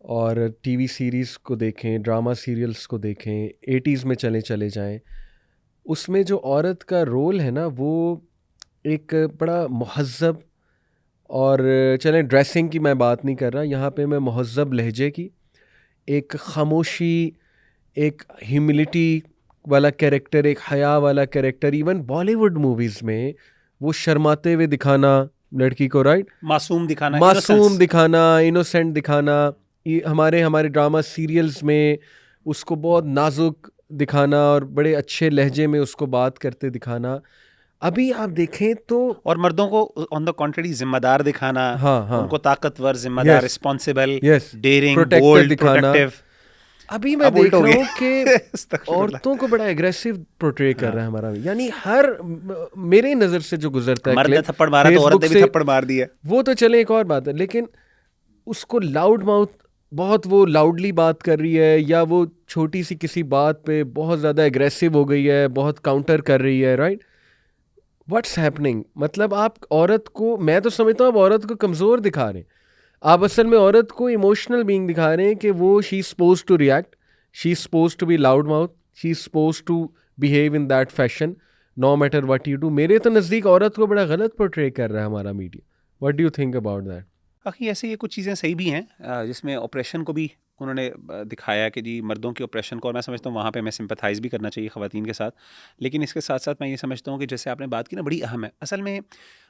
और टीवी सीरीज़ को देखें, ड्रामा सीरियल्स को देखें, 80s में चले जाएं, उसमें जो औरत का रोल है ना वो एक बड़ा महज़्ज़ब, और चलें ड्रेसिंग की मैं बात नहीं कर रहा, यहाँ पे मैं महज़्ज़ब लहजे की, एक खामोशी, एक ह्यूमिलिटी वाला कैरेक्टर, एक हया वाला कैरेक्टर, इवन बॉलीवुड मूवीज़ में वो शर्माते हुए दिखाना लड़की को, राइट, मासूम दिखाना, मासूम innocence। दिखाना, इनोसेंट दिखाना, हमारे ड्रामा सीरियल्स में उसको बहुत नाजुक दिखाना और बड़े अच्छे लहजे में उसको बात करते दिखाना। अभी आप देखें तो और मर्दों को ऑन द कॉन्ट्ररी जिम्मेदार दिखाना, हाँ, उनको ताकतवर, जिम्मेदार, रिस्पॉन्सिबल, डेयरिंग, प्रोटेक्टिव बोल्ड, दिखाना। प्रोटेक्टिव। अभी मैं देख रहा हूँ कि औरतों को बड़ा एग्रेसिव पोर्ट्रे कर रहा है हमारा, यानी हर मेरे नज़र से जो गुजरता है, मर्द ने थप्पड़ मारा तो औरत ने भी थप्पड़ मार दिया, वो तो चले एक और बात है, लेकिन उसको लाउड माउथ, बहुत वो लाउडली बात कर रही है, या वो छोटी सी किसी बात पे बहुत ज़्यादा एग्रेसिव हो गई है, बहुत काउंटर कर रही है, राइट, व्हाट्स हैपनिंग? मतलब आप औरत को, मैं तो समझता हूँ आप औरत को कमज़ोर दिखा रहे हैं, आप असल में औरत को इमोशनल बीइंग दिखा रहे हैं कि वो she is supposed to react, she is supposed to be loud mouth, she is supposed to behave in that fashion no matter what you do. मेरे तो नज़दीक औरत को बड़ा गलत पोर्ट्रे कर रहा है हमारा media. What do you think about that? बाकी ऐसे ये कुछ चीज़ें सही भी हैं जिसमें ऑपरेशन को भी उन्होंने दिखाया कि जी मर्दों के ऑपरेशन को, और मैं समझता हूँ वहाँ पे मैं सिंपैथाइज़ भी करना चाहिए ख़वातीन के साथ। लेकिन इसके साथ साथ मैं ये समझता हूँ कि जैसे आपने बात की ना, बड़ी अहम है। असल में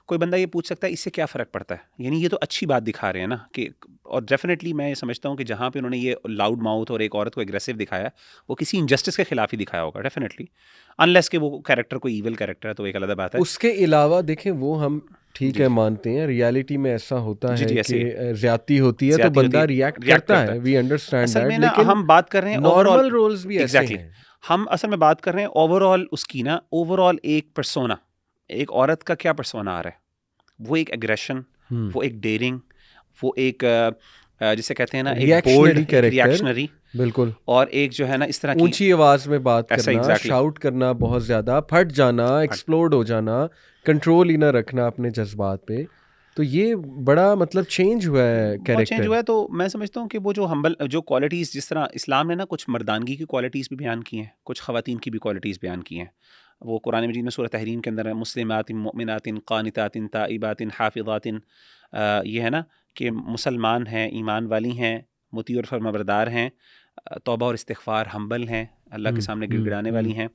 कोई बंदा ये पूछ सकता है इससे क्या फ़र्क पड़ता है, यानी ये तो अच्छी बात दिखा रहे हैं ना कि, और डेफिनेटली मैं ये समझता हूँ कि जहाँ पे उन्होंने ये लाउड माउथ और एक औरत को एग्रेसिव दिखाया, वो किसी इनजस्टिस के खिलाफ ही दिखाया होगा डेफिनेटली, अनलेस कि वो कैरेक्टर कोई ईविल कैरेक्टर है, तो एक अलग बात है। उसके अलावा देखें, वो हम ठीक है मानते हैं, रियलिटी में ऐसा होता है कि ज्यादती होती है तो बंदा रिएक्ट करता है, वी अंडरस्टैंड दैट, लेकिन हम बात कर रहे हैं नॉर्मल रोल्स भी ऐसे हैं। हम असल में बात कर रहे हैं ओवरऑल उसकी ना, ओवरऑल एक पर्सोना, एक औरत का क्या पर्सोना आ रहा है, वो एक एग्रेशन, वो एक डेयरिंग, वो एक जिसे कहते हैं ना एक बोल्ड, रिएक्शनरी, बिल्कुल, और एक जो है ना इस तरह की ऊंची आवाज में बात करना, शाउट करना, बहुत ज्यादा फट जाना, एक्सप्लोड हो जाना, कंट्रोल ही ना रखना अपने जज्बात पे। तो ये बड़ा मतलब चेंज हुआ है, कैरेक्टर चेंज हुआ है। तो मैं समझता हूँ कि वो जो हम्बल, जो क्वालिटीज़, जिस तरह इस्लाम ने ना कुछ मर्दानगी की क्वालिटीज़ भी बयान की हैं, कुछ ख़वातीन की भी क्वालिटीज़ बयान की हैं। वो कुरान मजीद में सूरह तहरीम के अंदर है, मुस्लिमातिन, मुमिनातिन, क़ानितातिन, ताइबातिन, हाफ़िज़ातिन, ये है ना कि मुसलमान हैं, ईमान वाली हैं, मुती और फरमाबरदार हैं, तौबा और इस्तिग़फ़ार, हम्बल हैं, अल्लाह के सामने गिड़गिड़ाने वाली हैं,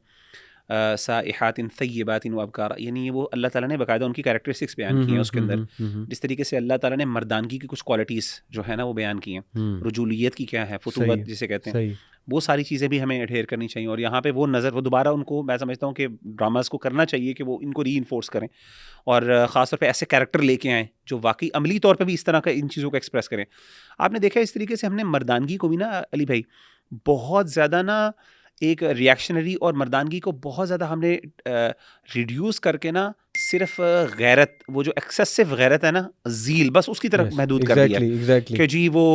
साइहातिन तय्यबातिन व अबकारा, यानी ये वो अल्लाह ताला ने बाकायदा उनकी कैरेक्टरिस्टिक्स बयान की हैं उसके अंदर। जिस तरीके से अल्लाह ताला ने मर्दानगी की कुछ क्वालिटीज़ जो है ना वो बयान की हैं, रुजूलियत की क्या है, फुतूवत जिसे कहते हैं, वो सारी चीज़ें भी हमें एडहेयर करनी चाहिए। और यहाँ पे वो नज़र, वो दोबारा उनको, मैं समझता हूँ कि ड्रामास को करना चाहिए कि वो इनको रीइंफोर्स करें, और ख़ास तौर पे ऐसे कैरेक्टर लेके आएँ जो वाकई अमली तौर पे भी इस तरह का इन चीज़ों को एक्सप्रेस करें। आपने देखा इस तरीके से हमने मर्दानगी को भी ना अली भाई बहुत ज़्यादा ना एक रिएक्शनरी, और मर्दानगी को बहुत ज़्यादा हमने रिड्यूस करके ना सिर्फ गैरत, वो जो एक्सेसिव गैरत है ना, ज़ील, बस उसकी तरफ महदूद कर दिया कि जी वो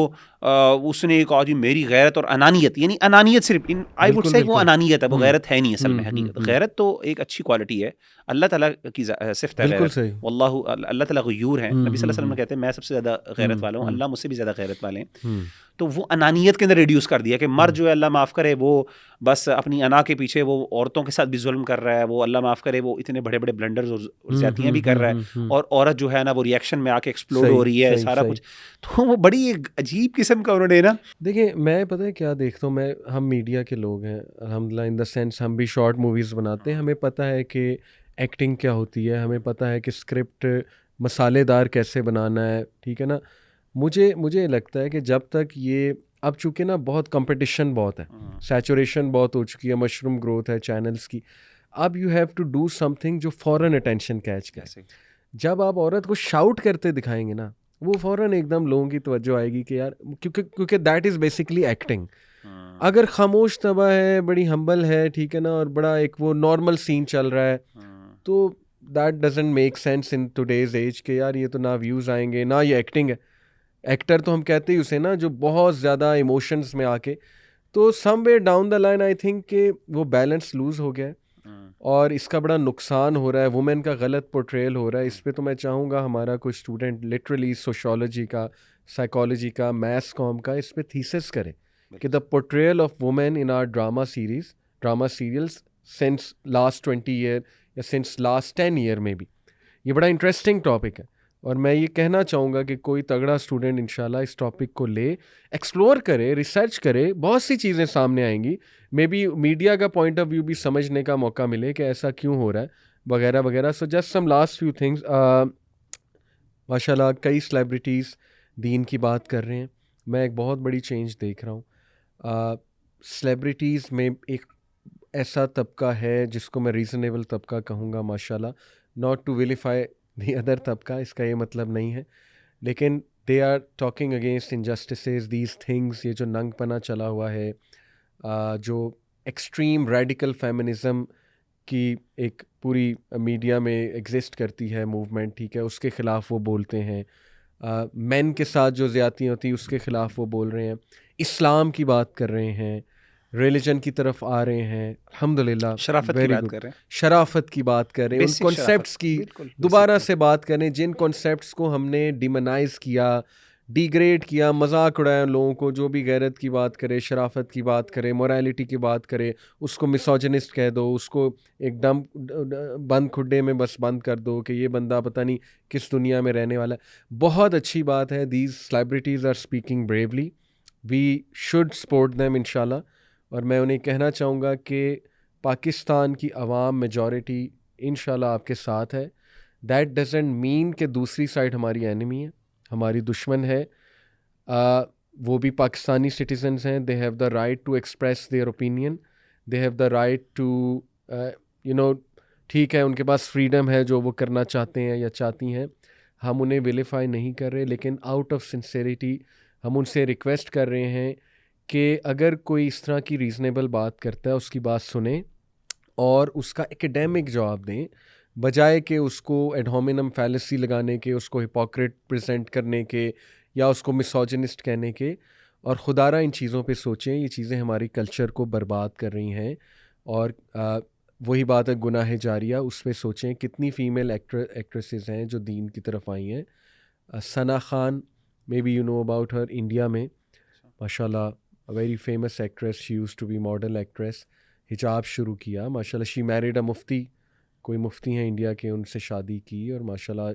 उसने कहा जी मेरी गैरत और अनानियत, यानी अनानियत सिर्फ इन, आई वुड से वो अनानियत है, वो गैरत है नहीं असल में। हकीकत गैरत तो एक अच्छी क्वालिटी है, अल्लाह ताला की सिफ्त है गैरत, वल्लाहु, अल्लाह ताला गयूर है, नबी सल्लल्लाहु अलैहि वसल्लम कहते हैं मैं सबसे ज़्यादा गैरत वाला हूँ, अल्लाह मुझसे भी ज़्यादा गैरत वाले हैं। तो वो अनानियत के अंदर रिड्यूस कर दिया कि मर्द जो है, अल्लाह माफ़ करे, वो बस अपनी अना के पीछे वो औरतों के साथ भी जुल्म कर रहा है, वो अल्लाह माफ़ करे वो इतने बड़े बड़े ब्लंडर्स और ज़्यादतियाँ भी कर रहा है, और औरत जो है ना वो रिएक्शन में आके एक्सप्लोड हो रही है, सारा कुछ। तो वो बड़ी एक अजीब किस्म का उन्होंने ना, देखिए मैं पता है क्या देखता हूँ, मैं, हम मीडिया के लोग हैं अल्हम्दुलिल्लाह, इन द सेंस हम भी शॉर्ट मूवीज़ बनाते हैं, हमें पता है कि एक्टिंग क्या होती है, हमें पता है कि स्क्रिप्ट मसालेदार कैसे बनाना है, ठीक है ना। मुझे लगता है कि जब तक ये, अब चूँकि ना बहुत कंपटीशन बहुत है, सैचुरेशन बहुत हो चुकी है, मशरूम ग्रोथ है चैनल्स की, अब you have to do something जो फ़ौरन अटेंशन कैच करे। जब आप औरत को शाउट करते दिखाएंगे ना, वो फ़ौरन एकदम लोगों की तवज्जो आएगी कि यार, क्योंकि दैट इज़ बेसिकली एक्टिंग। अगर खामोश तबा है, बड़ी हम्बल है, ठीक है ना, और बड़ा एक वो नॉर्मल सीन चल रहा है, तो that doesn't make sense in today's age के यार ये तो ना व्यूज़ आएंगे ना ये एक्टिंग है। एक्टर तो हम कहते ही उसे ना जो बहुत ज़्यादा इमोशंस में आके, तो somewhere down the line I think कि वो बैलेंस लूज़ हो गया है। और इसका बड़ा नुकसान हो रहा है, वुमेन का गलत पोर्ट्रेयल हो रहा है। इस पे तो मैं चाहूँगा हमारा कोई स्टूडेंट लिटरली सोशियोलॉजी का, साइकोलॉजी का, मैथ्स कॉम का इस पे थीसिस करे कि the portrayal of women in our drama serials since last 20 year या सिंस लास्ट 10 ईयर में भी, ये बड़ा इंटरेस्टिंग टॉपिक है। और मैं ये कहना चाहूँगा कि कोई तगड़ा स्टूडेंट इंशाल्लाह इस टॉपिक को ले, एक्सप्लोर करे, रिसर्च करे, बहुत सी चीज़ें सामने आएंगी। मे बी मीडिया का पॉइंट ऑफ व्यू भी समझने का मौका मिले कि ऐसा क्यों हो रहा है वगैरह वगैरह। So just some last few things. माशाल्लाह कई सेलिब्रिटीज़ दीन की बात कर रहे हैं, मैं एक बहुत बड़ी चेंज देख रहा हूँ। सेलिब्रिटीज़ में एक ऐसा तबका है जिसको मैं रीज़नेबल तबका कहूँगा माशाल्लाह, not to vilify the other तबका, इसका ये मतलब नहीं है, लेकिन they are talking against injustices, these things. ये जो नंगपना चला हुआ है, जो एक्सट्रीम रेडिकल फेमिनिज़म की एक पूरी मीडिया में एग्जिस्ट करती है मूवमेंट, ठीक है, उसके ख़िलाफ़ वो बोलते हैं। मेन के साथ जो ज़्यादतियाँ होती हैं उसके ख़िलाफ़ वो बोल रहे हैं, इस्लाम की बात कर रहे हैं, रिलीजन की तरफ आ रहे हैं। अल्हम्दुलिल्लाह, शराफत की वेरी बात गुड। कर रहे हैं, शराफत की बात कर रहे हैं, उन बेसिक कॉन्सेप्ट्स शराफत, की बिल्कुल दोबारा बेसिक। से बात करें जिन कॉन्सेप्ट्स को हमने डिमोनाइज किया, डिग्रेड किया, मजाक उड़ाया लोगों को। जो भी गैरत की बात करे, शराफत की बात करे, मोरालिटी की बात करे, उसको मिसोजिनिस्ट कह दो, उसको एकदम बंद खुड्डे में बस बंद कर दो कि ये बंदा पता नहीं किस दुनिया में रहने वाला है। बहुत अच्छी बात है, these celebrities are speaking bravely, we should support them इंशाल्लाह। और मैं उन्हें कहना चाहूँगा कि पाकिस्तान की आवाम मेजॉरिटी इंशाल्लाह आपके साथ है। दैट डजेंट मीन कि दूसरी साइड हमारी एनिमी है, हमारी दुश्मन है। वो भी पाकिस्तानी सिटीजन्स हैं, they have the right to express their opinion, they have the right to you know, ठीक है, उनके पास फ्रीडम है जो वो करना चाहते हैं या चाहती हैं, हम उन्हें विलिफाई नहीं कर रहे, लेकिन आउट ऑफ सिंसेरिटी हम उनसे रिक्वेस्ट कर रहे हैं कि अगर कोई इस तरह की रीज़नेबल बात करता है उसकी बात सुने और उसका एकेडमिक जवाब दें, बजाय कि उसको एड होमिनम फैलेसी लगाने के, उसको हिपोक्रेट प्रेजेंट करने के या उसको मिसोजिनिस्ट कहने के। और खुदारा इन चीज़ों पे सोचें, ये चीज़ें हमारी कल्चर को बर्बाद कर रही हैं। और वही बात है गुनाह जारिया, उस पर सोचें कितनी फ़ीमेल एक्ट्रेसेस हैं जो दीन की तरफ आई हैं। Sana Khan, may be you know about her, India में माशाल्लाह a very famous actress, she used to be model actress, हिजाब शुरू किया माशाल्लाह, शी मैरिड अ मुफ्ती, कोई मुफ्ती हैं इंडिया के, उनसे शादी की, और माशाल्लाह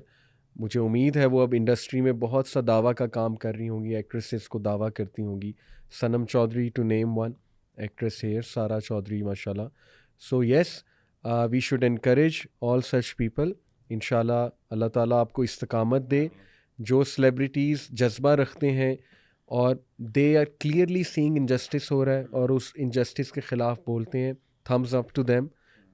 मुझे उम्मीद है वो अब इंडस्ट्री में बहुत सा दावा का काम कर रही होंगी, एक्ट्रेसेस को दावा करती होंगी। Sanam Chaudhry to name one actress here, Sara Chaudhry माशाल्लाह। So yes, we should encourage all such people. इंशाल्लाह अल्लाह ताला आपको इस्तकामत दे। जो सेलिब्रिटीज़ जज्बा रखते हैं और they are clearly seeing injustice हो रहा है और उस इनजस्टिस के ख़िलाफ़ बोलते हैं, thumbs up to them.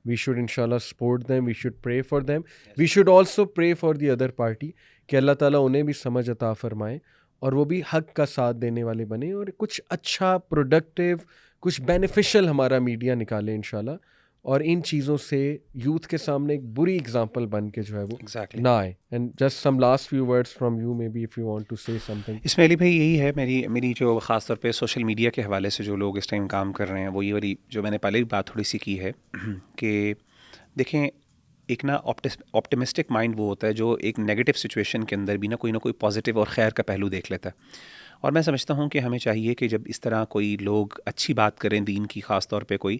We should inshallah support them, we should pray for them, we should also pray for the other party कि अल्लाह ताला उन्हें भी समझ अता फरमाए और वो भी हक का साथ देने वाले बने और कुछ अच्छा प्रोडक्टिव, कुछ बेनिफिशियल हमारा मीडिया निकाले इंशाल्लाह। और इन चीज़ों से यूथ के सामने एक बुरी एग्जांपल बन के जो है वो Exactly. ना आए। And just some last few words from you, maybe if you want to say something. इसमें अली भाई यही है मेरी जो ख़ास तौर पे सोशल मीडिया के हवाले से जो लोग इस टाइम काम कर रहे हैं, वो ये वाली जो मैंने पहले भी बात थोड़ी सी की है कि देखें, एक ना ऑप्टिमिस्टिक माइंड वो होता है जो एक नेगेटिव सिचुएशन के अंदर भी ना कोई पॉजिटिव और खैर का पहलू देख लेता है। और मैं समझता हूँ कि हमें चाहिए कि जब इस तरह कोई लोग अच्छी बात करें दीन की, ख़ास तौर पे कोई,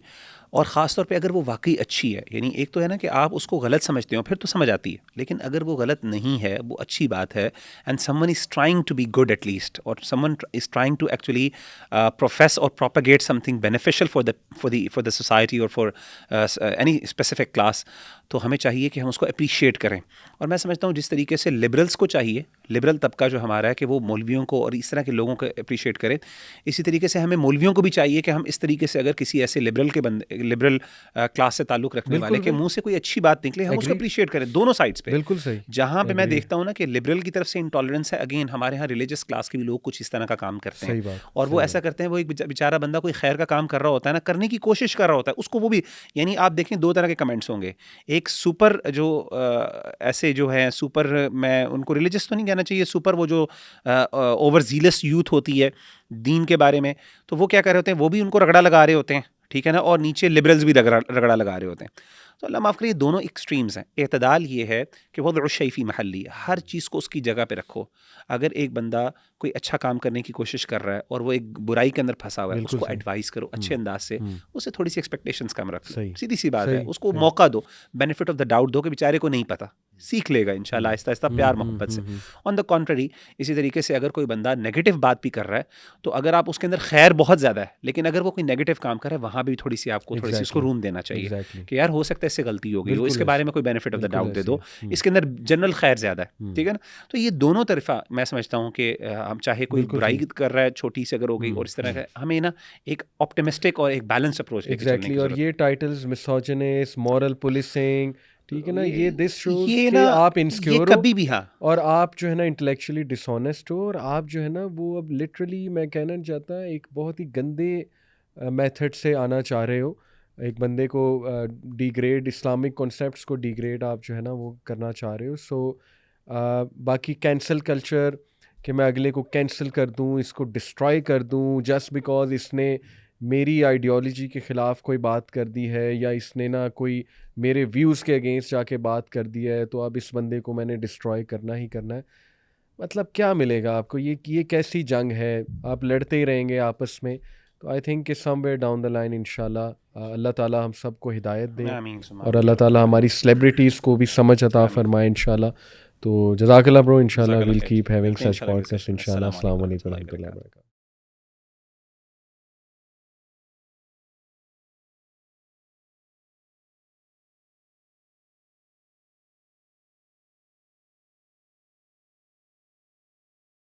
और ख़ास तौर पे अगर वो वाकई अच्छी है, यानी एक तो है ना कि आप उसको गलत समझते हो फिर तो समझ आती है, लेकिन अगर वो गलत नहीं है, वो अच्छी बात है, and someone is trying to be good at least, और someone is trying to actually profess और propagate something beneficial for the society और फॉर एनी स्पेसिफिक क्लास, तो हमें चाहिए कि हम उसको अप्रिशिएट करें। और मैं समझता हूँ जिस तरीके से लिबरल्स को चाहिए, लिबरल तबका जो हमारा है, कि वो मौलवियों को और इस तरह के लोगों को अप्रिशिएट करे, इसी तरीके से हमें मौलवियों को भी चाहिए कि हम इस तरीके से अगर किसी ऐसे लिबरल क्लास से ताल्लुक़ रखने वाले के मुंह से कोई अच्छी बात निकले, हम उसको अप्रिशिएट करें दोनों साइड्स पे। बिल्कुल सही। जहाँ पे मैं देखता हूँ ना कि लिबरल की तरफ से इंटॉलरेंस है, अगेन हमारे यहाँ रिलीजियस क्लास के भी लोग कुछ इस तरह का काम करते हैं, सही बात, और वो ऐसा करते हैं, वो एक बेचारा बंदा कोई खैर का काम कर रहा होता है ना, करने की कोशिश कर रहा होता है, उसको वो भी, यानी आप देखें दो तरह के कमेंट्स होंगे, एक सुपर जो ऐसे जो है सुपर, मैं उनको रिलीजियस तो नहीं कहना चाहिए, सुपर वो जो ओवर जीलस यूथ होती है दीन के बारे में, तो वो क्या कर रहे होते हैं, वो भी उनको रगड़ा लगा रहे होते हैं, ठीक है ना, और नीचे लिबरल्स भी रगड़ा लगा रहे होते हैं। तो अल्लाह माफ़ करिए दोनों एक्सट्रीम्स हैं। इतदाल ये है कि वह शैफ़ी महल्ली, हर चीज़ को उसकी जगह पे रखो। अगर एक बंदा कोई अच्छा काम करने की कोशिश कर रहा है और वो एक बुराई के अंदर फंसा हुआ है, बिल्कुल उसको सही। एडवाइस करो अच्छे अंदाज से, उससे थोड़ी सी एक्सपेक्टेशंस कम रख लो, सही, सीधी सी बात है। सही, उसको सही। मौका दो, बेनिफिट ऑफ द डाउट दो कि बेचारे को नहीं पता, सीख लेगा इंशाल्लाह आहिस्ता आहिस्ता प्यार मोहब्बत से। ऑन द कॉन्ट्ररी इसी तरीके से अगर कोई बंदा नेगेटिव बात भी कर रहा है, तो अगर आप उसके अंदर खैर बहुत ज़्यादा है, लेकिन अगर वो कोई नेगेटिव काम कर रहा है, वहाँ भी थोड़ी सी आपको थोड़ी सी उसको एग्जैक्टली, रूम देना चाहिए एग्जैक्टली। कि यार हो सकता है इससे गलती हो गई हो, बिल्कुल इसके बारे ऐसे, में कोई बेनिफिट ऑफ द बिल्कुल डाउट दे ऐसे। दो, इसके अंदर जनरल खैर ज़्यादा है, ठीक है ना। तो ये दोनों तरफा मैं समझता हूँ कि हम चाहे कोई बिल्कुल बुराई सही। कर रहा है छोटी सी अगर हो गई और इस तरह का, हमें ना एक ऑप्टिमिस्टिक और एक बैलेंस अप्रोच लेके चलने एग्जैक्टली की और जरूरत ये टाइटल्स मिसोजिनिस्ट, मॉरल पुलिसिंग, ठीक है ना, ये दिस है। शोज ये कि ना आप ये इनसिक्योर हो कभी भी, हाँ और आप जो है ना इंटेलेक्चुअली डिसऑनेस्ट हो और आप जो है ना वो अब लिटरली मैं कहना चाहता एक बहुत ही गंदे मेथड से आना चाह रहे हो, एक बंदे को डिग्रेड, इस्लामिक कॉन्सेप्ट्स को डिग्रेड आप जो है ना वो करना चाह रहे हो। सो बाकी कैंसल कल्चर कि मैं अगले को कैंसिल कर दूं, इसको डिस्ट्रॉय कर दूं जस्ट बिकॉज इसने मेरी आइडियोलॉजी के ख़िलाफ़ कोई बात कर दी है या इसने ना कोई मेरे व्यूज़ के अगेंस्ट जाके बात कर दिया है, तो अब इस बंदे को मैंने डिस्ट्रॉय करना ही करना है। मतलब क्या मिलेगा आपको? ये कैसी जंग है? आप लड़ते ही रहेंगे आपस में। तो आई थिंक कि समवेयर डाउन द लाइन इंशाल्लाह अल्लाह ताला हम सबको हिदायत दे आमीन सुमा और अल्लाह ताला हमारी सेलिब्रिटीज़ को भी समझ अता आमीन। फरमाए इंशाल्लाह। तो जज़ाकल्लाह ब्रो, इंशाल्लाह जज़ाकल्लाह विल खैर। कीप हैविंग मिलते हैं सच इंशाल्लाह अगले पॉडकास्ट सेशन में। इंशाल्लाह। अस्सलाम अस्सलाम वालेकुम वालेकुम रहमतुल्लाहि रहमतुल्लाहि व वबरकातुहू। बरकातहू।